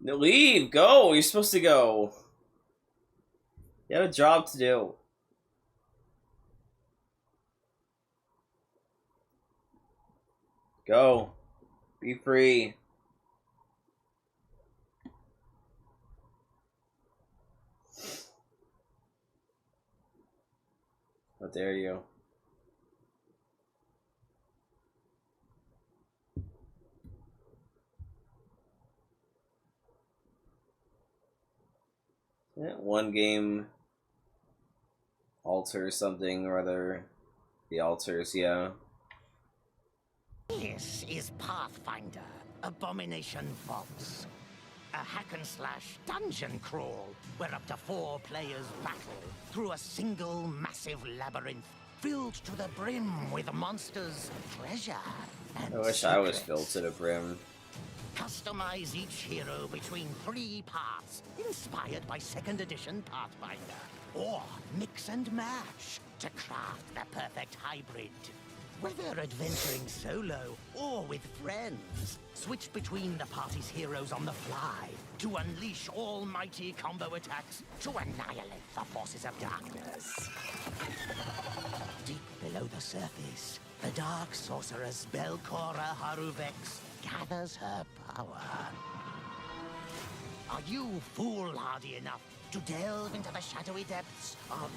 No, leave! Go! You're supposed to go! You have a job to do. Go. Be free. How dare you? Yeah, one game alters something or other. The alters, yeah. This is Pathfinder, Abomination Vaults. A hack-and-slash dungeon crawl where up to 4 players battle through a single massive labyrinth filled to the brim with monsters, treasure, and I wish I was filled to the brim. Customize each hero between 3 paths, inspired by 2nd edition Pathfinder. Or mix and match to craft the perfect hybrid. Whether adventuring solo or with friends, switch between the party's heroes on the fly to unleash almighty combo attacks to annihilate the forces of darkness. Deep below the surface, the dark sorceress Belcora Haruvex gathers her power. Are you foolhardy enough to delve into the shadowy depths of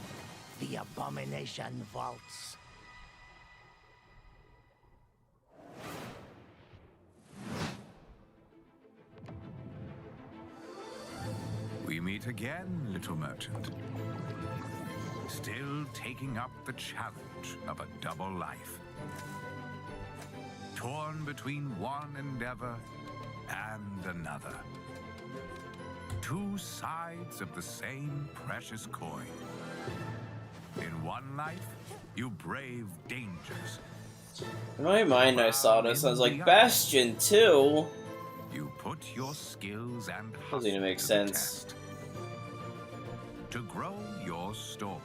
the Abomination Vaults? We meet again, little merchant. Still taking up the challenge of a double life. Torn between one endeavor and another. 2 sides of the same precious coin. In one life, you brave dangers. In my mind, I saw this, I was like, Bastion 2? You put your skills and doesn't even make sense. To grow your store.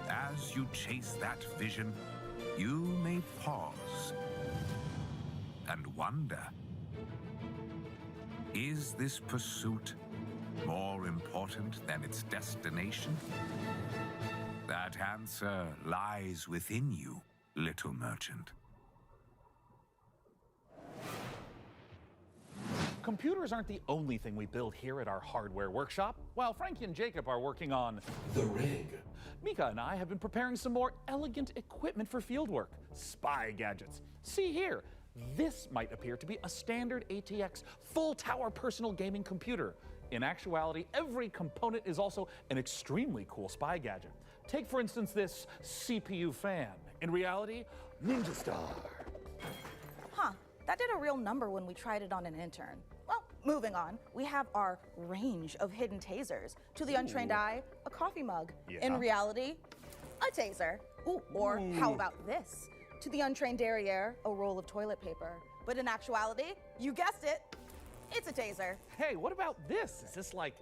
As you chase that vision, you may pause and wonder, is this pursuit more important than its destination? That answer lies within you, little merchant. Computers aren't the only thing we build here at our hardware workshop. While Frankie and Jacob are working on the rig, Mika and I have been preparing some more elegant equipment for fieldwork, spy gadgets. See here, this might appear to be a standard ATX full-tower personal gaming computer. In actuality, every component is also an extremely cool spy gadget. Take, for instance, this CPU fan. In reality, Ninja Star. Huh, that did a real number when we tried it on an intern. Well, moving on, we have our range of hidden tasers. To the untrained eye, a coffee mug. Yeah. In reality, a taser. Ooh, or how about this? To the untrained derriere, a roll of toilet paper. But in actuality, you guessed it, it's a taser. Hey, what about this? Is this like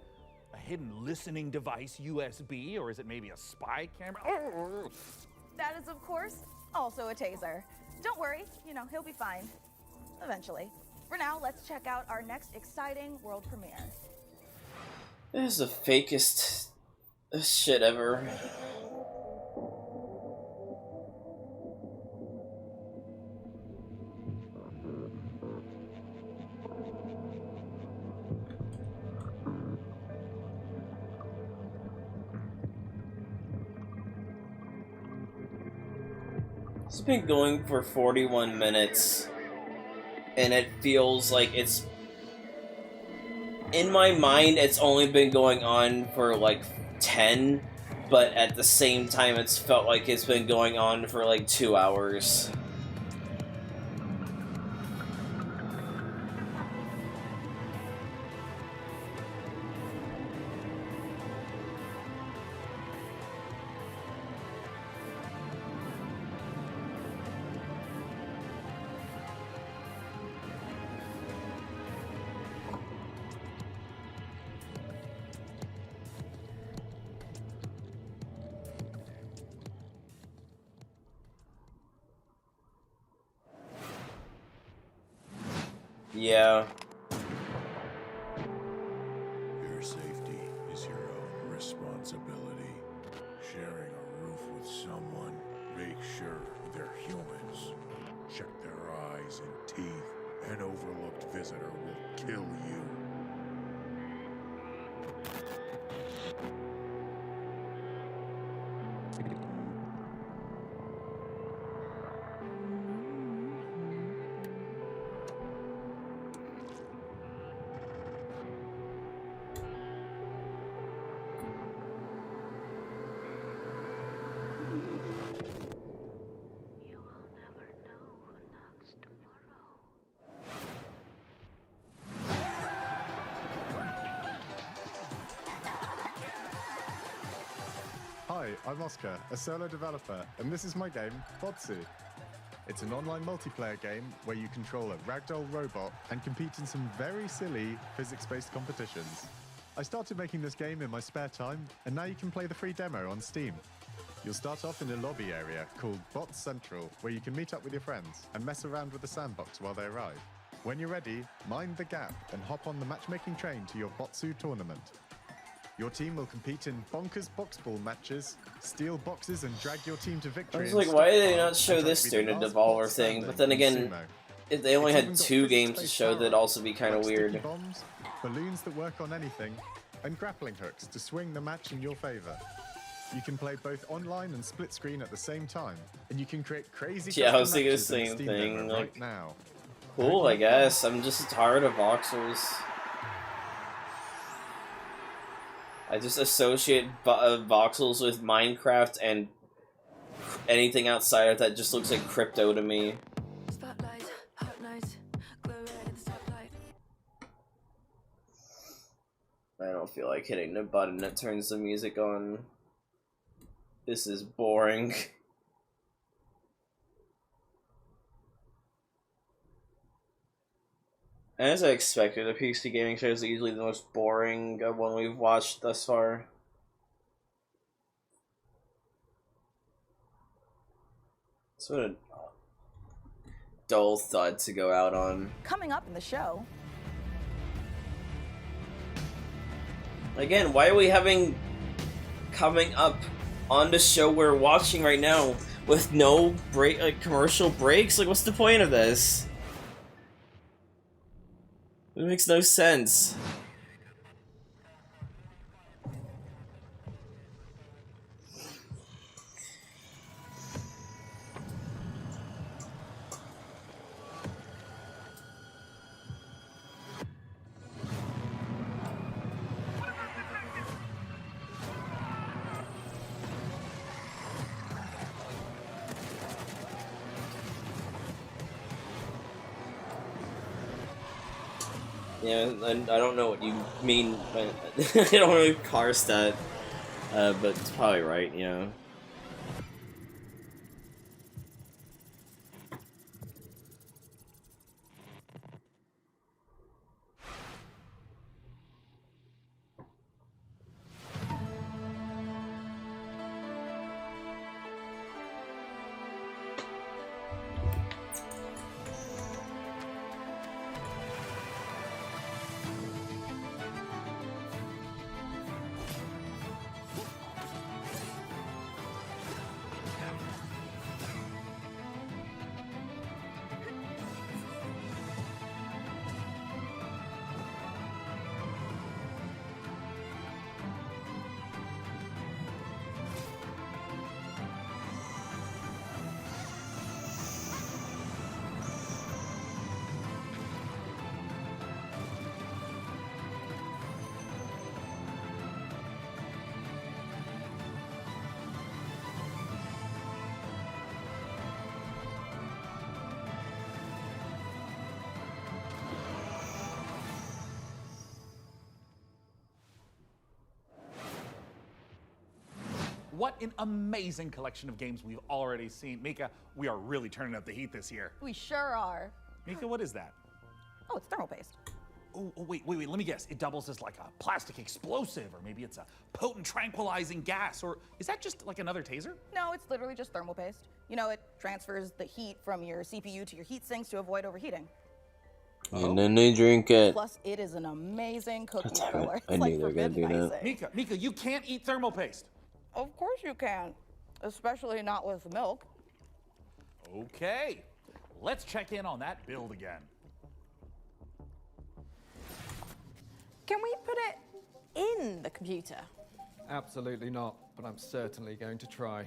a hidden listening device, USB, or is it maybe a spy camera? That is, of course, also a taser. Don't worry, you know, he'll be fine. Eventually. For now, let's check out our next exciting world premiere. This is the fakest shit ever. It's been going for 41 minutes, and it feels like it's... In my mind, it's only been going on for like 10, but at the same time, it's felt like it's been going on for like 2 hours. Yeah. Your safety is your own responsibility. Sharing a roof with someone, make sure they're humans. Check their eyes and teeth. An overlooked visitor will kill you. Hi, I'm Oscar, a solo developer, and this is my game, Botsu. It's an online multiplayer game where you control a ragdoll robot and compete in some very silly physics-based competitions. I started making this game in my spare time, and now you can play the free demo on Steam. You'll start off in a lobby area called Bot Central, where you can meet up with your friends and mess around with the sandbox while they arrive. When you're ready, mind the gap and hop on the matchmaking train to your Botsu tournament. Your team will compete in bonkers boxball matches, steal boxes and drag your team to victory. I was like, why did they not show this during the Devolver thing? But then again, if they only had 2 games to show, that'd also be kind of weird. Bombs, balloons that work on anything, and grappling hooks to swing the match in your favor. You can play both online and split screen at the same time, and you can create crazy. Yeah, I was thinking the same thing. Like, right now. Cool, I guess. I'm just tired of voxels. I just associate voxels with Minecraft, and anything outside of that just looks like crypto to me. Spotlight, hot night, glow red in the spotlight. I don't feel like hitting the button that turns the music on. This is boring. As I expected, the PC gaming shows are usually the most boring one we've watched thus far. It's what a dull thud to go out on. Coming up in the show. Again, why are we having coming up on the show we're watching right now with no break, like commercial breaks? Like, what's the point of this? It makes no sense. Yeah, and I don't know what you mean, but I don't know car stat, but it's probably right, you know. what an amazing collection of games we've already seen. Mika, we are really turning up the heat this year. We sure are. Mika, what is that? Oh, it's thermal paste. Oh, wait, let me guess. It doubles as like a plastic explosive, or maybe it's a potent tranquilizing gas, or is that just like another taser? No, it's literally just thermal paste. You know, it transfers the heat from your CPU to your heat sinks to avoid overheating. And then they drink it. Plus, it is an amazing cookie Damn it, filler. It's I knew like they were gonna do forbidden that. icing. Mika, you can't eat thermal paste. Of course you can, especially not with milk. Okay, let's check in on that build again. Can we put it in the computer? Absolutely not, but I'm certainly going to try.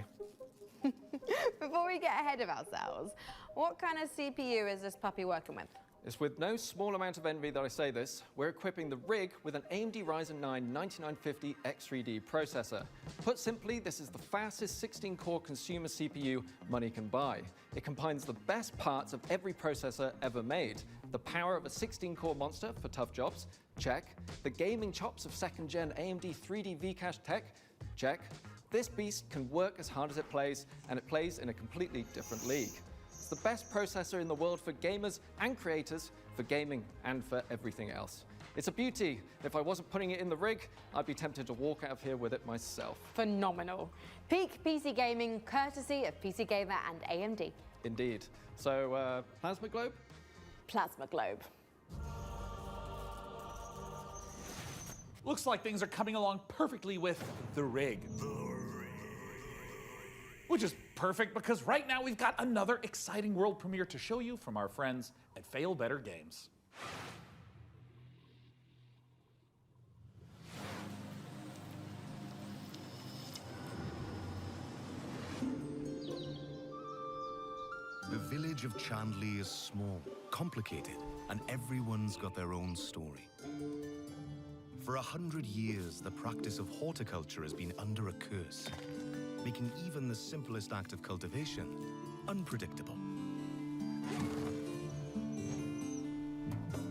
Before we get ahead of ourselves, what kind of CPU is this puppy working with? It's with no small amount of envy that I say this. We're equipping the rig with an AMD Ryzen 9 9950 X3D processor. Put simply, this is the fastest 16-core consumer CPU money can buy. It combines the best parts of every processor ever made. The power of a 16-core monster for tough jobs, check. The gaming chops of second-gen AMD 3D V-Cache tech, check. This beast can work as hard as it plays, and it plays in a completely different league. It's the best processor in the world for gamers and creators, for gaming and for everything else. It's a beauty. If I wasn't putting it in the rig, I'd be tempted to walk out of here with it myself. Phenomenal. Peak PC gaming, courtesy of PC Gamer and AMD. Indeed. So, Plasma Globe? Plasma Globe. Looks like things are coming along perfectly with the rig. Which is perfect because right now we've got another exciting world premiere to show you from our friends at Fail Better Games. The village of Chandley is small, complicated, and everyone's got their own story. For 100 years, the practice of horticulture has been under a curse, making even the simplest act of cultivation unpredictable.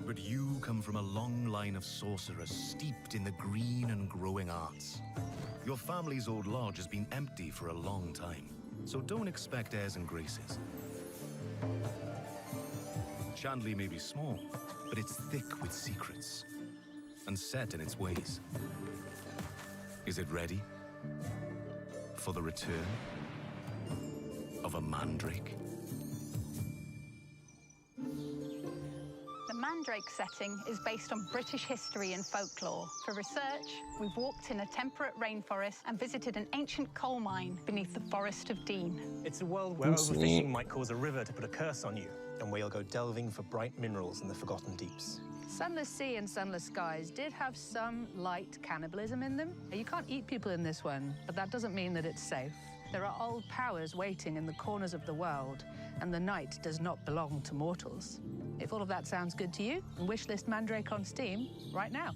But you come from a long line of sorcerers steeped in the green and growing arts. Your family's old lodge has been empty for a long time, so don't expect airs and graces. Chandley may be small, but it's thick with secrets and set in its ways. Is it ready for the return of a mandrake? The Mandrake setting is based on British history and folklore. For research, we've walked in a temperate rainforest and visited an ancient coal mine beneath the Forest of Dean. It's a world where overfishing might cause a river to put a curse on you, and where you'll go delving for bright minerals in the forgotten deeps. Sunless Sea and Sunless Skies did have some light cannibalism in them. You can't eat people in this one, but that doesn't mean that it's safe. There are old powers waiting in the corners of the world, and the night does not belong to mortals. If all of that sounds good to you, wishlist Mandrake on Steam right now.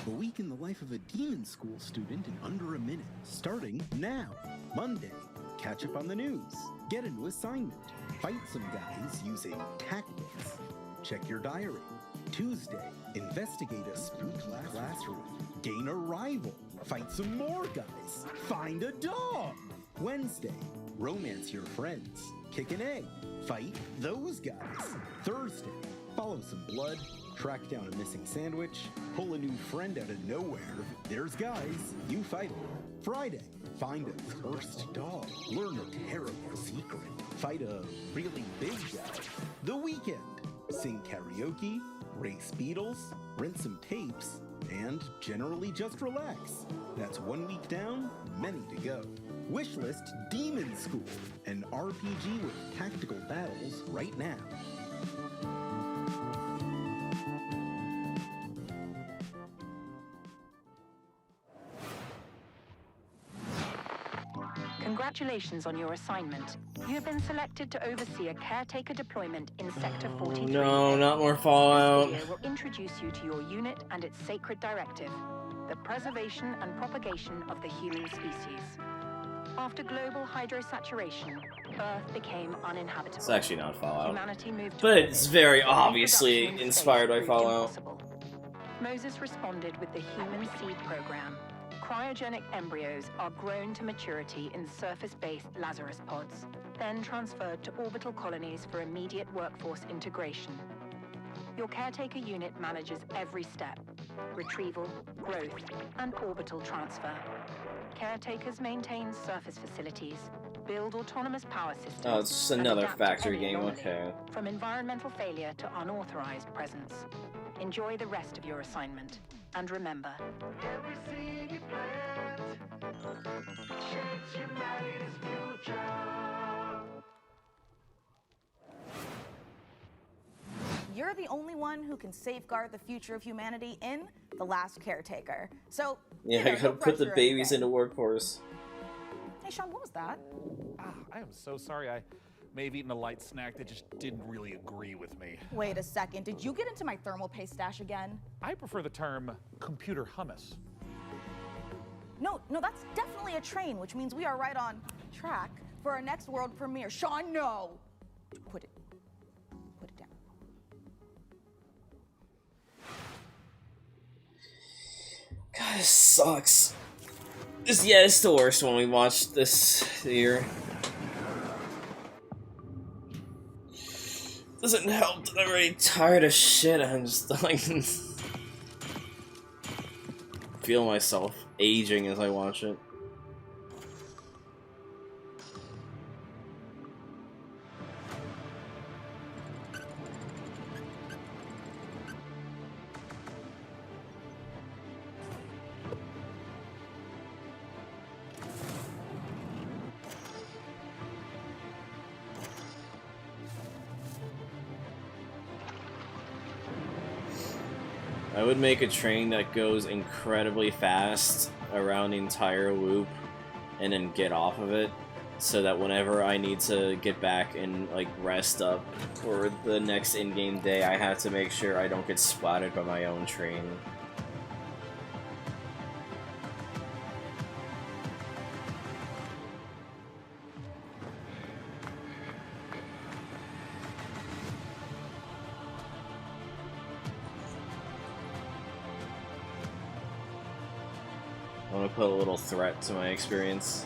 A week in the life of a demon school student in under a minute. Starting now. Monday, catch up on the news. Get a new assignment. Fight some guys using tactics. Check your diary. Tuesday, investigate a spook classroom. Gain a rival. Fight some more guys. Find a dog. Wednesday, romance your friends. Kick an egg. Fight those guys. Thursday, follow some blood. Track down a missing sandwich, pull a new friend out of nowhere. There's guys, you fight them. Friday, find a cursed dog. Learn a terrible secret. Fight a really big guy. The weekend, sing karaoke, race beetles, rent some tapes, and generally just relax. That's 1 week down, many to go. Wishlist Demon School, an RPG with tactical battles right now. Congratulations on your assignment. You have been selected to oversee a caretaker deployment in Sector 43. No, not more Fallout. This video will introduce you to your unit and its sacred directive, the preservation and propagation of the human species. After global hydrosaturation, Earth became uninhabitable. It's actually not Fallout. Humanity moved But it's very towards obviously reproduction in inspired by space proved Fallout. impossible. Moses responded with the Human Seed Program. Cryogenic embryos are grown to maturity in surface-based Lazarus pods, then transferred to orbital colonies for immediate workforce integration. Your caretaker unit manages every step: retrieval, growth, and orbital transfer. Caretakers maintain surface facilities, build autonomous power systems. Oh, it's just and another adapt to factory any game, anomaly, okay. From environmental failure to unauthorized presence. Enjoy the rest of your assignment. And remember, every seed you plant shapes humanity's future. You're the only one who can safeguard the future of humanity in The Last Caretaker. So, Yeah, you know, I gotta no put the pressure or babies anything. into workforce. Hey, Sean, what was that? I am so sorry. I may have eaten a light snack that just didn't really agree with me. Wait a second. Did you get into my thermal paste stash again? I prefer the term computer hummus. No, that's definitely a train, which means we are right on track for our next world premiere. Sean, no! Put it down. God, this sucks. It's the worst one we watched this year. Doesn't help that I'm already tired of shit. I'm just like feel myself aging as I watch it. I would make a train that goes incredibly fast around the entire loop and then get off of it so that whenever I need to get back and like rest up for the next in-game day, I have to make sure I don't get splattered by my own train. I want to put a little threat to my experience.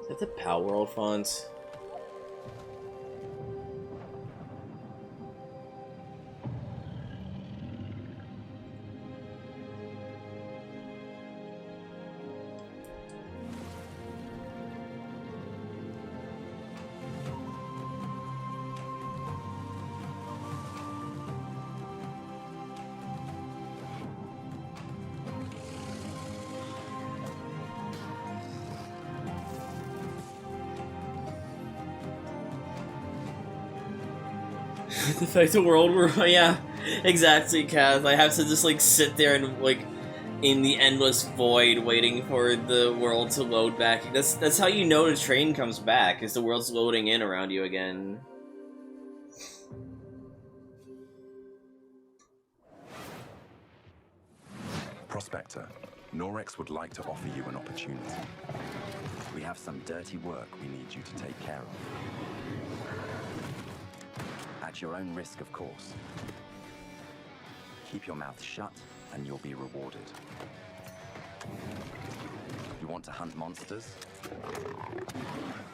Is that the Power World font? The fact the world were yeah, exactly, Kaz. I have to just like sit there and like in the endless void waiting for the world to load back. That's how you know the train comes back, is the world's loading in around you again. Prospector, Norex would like to offer you an opportunity. We have some dirty work we need you to take care of. At your own risk, of course. Keep your mouth shut, and you'll be rewarded. You want to hunt monsters?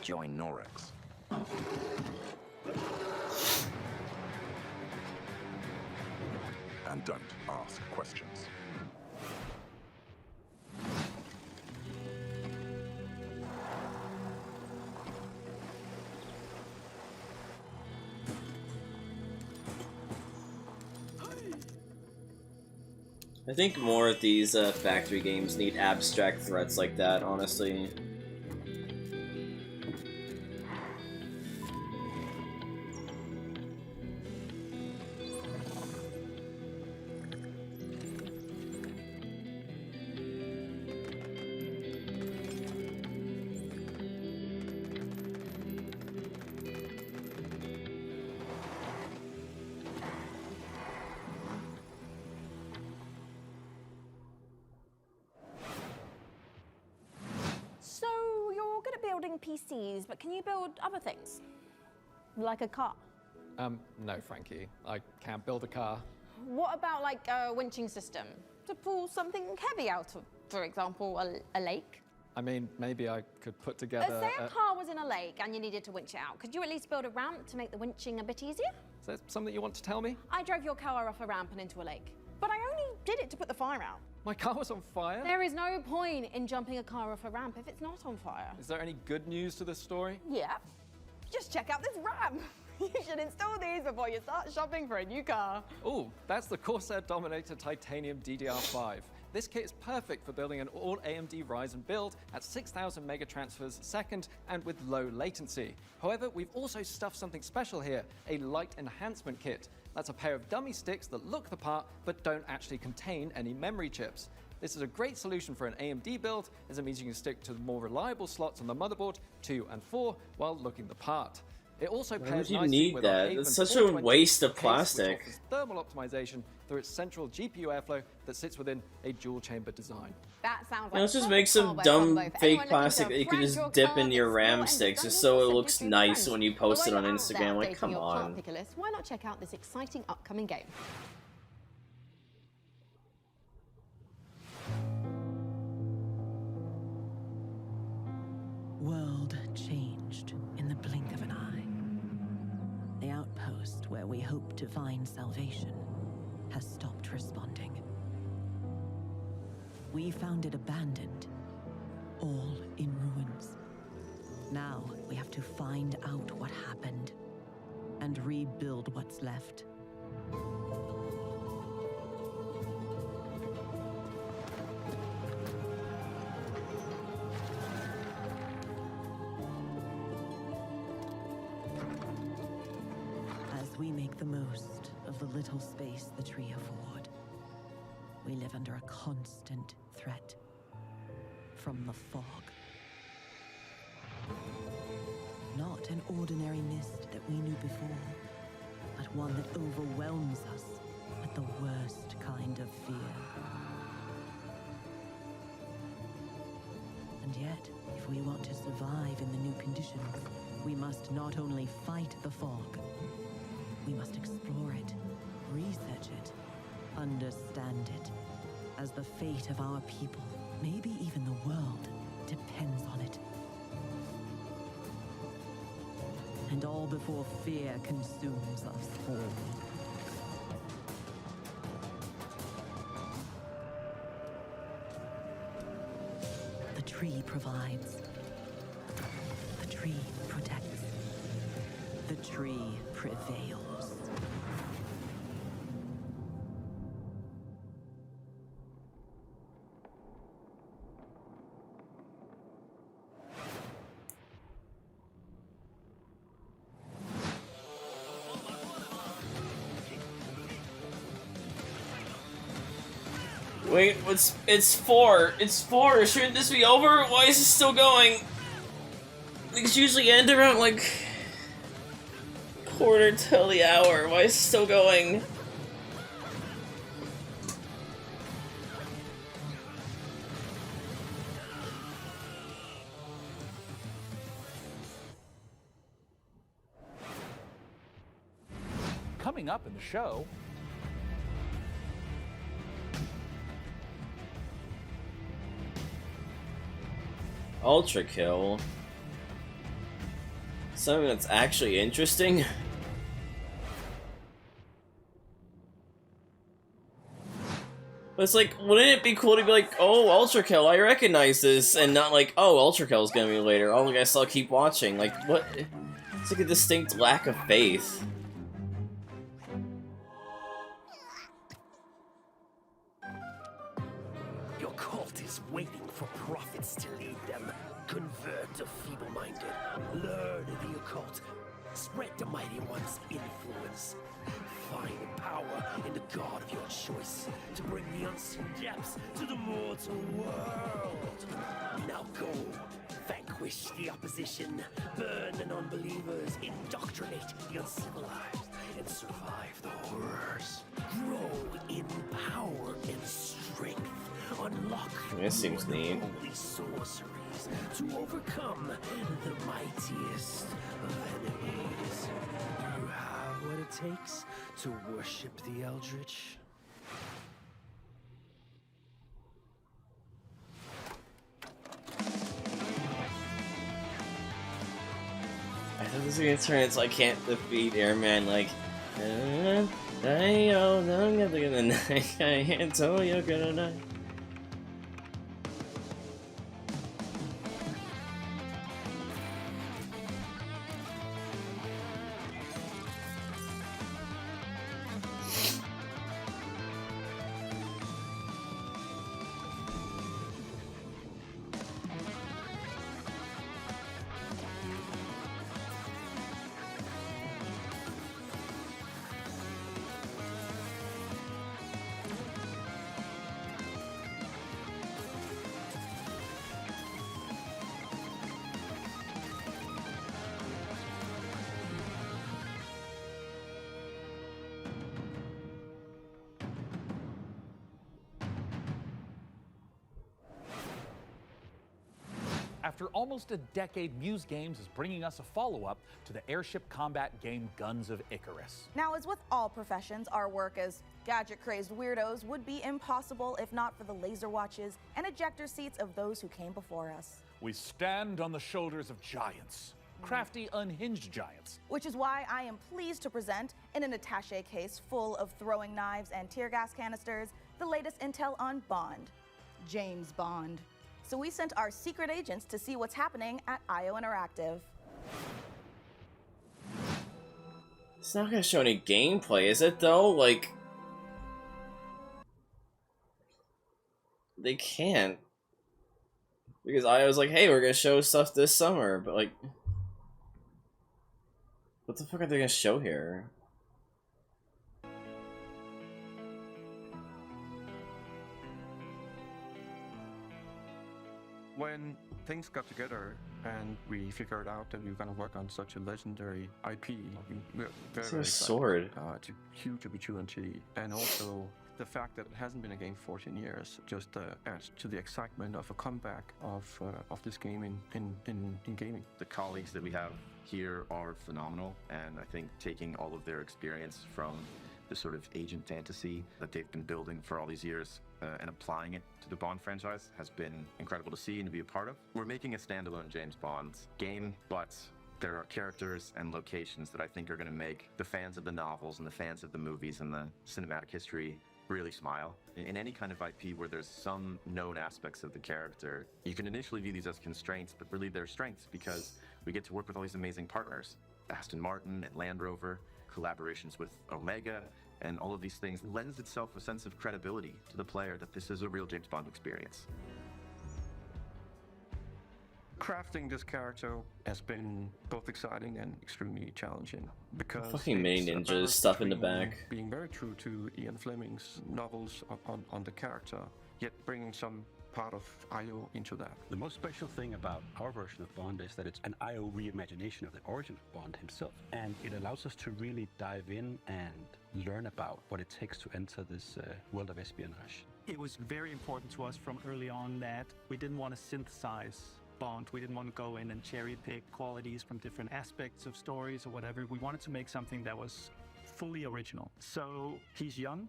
Join Norex. And don't ask questions. I think more of these factory games need abstract threats like that, honestly. So, you're good at building PCs, but can you build other things? Like a car? No, Frankie. I can't build a car. What about, like, a winching system? To pull something heavy out of, for example, a lake? I mean, maybe I could put together... Say a car was in a lake and you needed to winch it out. Could you at least build a ramp to make the winching a bit easier? Is that something you want to tell me? I drove your car off a ramp and into a lake. But I only did it to put the fire out. My car was on fire? There is no point in jumping a car off a ramp if it's not on fire. Is there any good news to this story? Yeah. Just check out this ramp. You should install these before you start shopping for a new car. Ooh, that's the Corsair Dominator Titanium DDR5. This kit is perfect for building an all-AMD Ryzen build at 6,000 megatransfers a second and with low latency. However, we've also stuffed something special here, a light enhancement kit. That's a pair of dummy sticks that look the part but don't actually contain any memory chips. This is a great solution for an AMD build, as it means you can stick to the more reliable slots on the motherboard, 2 and 4, while looking the part. It also Why pairs would you nicely need with that? our It's Haven such a 420 waste of case, which plastic. offers thermal optimization through its central GPU airflow that sits within a dual-chamber design. That sounds Let's just make some dumb fake plastic that you can just dip in your RAM sticks just so it looks nice when you post it on Instagram. Like, come on. Why not check out this exciting upcoming game? World changed in the blink of an eye. The outpost where we hoped to find salvation has stopped responding. We found it abandoned, all in ruins. Now we have to find out what happened and rebuild what's left. As we make the most of the little space the tree afford, we live under a constant threat from the fog. Not an ordinary mist that we knew before, but one that overwhelms us with the worst kind of fear. And yet, if we want to survive in the new conditions, we must not only fight the fog, we must explore it, research it, understand it, as the fate of our people, maybe even the world, depends on it. And all before fear consumes us all. The tree provides. The tree protects. The tree prevails. Wait, it's 4. It's 4. Shouldn't this be over? Why is it still going? These usually end around like quarter till the hour. Why is it still going? Coming up in the show, Ultra kill. Something that's actually interesting. But it's like, wouldn't it be cool to be like, oh, Ultra Kill, I recognize this, and not like, oh, Ultra Kill's gonna be later. Oh, I guess I'll keep watching. Like, what? It's like a distinct lack of faith. Spread the mighty one's influence. Find power in the god of your choice to bring the unseen depths to the mortal world. Now go, vanquish the opposition, burn the non-believers, indoctrinate the uncivilized, and survive the horrors. Grow in power and strength. Unlock This seems neat. holy sorceries to overcome the mightiest of enemies. You have what it takes to worship the Eldritch. I thought this was gonna turn into I can't defeat Airman like I can't tell you gonna. After almost a decade, Muse Games is bringing us a follow-up to the airship combat game Guns of Icarus. Now, as with all professions, our work as gadget-crazy weirdos would be impossible if not for the laser watches and ejector seats of those who came before us. We stand on the shoulders of giants, crafty, unhinged giants. Which is why I am pleased to present, in an attaché case full of throwing knives and tear gas canisters, the latest intel on Bond, James Bond. So we sent our secret agents to see what's happening at IO Interactive. It's not gonna show any gameplay, is it though? Like, they can't. Because I was like, hey, we're gonna show stuff this summer, but like, what the fuck are they gonna show here? When things got together and we figured out that we were going to work on such a legendary IP, we were very, It's very a excited. sword. It's a huge opportunity, and also the fact that it hasn't been a game for 14 years just adds to the excitement of a comeback of this game in gaming. The colleagues that we have here are phenomenal, and I think taking all of their experience from the sort of agent fantasy that they've been building for all these years and applying it to the Bond franchise has been incredible to see and to be a part of. We're making a standalone James Bond game, but there are characters and locations that I think are going to make the fans of the novels and the fans of the movies and the cinematic history really smile. In any kind of IP where there's some known aspects of the character, you can initially view these as constraints, but really they're strengths because we get to work with all these amazing partners. Aston Martin and Land Rover, collaborations with Omega, and all of these things lends itself a sense of credibility to the player that this is a real James Bond experience. Crafting this character has been both exciting and extremely challenging because Fucking mini it's a ninjas balance stuff in the between back. being very true to Ian Fleming's novels on the character, yet bringing some part of IO into that. The most special thing about our version of Bond is that it's an IO reimagination of the origin of Bond himself, and it allows us to really dive in and learn about what it takes to enter this world of espionage. It was very important to us from early on that we didn't want to synthesize Bond. We didn't want to go in and cherry pick qualities from different aspects of stories or whatever. We wanted to make something that was fully original. So he's young.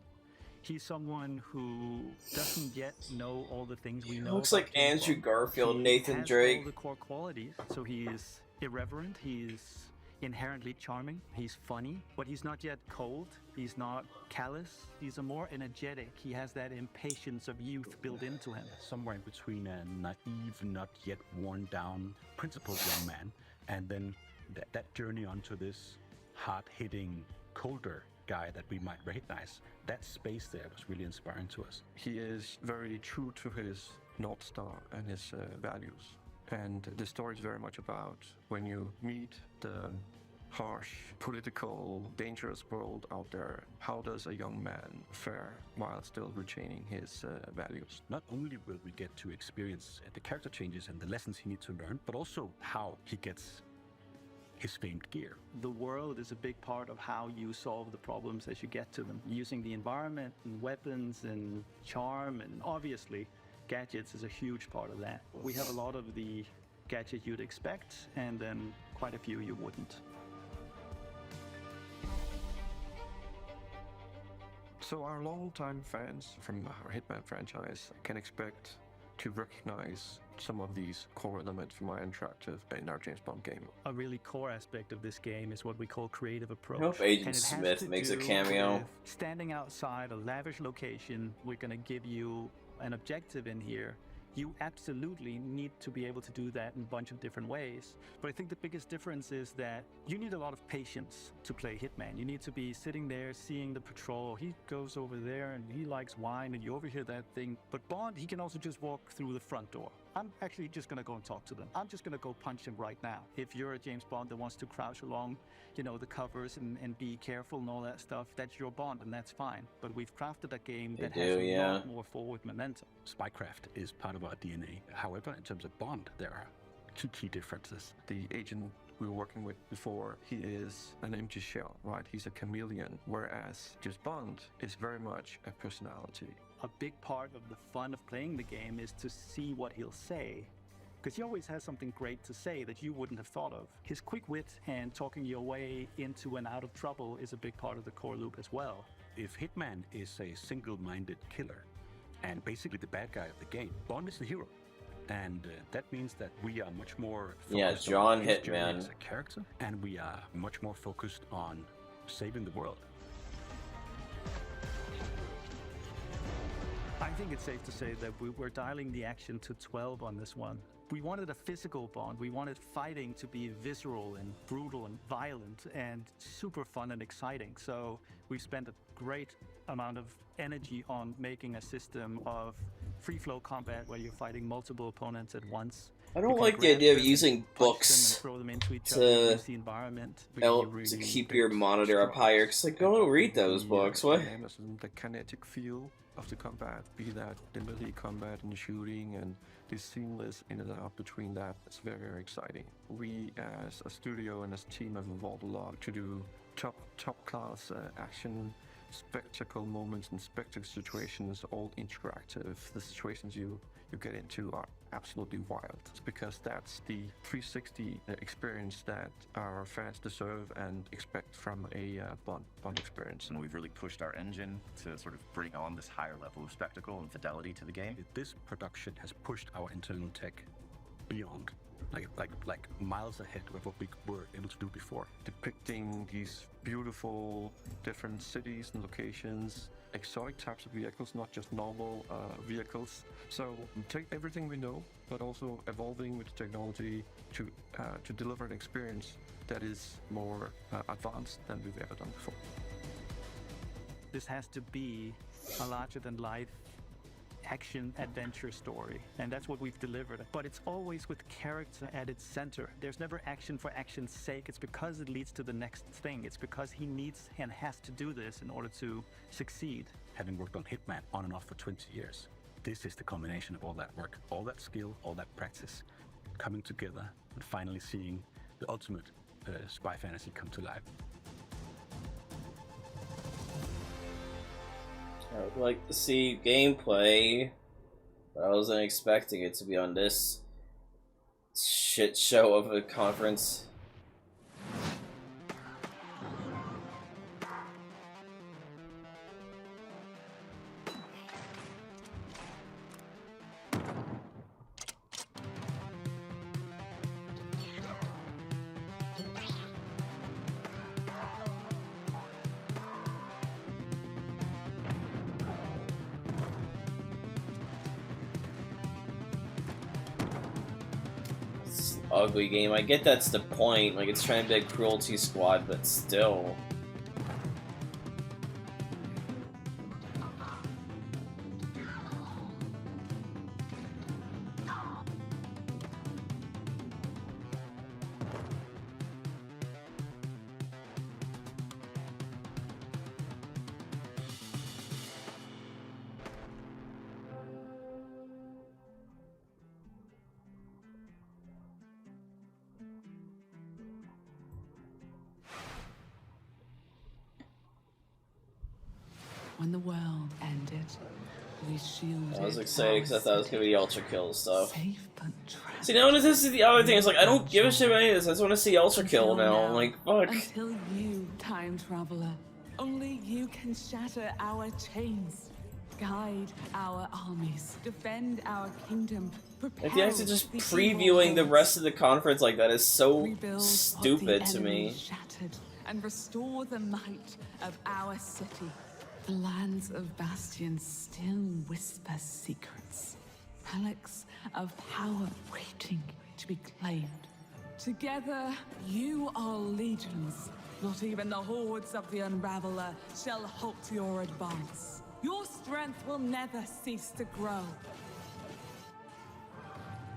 He's someone who doesn't yet know all the things we know. Looks about like James Andrew Bond. Garfield, He Nathan has Drake. all the core qualities. So he is irreverent. He's inherently charming. He's funny, but he's not yet cold. He's not callous. He's a more energetic. He has that impatience of youth built into him. Somewhere in between a naive, not yet worn down, principled young man, and then that journey onto this hard-hitting, colder guy that we might recognize. That space there was really inspiring to us. He is very true to his North Star and his values. And the story is very much about when you meet the harsh, political, dangerous world out there, how does a young man fare while still retaining his values? Not only will we get to experience the character changes and the lessons he needs to learn, but also how he gets his famed gear. The world is a big part of how you solve the problems as you get to them. Using the environment and weapons and charm, and obviously gadgets is a huge part of that. We have a lot of the gadgets you'd expect, and then quite a few you wouldn't. So our longtime fans from our Hitman franchise can expect to recognize some of these core elements from our interactive in our James Bond game. A really core aspect of this game is what we call creative approach. I hope Agent Smith makes a cameo. Standing outside a lavish location, we're going to give you an objective in here. You absolutely need to be able to do that in a bunch of different ways. But I think the biggest difference is that you need a lot of patience to play Hitman. You need to be sitting there seeing the patrol. He goes over there and he likes wine and you overhear that thing. But Bond, he can also just walk through the front door. I'm actually just going to go and talk to them. I'm just going to go punch him right now. If you're a James Bond that wants to crouch along, you know, the covers and be careful and all that stuff, that's your Bond and that's fine. But we've crafted a game that has a lot more forward momentum. Spycraft is part of our DNA. However, in terms of Bond, there are two key differences. The agent we were working with before, he is an empty shell, right? He's a chameleon, whereas just Bond is very much a personality. A big part of the fun of playing the game is to see what he'll say, because he always has something great to say that you wouldn't have thought of. His quick wit and talking your way into and out of trouble is a big part of the core loop as well. If Hitman is a single-minded killer and basically the bad guy of the game, Bond is the hero. And that means that we are much more focused John on his journey Hitman as a character, and we are much more focused on saving the world. I think it's safe to say that we're dialing the action to 12 on this one. We wanted a physical Bond. We wanted fighting to be visceral and brutal and violent and super fun and exciting. So we've spent a great amount of energy on making a system of free-flow combat where you're fighting multiple opponents at once. I don't like the idea of using books to keep your monitor up higher, because like, go read those books. What? The kinetic feel of the combat, be that the melee combat and shooting and the seamless in and out between that, it's very, very exciting. We as a studio and as a team have evolved a lot to do top class action, spectacle moments and spectacle situations, all interactive. The situations you get into are absolutely wild. It's because that's the 360 experience that our fans deserve and expect from a Bond experience. And we've really pushed our engine to sort of bring on this higher level of spectacle and fidelity to the game. This production has pushed our internal tech beyond, like miles ahead of what we were able to do before. Depicting these beautiful different cities and locations, exotic types of vehicles, not just normal vehicles. So take everything we know, but also evolving with technology to deliver an experience that is more advanced than we've ever done before. This has to be a larger-than-life action-adventure story, and that's what we've delivered. But it's always with character at its center. There's never action for action's sake. It's because it leads to the next thing. It's because he needs and has to do this in order to succeed. Having worked on Hitman on and off for 20 years, this is the combination of all that work, all that skill, all that practice, coming together and finally seeing the ultimate spy fantasy come to life. I would like to see gameplay, but I wasn't expecting it to be on this shit show of a conference. Ugly game. I get that's the point, like it's trying to be a cruelty squad, but still. when the world ended, we shielded. I was excited because I thought it was gonna be the Ultra Kill stuff. Safe but trapped. See, now this is the other thing. It's like I don't give a shit about any of this. I just want to see Ultra Kill now. I'm like, fuck. Until you, time traveler, only you can shatter our chains, guide our armies, defend our kingdom. Like the actually just previewing the rest of the conference like that is so stupid to me. Shattered and restore the might of our city. The lands of Bastion still whisper secrets, relics of power waiting to be claimed. Together, you are legions. Not even the hordes of the Unraveler shall halt your advance. Your strength will never cease to grow.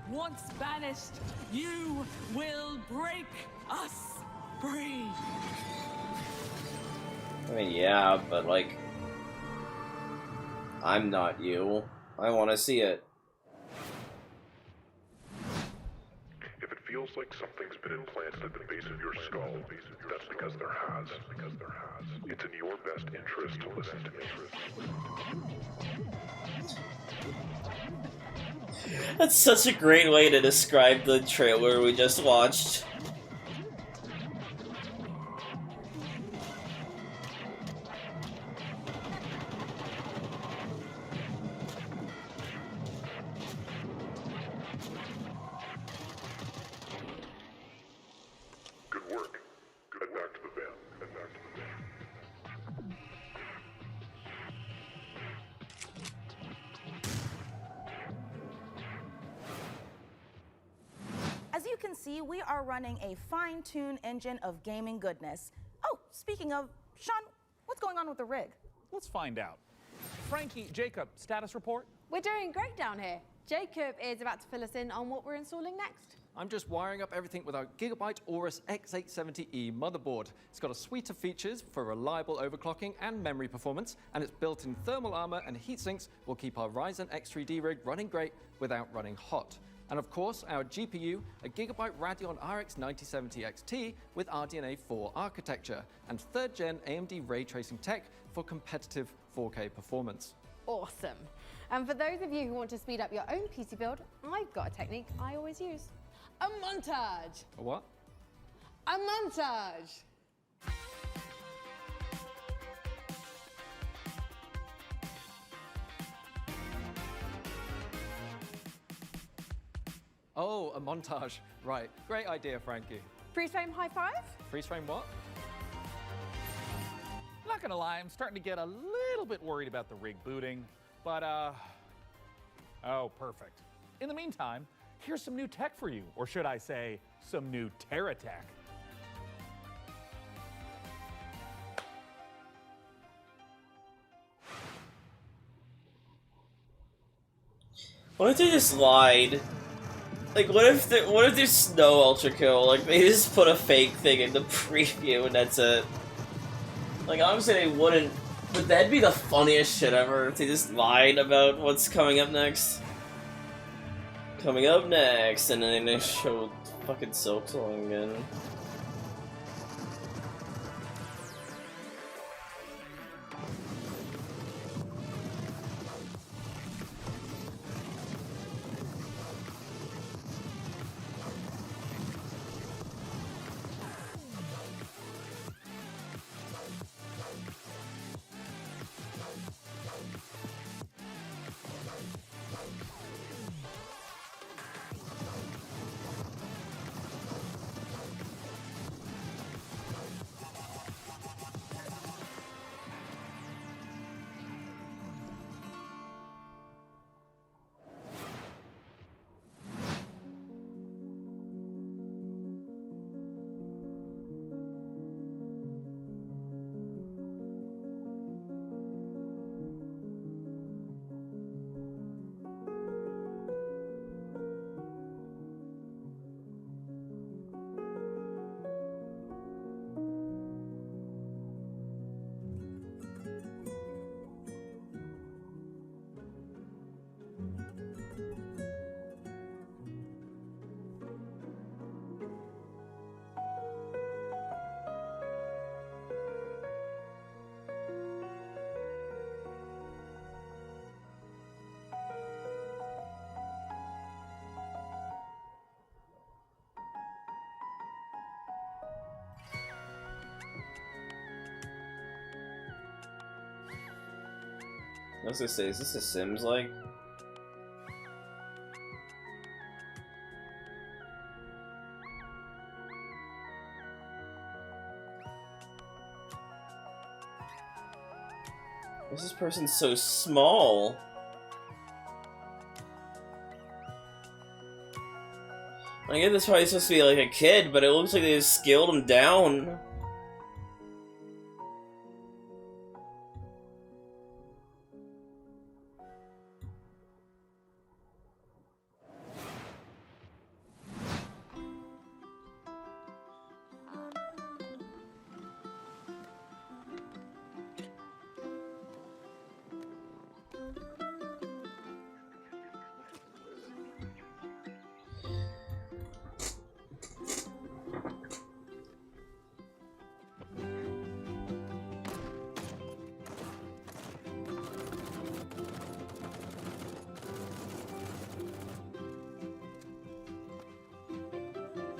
Once banished, you will break us free. I mean, yeah, but like, I'm not you. I want to see it. If it feels like something's been implanted at the base of your skull, that's because there has. It's in your best interest to listen to me. That's such a great way to describe the trailer we just watched. Good work. Head back to the van. Head back to the van. As you can see, we are running a fine-tuned engine of gaming goodness. Oh, speaking of, Sean, what's going on with the rig? Let's find out. Frankie, Jacob, status report? We're doing great down here. Jacob is about to fill us in on what we're installing next. I'm just wiring up everything with our Gigabyte Aorus X870E motherboard. It's got a suite of features for reliable overclocking and memory performance, and its built-in thermal armor and heat sinks will keep our Ryzen X3D rig running great without running hot. And of course, our GPU, a Gigabyte Radeon RX 9070 XT with RDNA 4 architecture, and 3rd gen AMD ray tracing tech for competitive 4K performance. Awesome. And for those of you who want to speed up your own PC build, I've got a technique I always use. A montage. A what? A montage. Oh, a montage. Right. Great idea, Frankie. Freeze frame high five? Freeze frame what? Not gonna lie, I'm starting to get a little bit worried about the rig booting, but oh, perfect. In the meantime, here's some new tech for you, or should I say, some new Terra tech. What if they just lied? Like, what if there's no Ultra Kill? Like, they just put a fake thing in the preview and that's it. Like, obviously they wouldn't, but that'd be the funniest shit ever if they just lied about what's coming up next. Coming up next, and then they showed fucking Silksong again. I was gonna say, is this a Sims like? Why is this person so small? I get this probably supposed to be like a kid, but it looks like they just scaled him down.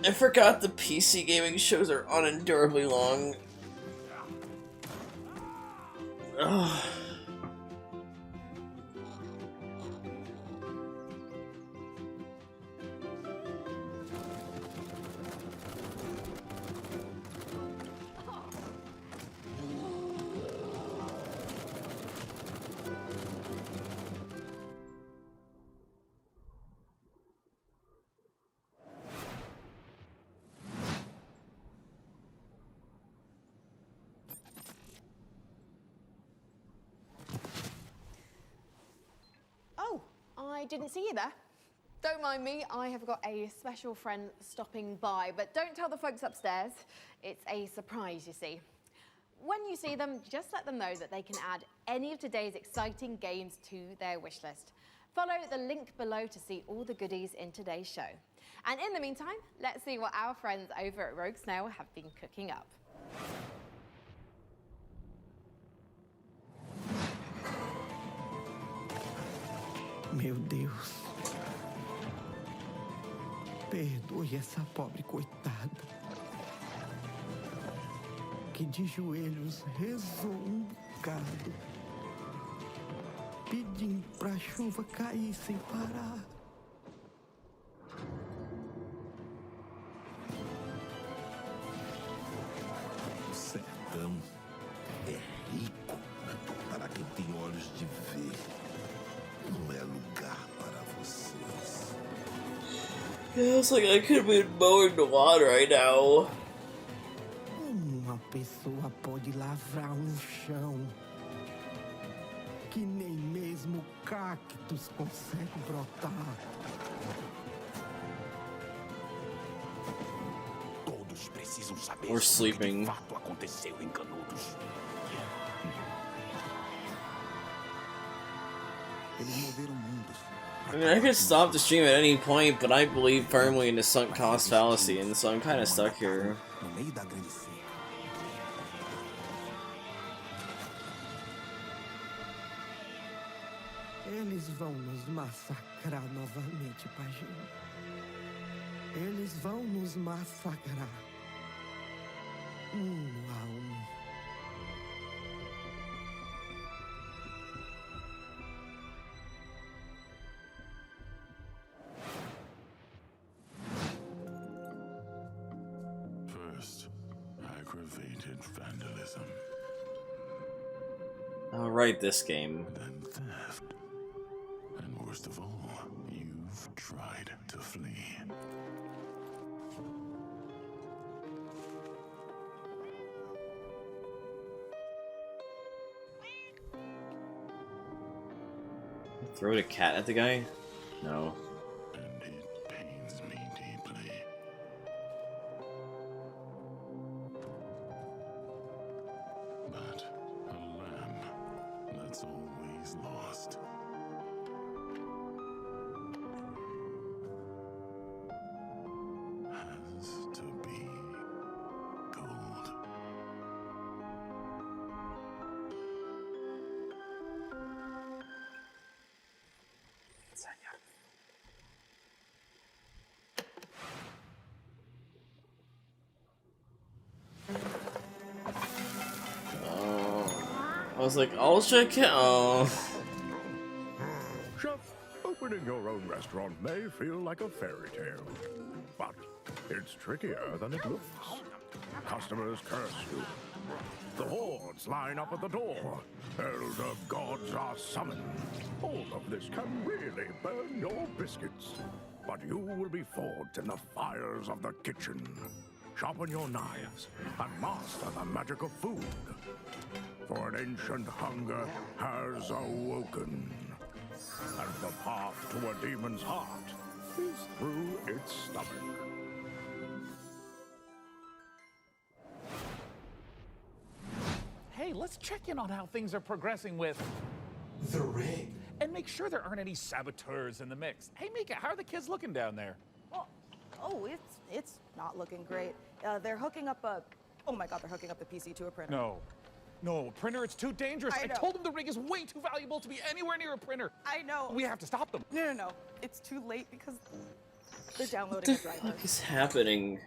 I forgot the PC gaming shows are unendurably long. Ugh. Oh, I didn't see you there. Don't mind me, I have got a special friend stopping by, but don't tell the folks upstairs. It's a surprise, you see. When you see them, just let them know that they can add any of today's exciting games to their wish list. Follow the link below to see all the goodies in today's show. And in the meantime, let's see what our friends over at Rogue Snail have been cooking up. Meu Deus. Perdoe essa pobre coitada. Que de joelhos rezou bocado, pedindo pra chuva cair sem parar. O sertão é rico para quem tem olhos de ver. Não é lugar para vocês. It's like I could be mowing the lawn right now. Uma pessoa pode lavrar chão que nem mesmo cactos consegue brotar. Todos precisam saber We're sleeping. o que de fato aconteceu em Canudos. Eles moveram mundos. I mean, I could stop the stream at any point, but I believe firmly in the sunk cost fallacy, and so I'm kind of stuck here. No meio da grande seca. Eles vão nos massacrar novamente, Paginho. Eles vão nos massacrar. A um. First, aggravated vandalism. I'll write this game. Then theft. And worst of all, you've tried to flee. Throw the cat at the guy? No. And it pains me deeply. But a lamb that's always lost. Has to be gold. I was like, I'll check it. Oh. Opening your own restaurant may feel like a fairy tale, but it's trickier than it looks. Customers curse you. The hordes line up at the door. Elder gods are summoned. All of this can really burn your biscuits. But you will be forged in the fires of the kitchen. Sharpen your knives and master the magic of food. For an ancient hunger has awoken. And the path to a demon's heart is through its stomach. Hey, let's check in on how things are progressing with the rig. And make sure there aren't any saboteurs in the mix. Hey, Mika, how are the kids looking down there? Well, oh, it's not looking great. They're hooking up a... Oh my god, they're hooking up the PC to a printer. No, a printer, it's too dangerous. I told them the rig is way too valuable to be anywhere near a printer. I know. We have to stop them. No. It's too late because they're downloading What the fuck is happening?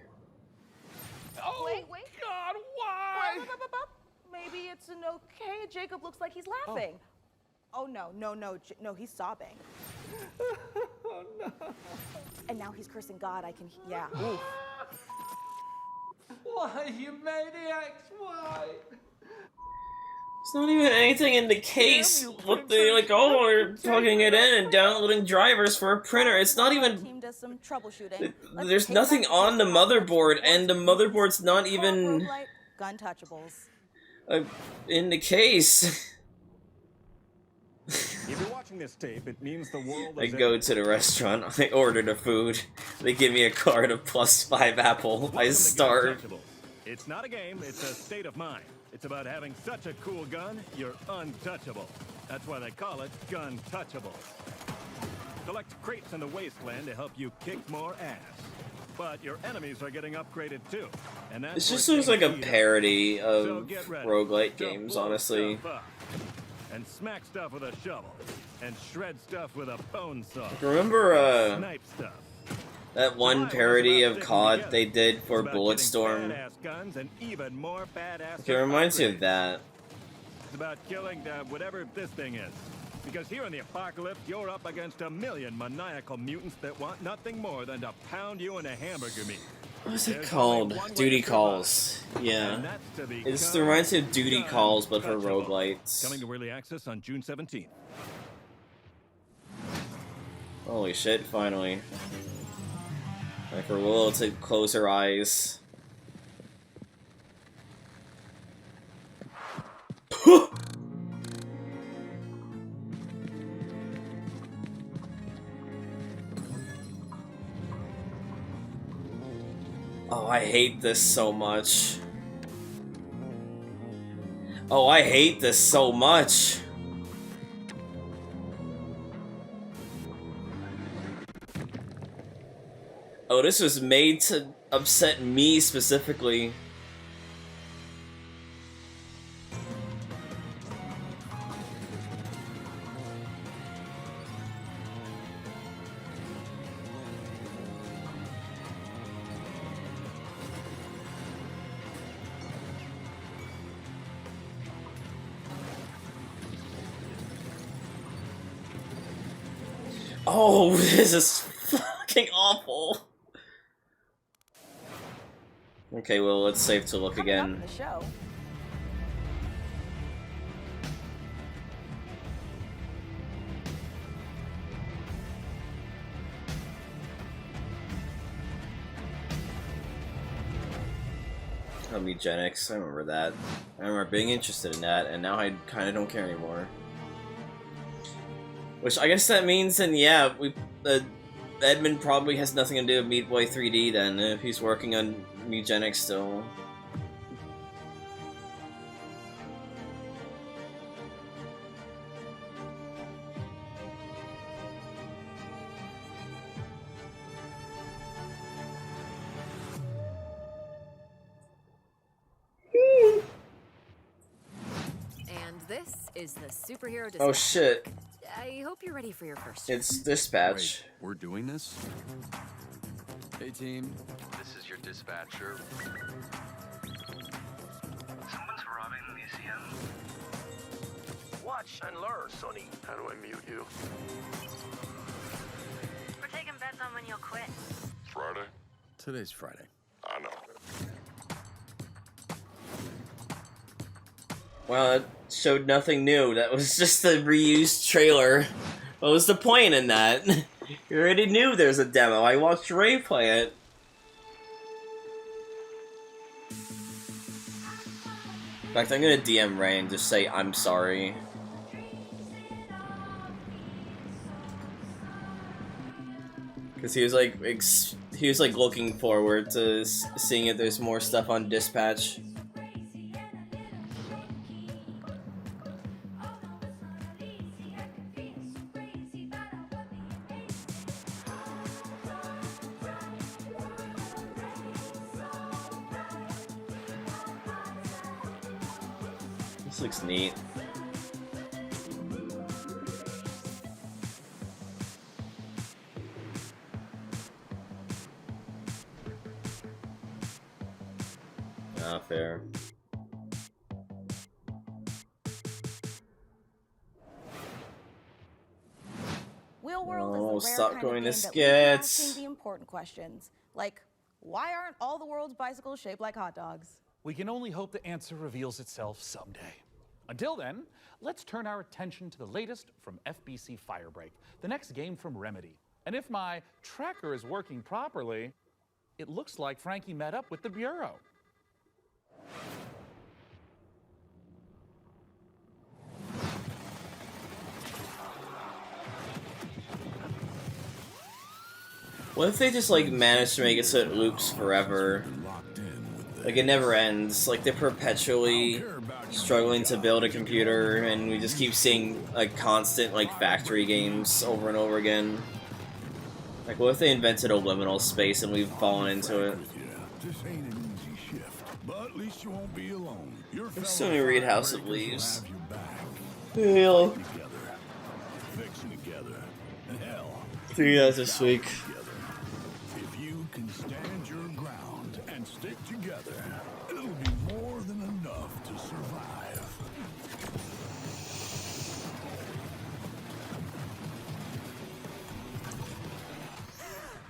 Oh, wait. God, why? Maybe it's an okay. Jacob looks like he's laughing. Oh, no, he's sobbing. Oh, no. And now he's cursing God. Yeah. Why, you maniacs? Why? It's not even anything in the case. What they we're plugging it in and downloading drivers for a printer. It's not even. Team does some troubleshooting. There's nothing on the motherboard, and the motherboard's not even gun touchables. In the case. If you're watching this tape, it means the world I is go to the restaurant, I order the food, they give me a card of +5 apple, I starve. It's not a game, it's a state of mind. It's about having such a cool gun, you're untouchable. That's why they call it Gun Touchables. Collect crates in the wasteland to help you kick more ass. But your enemies are getting upgraded too. And that's This just looks like a parody of roguelite games, honestly. And smack stuff with a shovel. And shred stuff with a bone saw. Remember, Snipe stuff. that one parody of COD they did for Bulletstorm? Guns and even more badass. It reminds me of that. It's about killing whatever this thing is. Because here in the apocalypse, you're up against a million maniacal mutants that want nothing more than to pound you into hamburger meat. What is it called? Duty Calls. Yeah. It reminds me of Duty Calls, but for roguelites. Coming to early access on June 17th. Holy shit, finally. Like we're able to close her eyes. Oh, I hate this so much. Oh, I hate this so much. Oh, this was made to upset me specifically. Oh, this is fucking awful. Okay, well, it's safe to look again. The show. Eugenics, I remember that. I remember being interested in that, and now I kind of don't care anymore. Which I guess that means, then yeah, Edmund probably has nothing to do with Meat Boy 3D then, if he's working on Eugenics still. And this is the superhero dispatch. Oh shit. I hope you're ready for your first. It's dispatch. Wait, we're doing this? Hey team, this is your dispatcher. Someone's robbing the museum. Watch and learn, Sonny. How do I mute you? them when you'll quit. Friday? Today's Friday. I know. Wow, that showed nothing new. That was just a reused trailer. What was the point in that? You already knew there's a demo. I watched Ray play it. In fact, I'm gonna DM Ray and just say I'm sorry. Because he was like looking forward to seeing if there's more stuff on Dispatch. This looks neat. Not fair. Wheel World Oh, is a rare stop kind going of to game that leaves you skits. asking the important questions, like why aren't all the world's bicycles shaped like hot dogs? We can only hope the answer reveals itself someday. Until then, let's turn our attention to the latest from FBC Firebreak, the next game from Remedy. And if my tracker is working properly, it looks like Frankie met up with the Bureau. What if they just like manage to make it so it loops forever? Like it never ends. Like they're perpetually struggling to build a computer, and we just keep seeing like constant like factory games over and over again. Like what if they invented a liminal space and we've fallen into it? This ain't an easy shift, but at least you won't be alone. Your Let's still read House of Firebreakers will Leaves. have your back. Yeah. Together, fixing together, and hell, 3 hours this week. if you can stand your ground and stick together, it'll be more than enough to survive.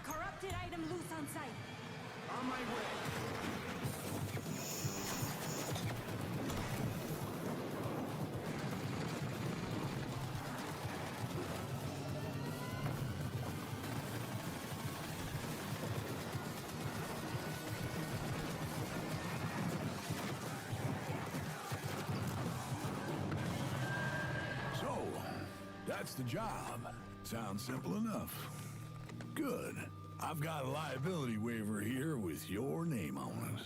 Corrupted item loose on site. On my way. So, that's the job. Sounds simple enough. Good. I've got a liability waiver here with your name on it.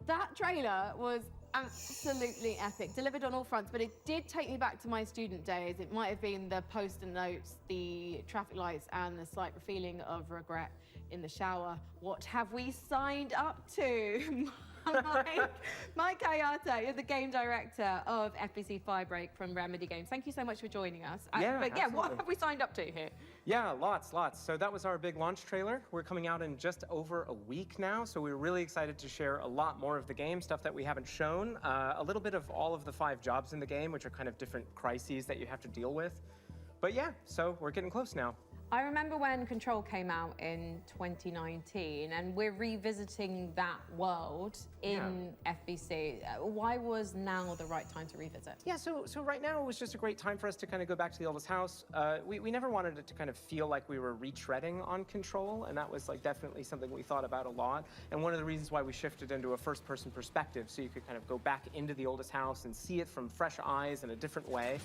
That trailer was absolutely epic, delivered on all fronts, but it did take me back to my student days. It might have been the post-it notes, the traffic lights, and the slight feeling of regret in the shower. What have we signed up to? Mike Kayata, you're the game director of FBC Firebreak from Remedy Games. Thank you so much for joining us. Yeah, But yeah, what absolutely. have we signed up to here? Yeah, lots. So that was our big launch trailer. We're coming out in just over a week now, so we're really excited to share a lot more of the game, stuff that we haven't shown, a little bit of all of the 5 jobs in the game, which are kind of different crises that you have to deal with. But yeah, so we're getting close now. I remember when Control came out in 2019, and we're revisiting that world in FBC. Why was now the right time to revisit? Yeah, so right now it was just a great time for us to kind of go back to the oldest house. We never wanted it to kind of feel like we were retreading on Control, and that was like definitely something we thought about a lot. And one of the reasons why we shifted into a first-person perspective, so you could kind of go back into the oldest house and see it from fresh eyes in a different way.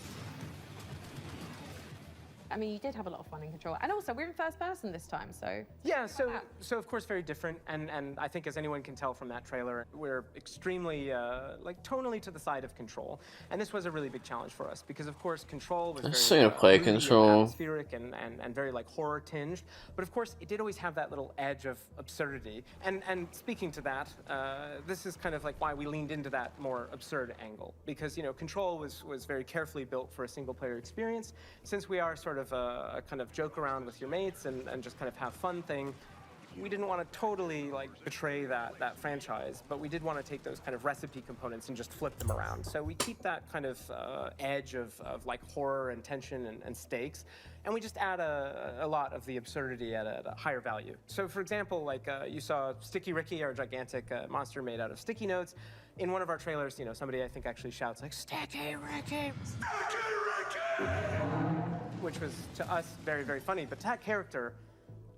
I mean, you did have a lot of fun in Control. And also, we're in first person this time, so... Yeah, so of course very different, and I think as anyone can tell from that trailer, we're extremely, like, tonally to the side of Control. And this was a really big challenge for us, because of course Control was I'm just very gonna play moody and Control. atmospheric and very, like, horror-tinged. But of course, it did always have that little edge of absurdity. And speaking to that, this is kind of like why we leaned into that more absurd angle. Because, you know, Control was very carefully built for a single-player experience. Since we are sort of a kind of joke around with your mates and just kind of have fun thing, we didn't want to totally like betray that franchise, but we did want to take those kind of recipe components and just flip them around. So we keep that kind of edge of like horror and tension and stakes, and we just add a lot of the absurdity at a higher value. So for example, like you saw Sticky Ricky, our gigantic monster made out of sticky notes. In one of our trailers, you know, somebody I think actually shouts like, "Sticky Ricky! Sticky Ricky!" Which was, to us, very, very funny, but to that character,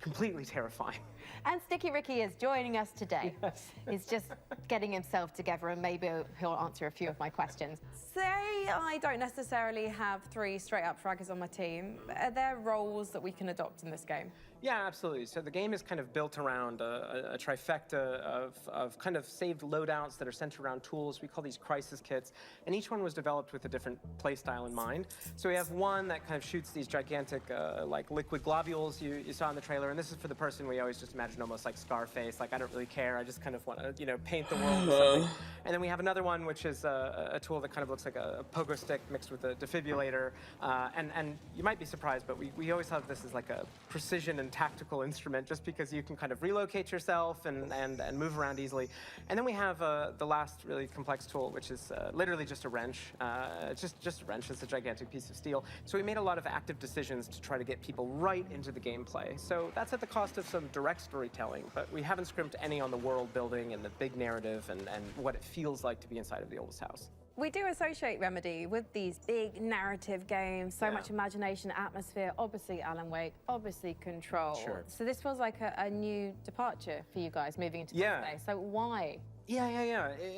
completely terrifying. And Sticky Ricky is joining us today. Yes. He's just getting himself together, and maybe he'll answer a few of my questions. Say I don't necessarily have 3 straight-up fraggers on my team. Are there roles that we can adopt in this game? Yeah, absolutely. So the game is kind of built around a trifecta of kind of saved loadouts that are centered around tools. We call these crisis kits, and each one was developed with a different play style in mind. So we have one that kind of shoots these gigantic like liquid globules you saw in the trailer, and this is for the person we always just imagine almost like Scarface, like I don't really care, I just kind of want to, you know, paint the world with something. And then we have another one which is a tool that kind of looks like a pogo stick mixed with a defibrillator, and you might be surprised, but we always have this as like a precision and tactical instrument just because you can kind of relocate yourself and move around easily. And then we have the last really complex tool, which is literally just a wrench. It's just a wrench, it's a gigantic piece of steel. So we made a lot of active decisions to try to get people right into the gameplay. So that's at the cost of some direct storytelling, but we haven't scrimped any on the world building and the big narrative and what it feels like to be inside of the oldest house. We do associate Remedy with these big narrative games, so much imagination, atmosphere, obviously Alan Wake, obviously Control. Sure. So this feels like a new departure for you guys moving into this space. So why? Yeah.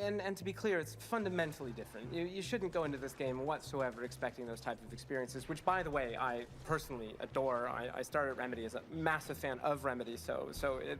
And to be clear, it's fundamentally different. You shouldn't go into this game whatsoever expecting those type of experiences, which, by the way, I personally adore. I started Remedy as a massive fan of Remedy, so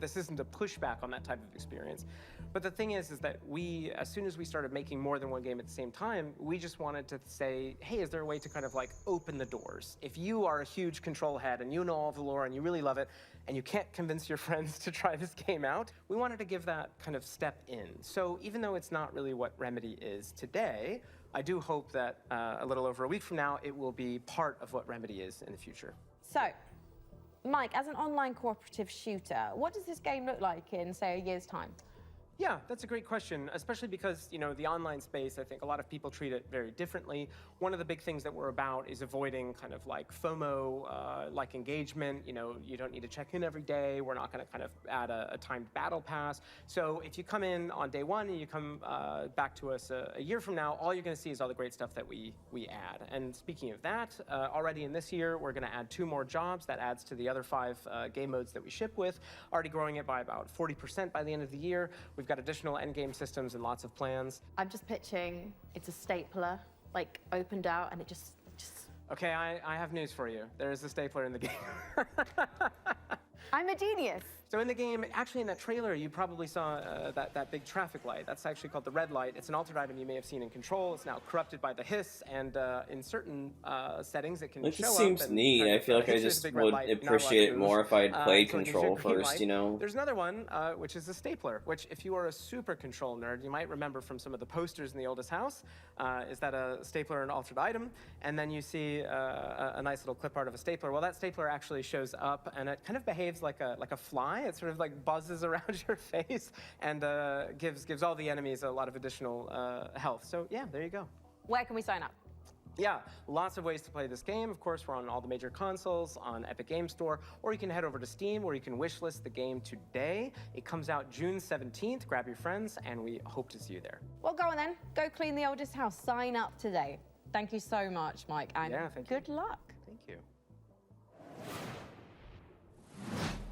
this isn't a pushback on that type of experience. But the thing is that we, as soon as we started making more than one game at the same time, we just wanted to say, hey, is there a way to kind of like open the doors? If you are a huge Control head and you know all of the lore and you really love it, and you can't convince your friends to try this game out, we wanted to give that kind of step in. So even though it's not really what Remedy is today, I do hope that a little over a week from now, it will be part of what Remedy is in the future. So, Mike, as an online cooperative shooter, what does this game look like in, say, a year's time? Yeah, that's a great question, especially because, you know, the online space, I think a lot of people treat it very differently. One of the big things that we're about is avoiding kind of like FOMO, like engagement. You know, you don't need to check in every day. We're not going to kind of add a timed battle pass. So if you come in on day one and you come back to us a year from now, all you're going to see is all the great stuff that we add. And speaking of that, already in this year, we're going to add 2 more jobs. That adds to the other 5 game modes that we ship with, already growing it by about 40% by the end of the year. We've got additional endgame systems and lots of plans. I'm just pitching it's a stapler, like opened out, and it just... Okay, I have news for you. There is a stapler in the game. I'm a genius. So in the game, actually in that trailer, you probably saw that big traffic light. That's actually called the red light. It's an altered item you may have seen in Control. It's now corrupted by the hiss, and in certain settings, it can Like, show this up. seems and neat. kind I of feel like I hits you with just a big red would light, not allowed appreciate to it move. more if I'd played So when you Control hit green first, light, you know? There's another one, which is a stapler, which if you are a super Control nerd, you might remember from some of the posters in the oldest house. Is that a stapler and altered item? And then you see a nice little clip art of a stapler. Well, that stapler actually shows up, and it kind of behaves like a fly. It sort of like buzzes around your face and gives all the enemies a lot of additional health. So yeah, there you go. Where can we sign up? Yeah, lots of ways to play this game. Of course, we're on all the major consoles, on Epic Game Store, or you can head over to Steam where you can wishlist the game today. It comes out June 17th. Grab your friends, and we hope to see you there. Well, go on then. Go clean the oldest house. Sign up today. Thank you so much, Mike, and good luck. Thank you.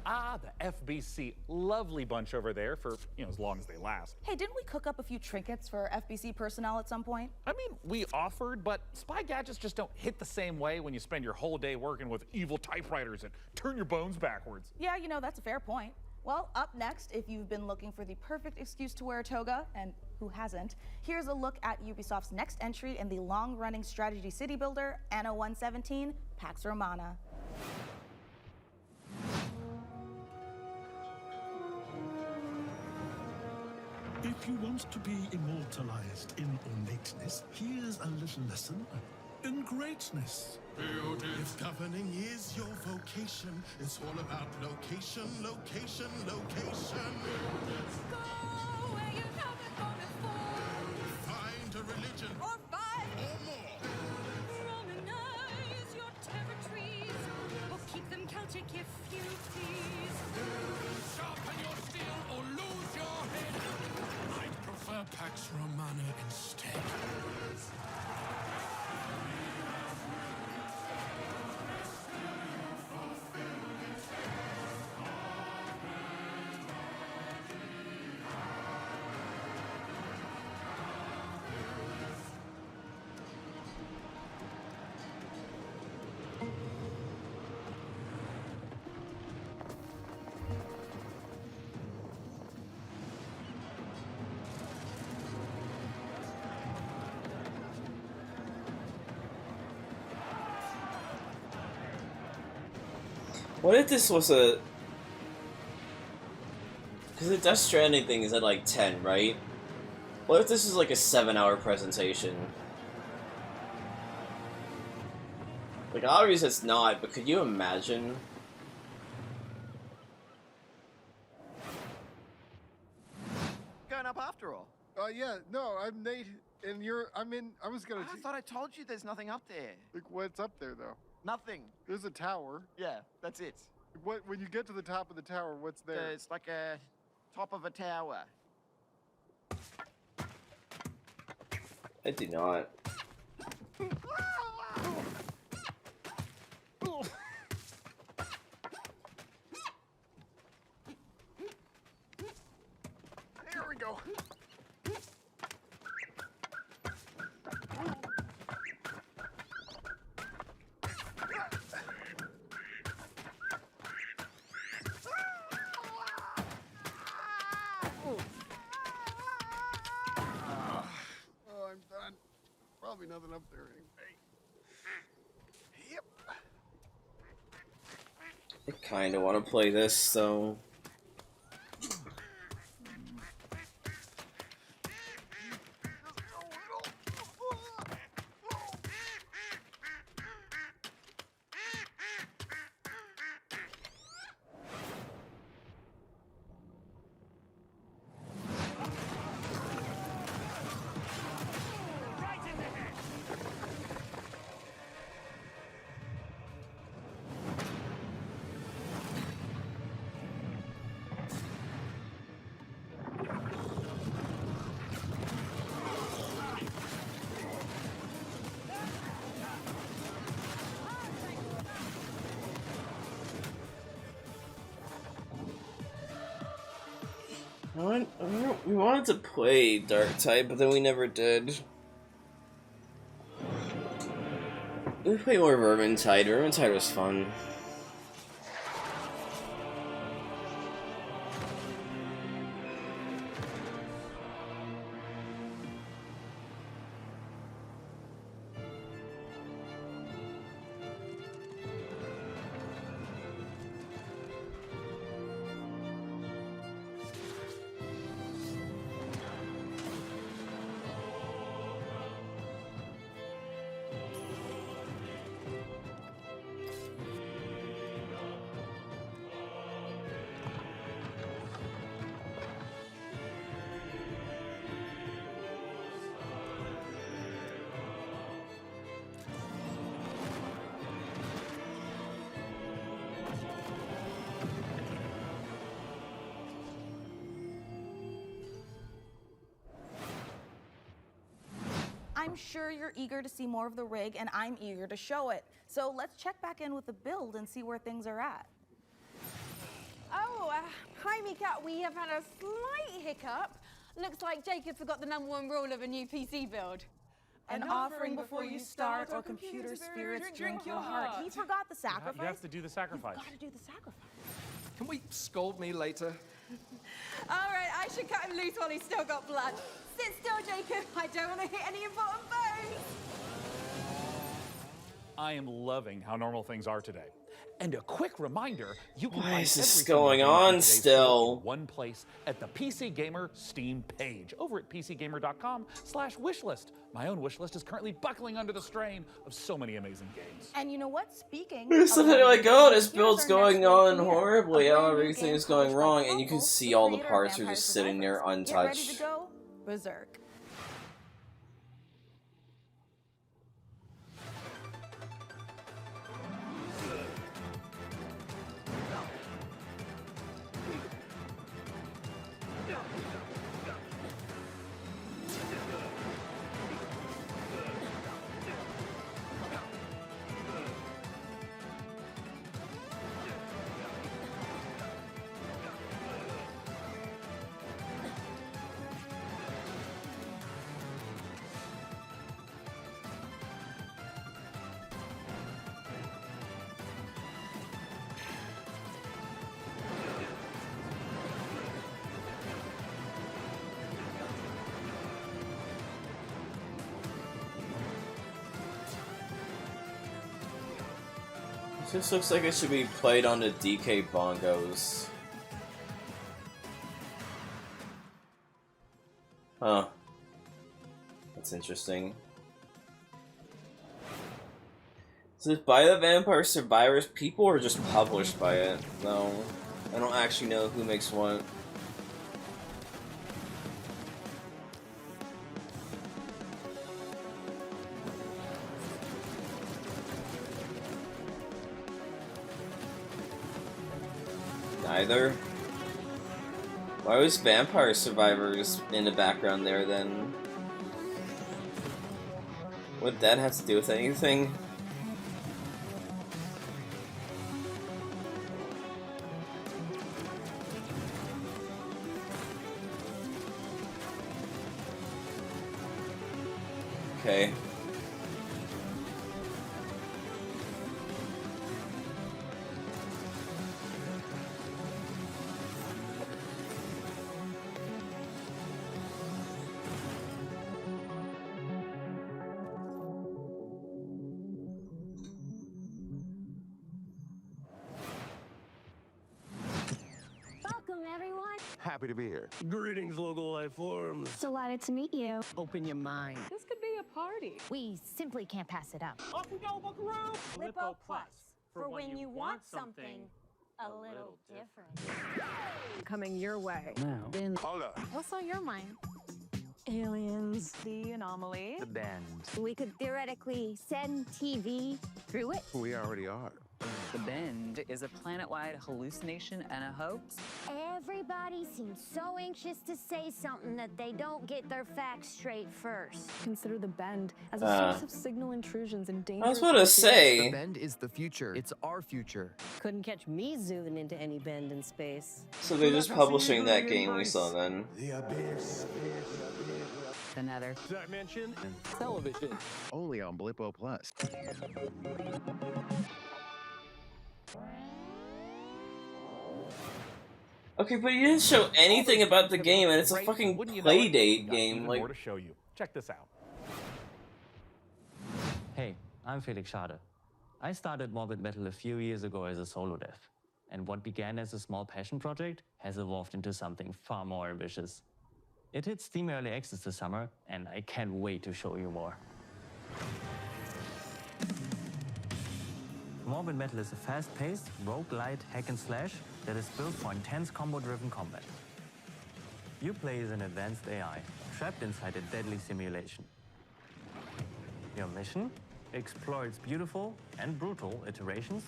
Ah, the FBC. Lovely bunch over there for, you know, as long as they last. Hey, didn't we cook up a few trinkets for FBC personnel at some point? I mean, we offered, but spy gadgets just don't hit the same way when you spend your whole day working with evil typewriters and turn your bones backwards. Yeah, you know, that's a fair point. Well, up next, if you've been looking for the perfect excuse to wear a toga, and who hasn't, here's a look at Ubisoft's next entry in the long-running strategy city builder, Anno 117, Pax Romana. If you want to be immortalized in ornateness, here's a little lesson in greatness. If governing is your vocation, it's all about location, location, location. Go where you haven't gone before. Find a religion Or five. or more. Romanize your territories. Or keep them Celtic if you please. Sharpen your steel or lose your head. I'd prefer Pax Romana instead. What if this was a... Because the Death Stranding thing is at like 10, right? What if this is like a 7-hour presentation? Like, obviously it's not, but could you imagine? Going up after all. Yeah, no, I'm Nate, and I was gonna... I thought I told you there's nothing up there. Like, what's up there, though? Nothing. There's a tower. Yeah, that's it. When you get to the top of the tower, what's there? It's like a top of a tower. I do not. Here we go. Oh, I'm done. Probably nothing up there anyway. Yep. I kinda wanna play this, so... We wanted to play Dark Type, but then we never did. We played more Vermintide. Vermintide was fun. I'm sure you're eager to see more of the rig, and I'm eager to show it. So let's check back in with the build and see where things are at. Oh, hi, Mika. We have had a slight hiccup. Looks like Jacob forgot the #1 rule of a new PC build. An offering before you start, or computer spirits drink your heart. He forgot the sacrifice. You have to do the sacrifice. You've got to do the sacrifice. Can we scold me later? All right, I should cut him loose while he's still got blood. Sit still, Jacob. I don't want to hit any important bones. I am loving how normal things are today. And a quick reminder, you can Why find is this everything going in Games on in Today's still? Store in one place at the PC Gamer Steam page over at pcgamer.com/wishlist. My own wishlist is currently buckling under the strain of so many amazing games. And you know what? Speaking It's of something like, oh, this here's build's our going next world on premiere. horribly, A how brand new everything game is going published by wrong, and you can Cobalt, see the all the creator of parts are Vampire just sitting there Survivors. Get ready to untouched. go berserk. This looks like it should be played on the DK bongos. Huh. That's interesting. Is it by the Vampire Survivors people or just published by it? No. I don't actually know who makes what. Neither. Why was Vampire Survivors in the background there then? What did that have to do with anything? Okay. Welcome, everyone. Happy to be here. Greetings, local life forms. Delighted to meet you. Open your mind. This could be a party. We simply can't pass it up. Off we go, Buckaroo! Lippo Plus, for when you want something a little different. Coming your way. Now. Hold up. What's on your mind? Aliens, the anomaly. The bend. We could theoretically send TV through it. We already are. The Bend is a planet-wide hallucination and a hoax. Everybody seems so anxious to say something that they don't get their facts straight first. Consider the Bend as a source of signal intrusions and dangerous. I was about to say. The Bend is the future. It's our future. Couldn't catch me zooming into any bend in space. So they're just publishing that game we saw then. The abyss. Another dimension television. Only on Blippo Plus. Okay, but you didn't show anything about the game, and it's a fucking Playdate game. Like, more to show you. Check this out. Hey, I'm Felix Schade. I started Morbid Metal a few years ago as a solo dev, and what began as a small passion project has evolved into something far more ambitious. It hit Steam Early Access this summer, and I can't wait to show you more. Morbid Metal is a fast-paced, roguelite hack-and-slash that is built for intense combo-driven combat. You play as an advanced AI, trapped inside a deadly simulation. Your mission? Explore its beautiful and brutal iterations,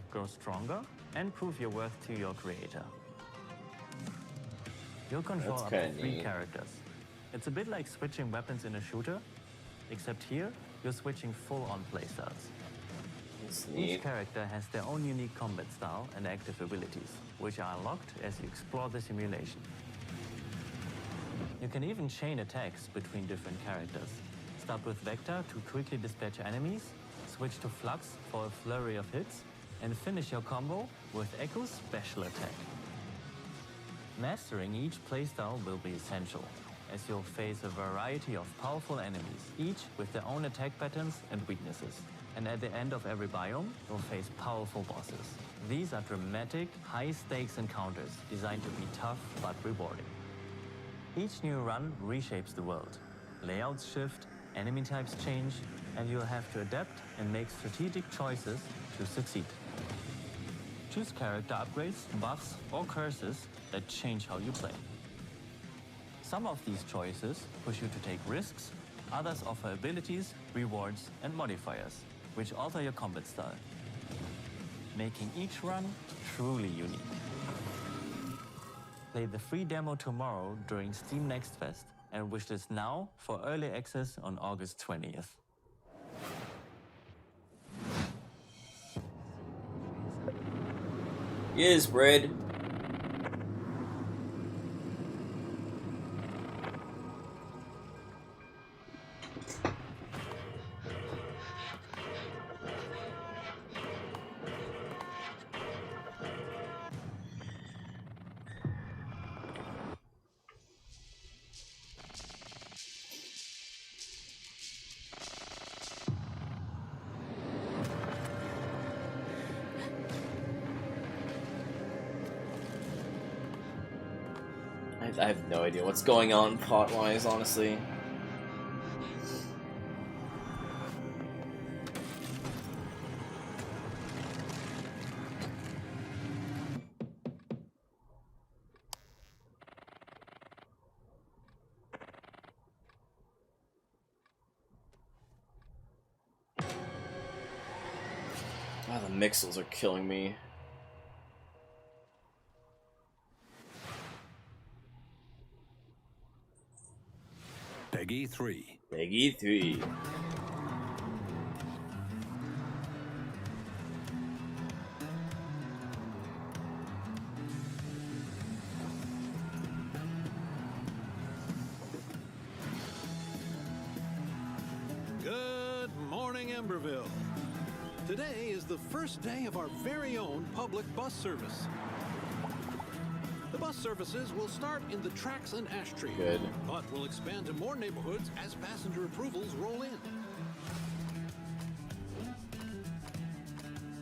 grow stronger, and prove your worth to your creator. You'll control up to 3 characters. It's a bit like switching weapons in a shooter, except here, you're switching full-on playstyles. Each character has their own unique combat style and active abilities, which are unlocked as you explore the simulation. You can even chain attacks between different characters. Start with Vector to quickly dispatch enemies, switch to Flux for a flurry of hits, and finish your combo with Echo's special attack. Mastering each playstyle will be essential, as you'll face a variety of powerful enemies, each with their own attack patterns and weaknesses. And at the end of every biome, you'll face powerful bosses. These are dramatic, high-stakes encounters designed to be tough but rewarding. Each new run reshapes the world. Layouts shift, enemy types change, and you'll have to adapt and make strategic choices to succeed. Choose character upgrades, buffs, or curses that change how you play. Some of these choices push you to take risks, others offer abilities, rewards, and modifiers, which alter your combat style, making each run truly unique. Play the free demo tomorrow during Steam Next Fest and wishlist now for early access on August 20th. Yes, bread. I have no idea what's going on plot-wise, honestly. Wow, the mixels are killing me. Peggy 3. Peggy 3. Good morning, Emberville. Today is the first day of our very own public bus service. The bus services will start in the Tracks and Ash Tree, Good. but will expand to more neighborhoods as passenger approvals roll in.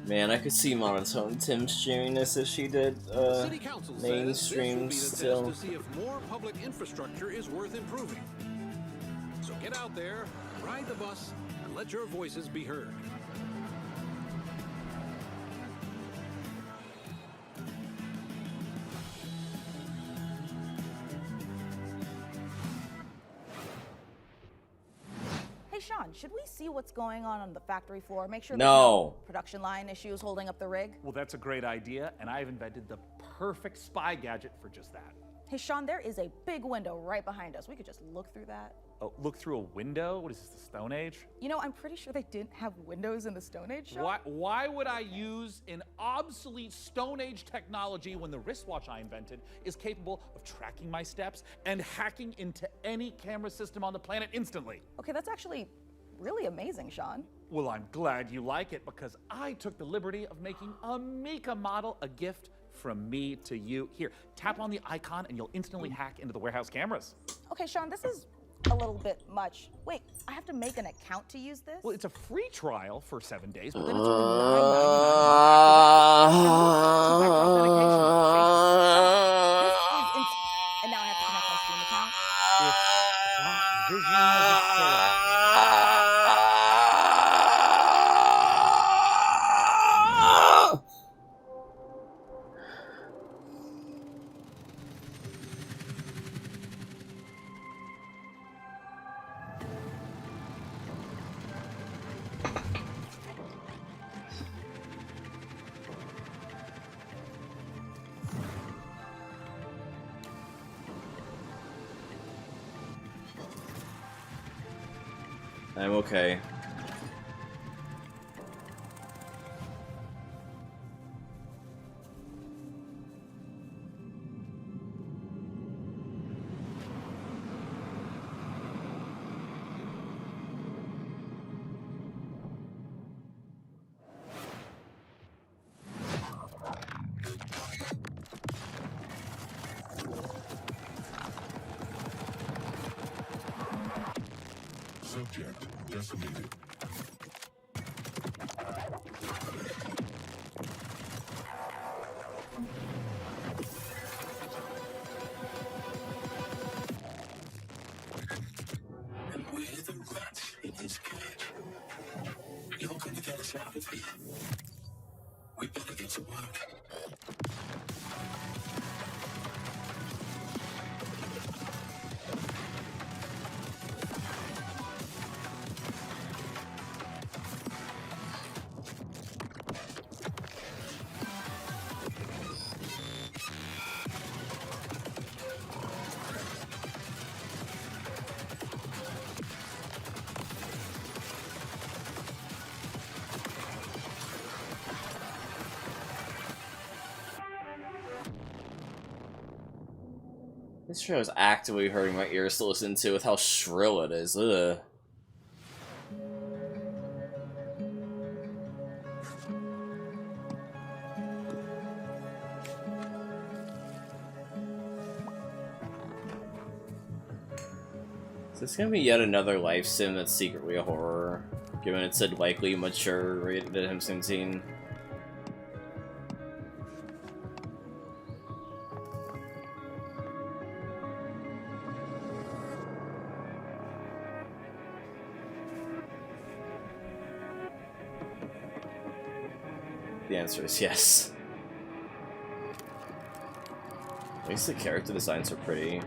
Man, I could see Monotone Tim streaming this if she did City Council mainstream says this still. will be the test to see if more public infrastructure is worth improving. So get out there, ride the bus, and let your voices be heard. Hey, Sean, should we see what's going on the factory floor? Make sure there's No. no production line issues holding up the rig? Well, that's a great idea, and I've invented the perfect spy gadget for just that. Hey, Sean, there is a big window right behind us. We could just look through that. Oh, look through a window? What is this, the Stone Age? You know, I'm pretty sure they didn't have windows in the Stone Age, Sean. Why would I use an obsolete Stone Age technology when the wristwatch I invented is capable of tracking my steps and hacking into any camera system on the planet instantly? Okay, that's actually really amazing, Sean. Well, I'm glad you like it because I took the liberty of making a Mika model a gift from me to you. Here, tap on the icon and you'll instantly hack into the warehouse cameras. Okay, Sean, this is a little bit much. Wait, I have to make an account to use this? Well, it's a free trial for 7 days, but then Uh, it's only $9.99. And now I have to connect my Steam account? It's plot vision necessary. I'm okay. Subject decimated. And we're the rats in his cage. You're gonna get us out of here. We better get to work. This show is actively hurting my ears to listen to with how shrill it is. Ugh. Is this gonna be yet another life sim that's secretly a horror, given it said likely mature rated at him 17? The answer is yes. At least the character designs are pretty.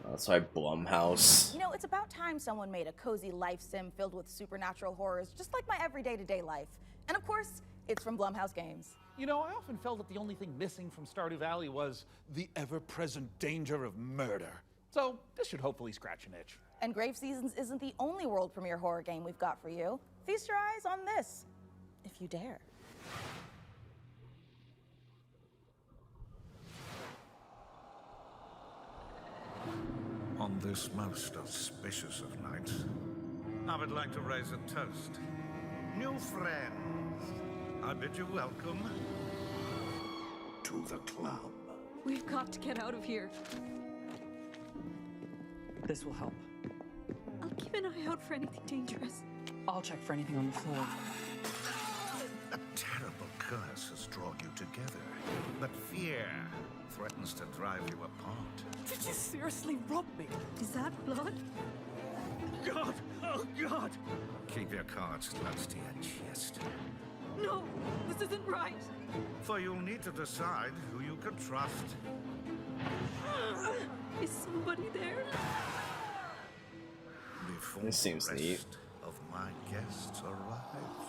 That's why Blumhouse. You know, it's about time someone made a cozy life sim filled with supernatural horrors, just like my everyday to-day life. And of course, it's from Blumhouse Games. You know, I often felt that the only thing missing from Stardew Valley was the ever-present danger of murder. So this should hopefully scratch an itch. And Grave Seasons isn't the only world premiere horror game we've got for you. Feast your eyes on this, if you dare. On this most auspicious of nights, I would like to raise a toast. New friends, I bid you welcome to the club. We've got to get out of here. This will help. I'll keep an eye out for anything dangerous. I'll check for anything on the floor. A terrible curse has drawn you together, but fear threatens to drive you apart. Did you seriously rob me? Is that blood? God! Oh, God! Keep your cards close to your chest, No, this isn't right. for you'll need to decide who you can trust. Is somebody there? Before This seems the neat. rest of my guests arrive.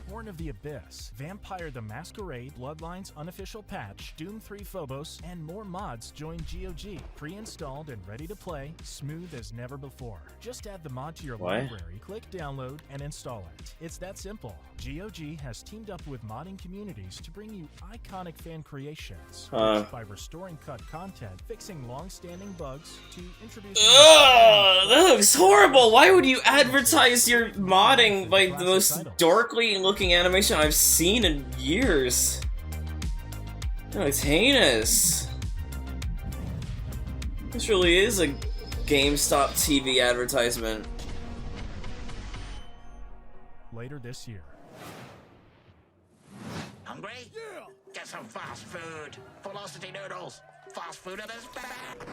Born of the Abyss, Vampire the Masquerade, Bloodlines unofficial patch, Doom 3 Phobos, and more mods join GOG. Pre-installed and ready to play, smooth as never before. Just add the mod to your What? library, click download, and install it. It's that simple. GOG has teamed up with modding communities to bring you iconic fan creations. By restoring cut content, fixing long-standing bugs, to introducing... Ugh, that looks horrible! Why would you advertise your modding by the most darkly looking animation I've seen in years? That looks heinous. This really is a GameStop TV advertisement. Later this year. Hungry? Yeah! Get some fast food. Velocity noodles. Fast food at its back.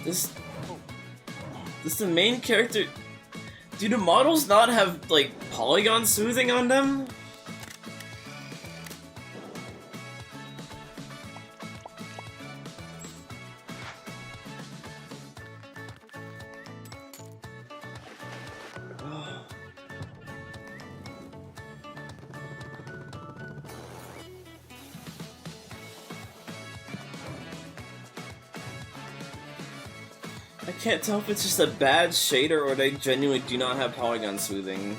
Does the main character... Do the models not have, like, polygon smoothing on them? I can't tell if it's just a bad shader or they genuinely do not have polygon smoothing.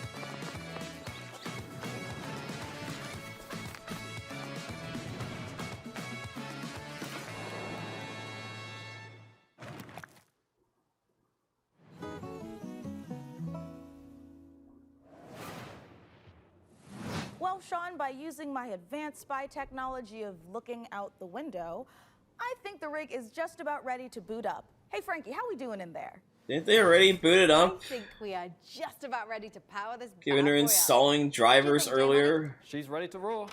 Well, Sean, by using my advanced spy technology of looking out the window, I think the rig is just about ready to boot up. Hey, Frankie, how we doing in there? Didn't they already boot it up? I think we are just about ready to power this Given bad her boy up. installing drivers earlier. She's ready to roar.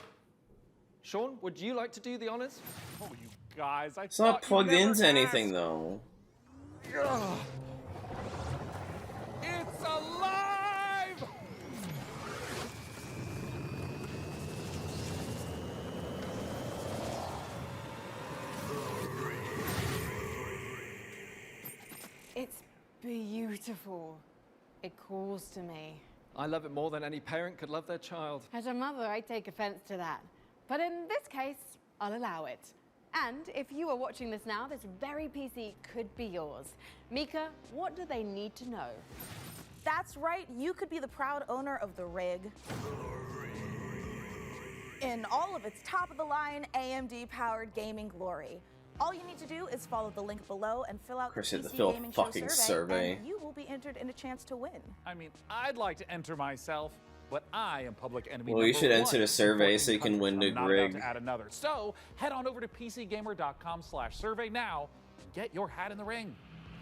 Sean, would you like to do the honors? Oh, you guys, It's not plugged into anything though. Ugh. It's alive! It's beautiful. It calls to me. I love it more than any parent could love their child. As a mother, I take offense to that. But in this case, I'll allow it. And if you are watching this now, this very PC could be yours. Mika, what do they need to know? That's right, you could be the proud owner of the rig. In all of its top-of-the-line AMD-powered gaming glory. All you need to do is follow the link below and fill out the PC Gaming Show survey, and you will be entered in a chance to win. I mean, I'd like to enter myself, but I am public enemy Well, you should number enter the survey so you can win the I'm not rig. about to add another. So, head on over to PCGamer.com/survey now and get your hat in the ring.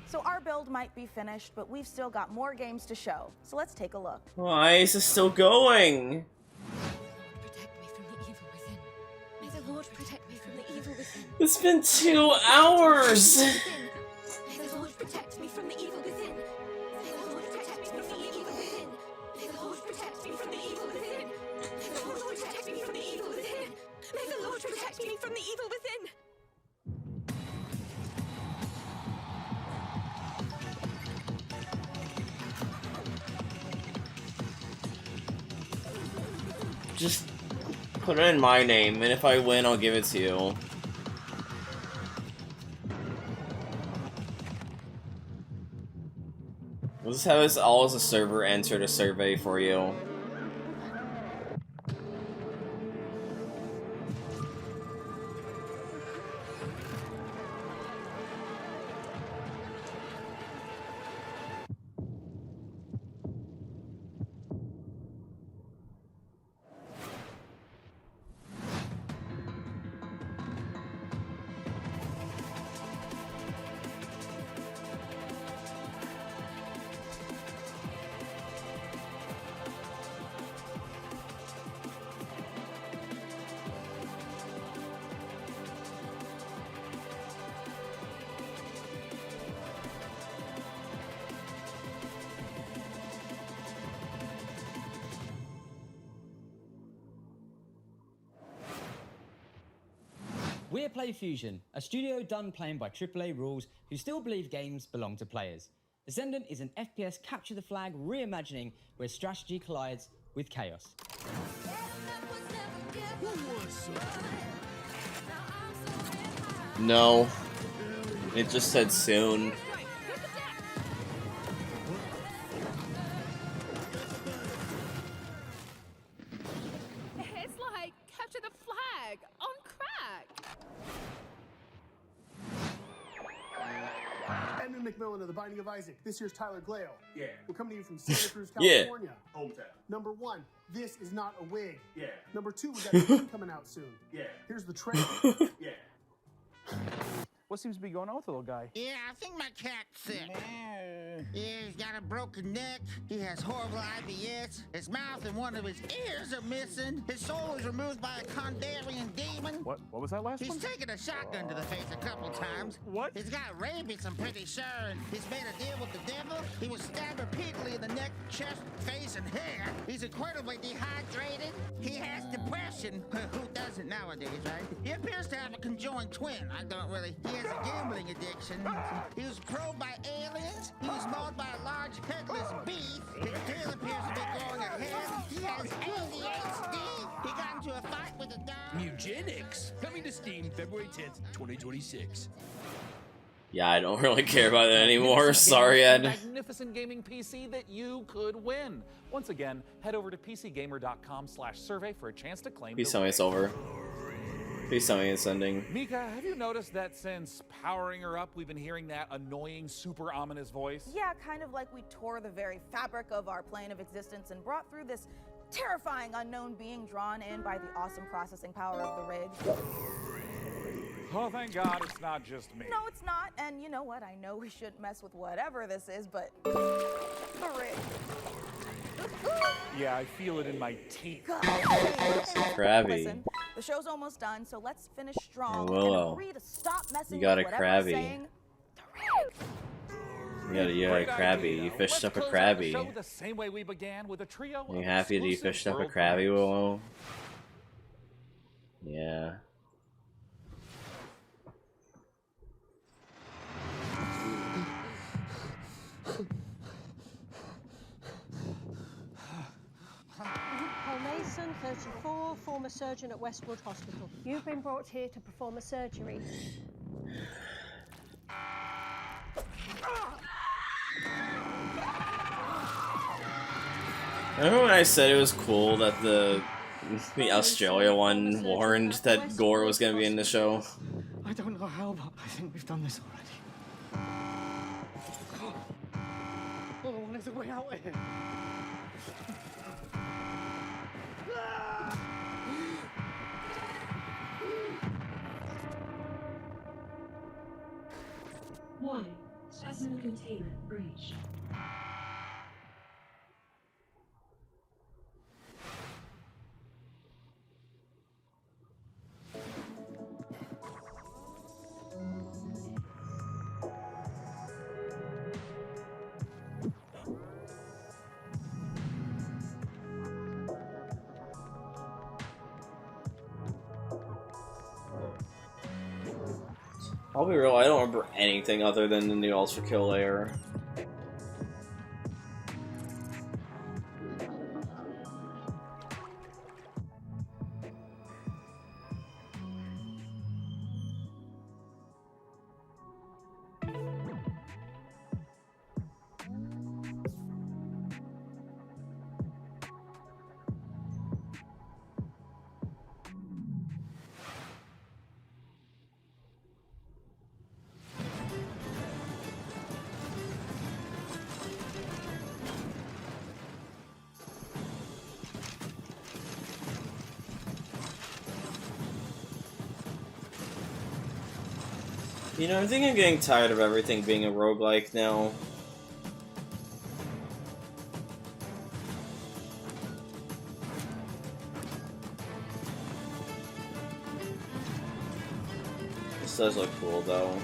So our build might be finished, but we've still got more games to show. So let's take a look. Why is this still going? May the Lord protect me from the evil within. It's been 2 hours! May the Lord protect me from the evil within. May the Lord protect me from the evil within. May the Lord protect me from the evil within. May the Lord protect me from the evil within. May the Lord protect me from the evil within. Just put it in my name, and if I win, I'll give it to you. We'll just have us all as a server enter the survey for you. We're PlayFusion, a studio done playing by AAA rules who still believe games belong to players. Ascendant is an FPS capture the flag reimagining where strategy collides with chaos. No. It just said soon. It's like capture the flag on crack. Edmund McMillan of The Binding of Isaac. This year's Tyler Glale. Yeah. We're coming to you from Santa Cruz, Yeah. California. Hometown. Number 1, this is not a wig. Yeah. Number 2, we got the game coming out soon. Yeah. Here's the trailer. Yeah. What seems to be going on with the little guy? Yeah, I think my cat's sick. Yeah, he's got a broken neck. He has horrible IBS. His mouth and one of his ears are missing. His soul was removed by a Kandarian demon. What was that last one? He's taken a shotgun to the face a couple times. What? He's got rabies, I'm pretty sure. And he's made a deal with the devil. He was stabbed repeatedly in the neck, chest, face, and hair. He's incredibly dehydrated. He has depression. Who doesn't nowadays, right? He appears to have a conjoined twin. I don't really. He has a gambling addiction. He was probed by aliens. He was mauled by a large headless beast. His tail appears to be growing ahead. He has ADHD. He got into a fight with a dog. Eugenics, coming to Steam February 10th, 2026. Yeah, I don't really care about that anymore. Sorry, Ed. Magnificent gaming PC that you could win. Once again, head over to pcgamer.com/survey for a chance to claim. Please tell me it's over. Please tell me it's ending. Mika, have you noticed that since powering her up, we've been hearing that annoying, super ominous voice? Yeah, kind of like we tore the very fabric of our plane of existence and brought through this terrifying unknown being drawn in by the awesome processing power of the rig. Oh, thank God it's not just me. No, it's not. And you know what? I know we shouldn't mess with whatever this is, but the rig. Yeah, I feel it in my teeth. Crabby. Listen, the show's almost done, so let's finish strong Willow. and agree to stop messing You got with a whatever crabby. I'm saying. You got a crabby. You fished up a crabby. The same way we began with a trio. Are you happy that you fished up a crabby, Willow? Yeah. Mason, 34, former surgeon at Westwood Hospital. You've been brought here to perform a surgery. Remember when I said it was cool that the Australia one warned that Gore was going to be in the show? I don't know how, but I think we've done this already. Oh, what is the way out of here? Warning, specimen containment breached. I'll be real, I don't remember anything other than the new Ultra Kill layer. You know, I think I'm getting tired of everything being a roguelike now. This does look cool, though.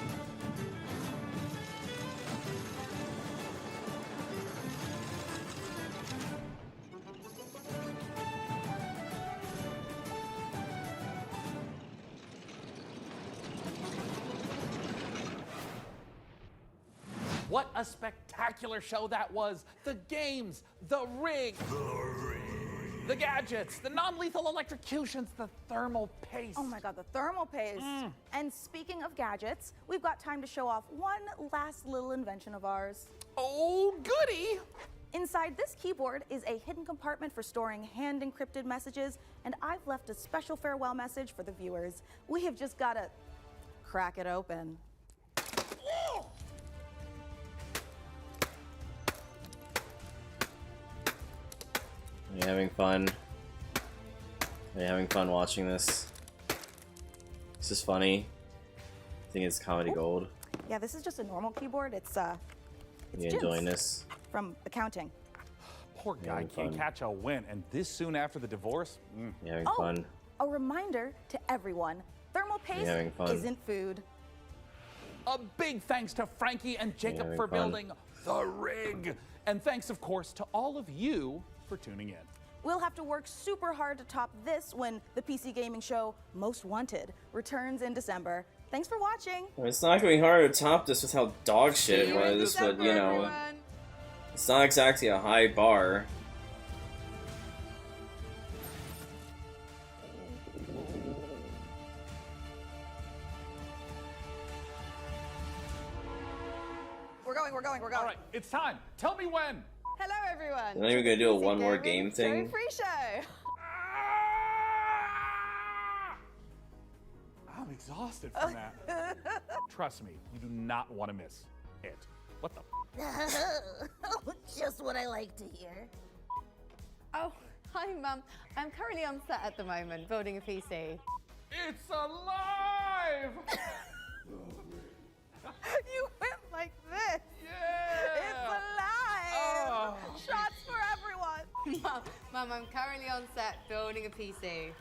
What a spectacular show that was! The games, the rig, the gadgets, the non-lethal electrocutions, the thermal paste. Oh my god, the thermal paste. And speaking of gadgets, we've got time to show off one last little invention of ours. Oh, goody! Inside this keyboard is a hidden compartment for storing hand-encrypted messages, and I've left a special farewell message for the viewers. We have just got to crack it open. Are you having fun? Are you having fun watching this? This is funny. I think it's Comedy Gold. Yeah, this is just a normal keyboard. It's You enjoying this? from accounting. Poor guy can't catch a win, and this soon after the divorce? You having fun? A reminder to everyone, thermal paste having fun? isn't food. A big thanks to Frankie and Jacob having for fun? building the rig. And thanks, of course, to all of you for tuning in. We'll have to work super hard to top this when the PC gaming show Most Wanted returns in December. Thanks for watching. It's not gonna be hard to top this with how dog shit it was, but you know, it's not exactly a high bar. We're going. All right, it's time. Tell me when. Hello, everyone. They're not even gonna do a PC one more Gaming game thing. Free show. I'm exhausted from that. Trust me, you do not want to miss it. What the? Just what I like to hear. Oh, hi, Mum. I'm currently on set at the moment, building a PC. It's alive! You went like this. Yeah! It's alive. Oh. Shots for everyone. Mum, I'm currently on set building a PC.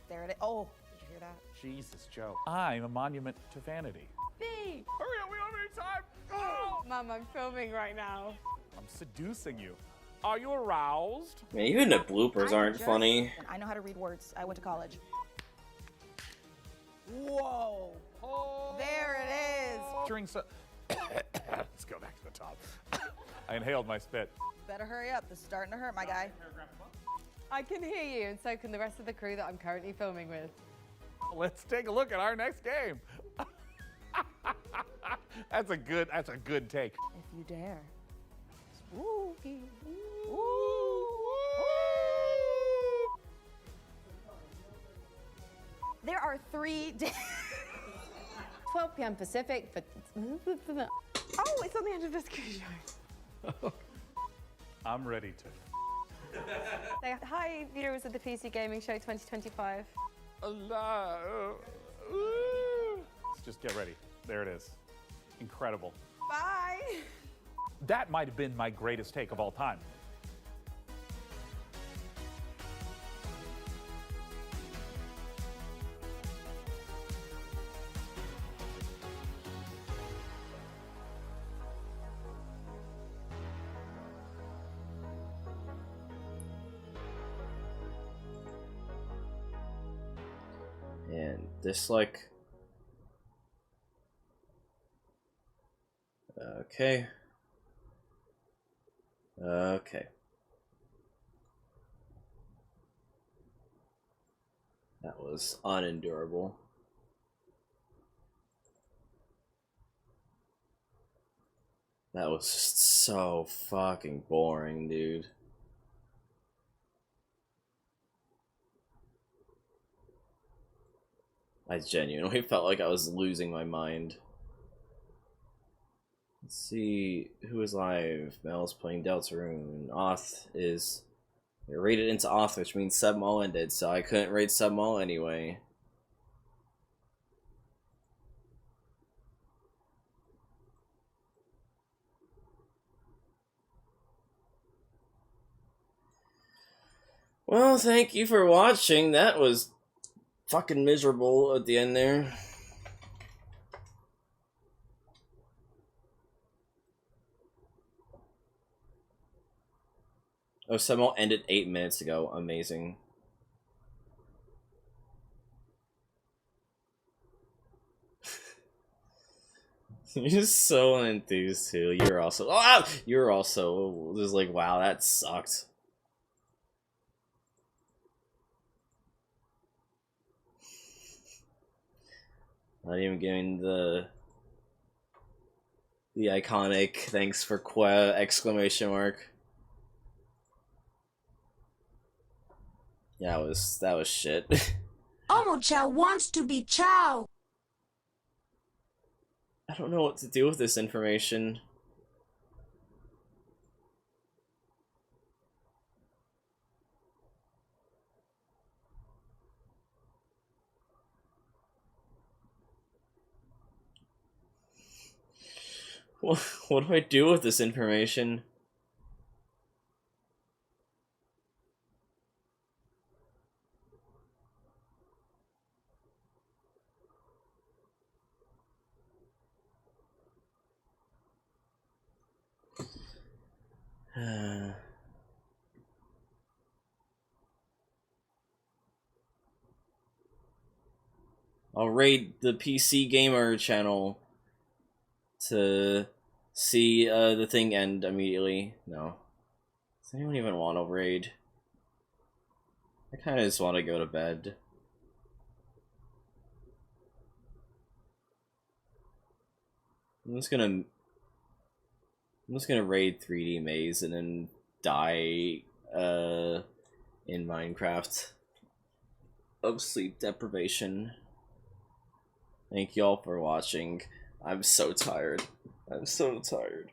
There it is. Oh, did you hear that? Jesus, Joe. I'm a monument to vanity. B. Hurry up, we don't have any time. Oh. Mum, I'm filming right now. I'm seducing you. Are you aroused? Man, even the bloopers aren't funny. I know how to read words. I went to college. Whoa. Oh. There it is. During so let's go back to the top. I inhaled my spit. Better hurry up. This is starting to hurt, my guy. I can hear you, and so can the rest of the crew that I'm currently filming with. Let's take a look at our next game. That's a good take. If you dare. Spooky. There are 3 days. 12 p.m. Pacific, but oh, it's on the end of the screen show. I'm ready to. Say hi, viewers of the PC Gaming Show 2025. Let's just get ready. There it is. Incredible. Bye. That might have been my greatest take of all time. And this, like... Okay. Okay. That was unendurable. That was just so fucking boring, dude. I genuinely felt like I was losing my mind. Let's see who is live. Mel's playing Deltarune. Oth is rated into Oth, which means Submal ended, so I couldn't rate Submal anyway. Well, thank you for watching. That was fucking miserable at the end there. Oh, Submal ended 8 minutes ago. Amazing. You're just so enthused too. You're also you're also just like, wow, that sucked. Not even giving the iconic thanks for exclamation mark. Yeah, that was shit. Omo-chow wants to be chow. I don't know what to do with this information. What do I do with this information? I'll raid the PC Gamer channel to see the thing end immediately. No. Does anyone even want to raid? I kind of just want to go to bed. I'm just gonna raid 3D Maze and then die in Minecraft of sleep deprivation. Thank y'all for watching. I'm so tired. I'm so tired.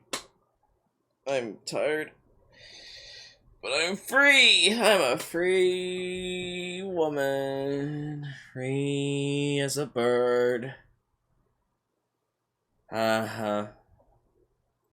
I'm tired. But I'm free! I'm a free woman. Free as a bird. Uh-huh.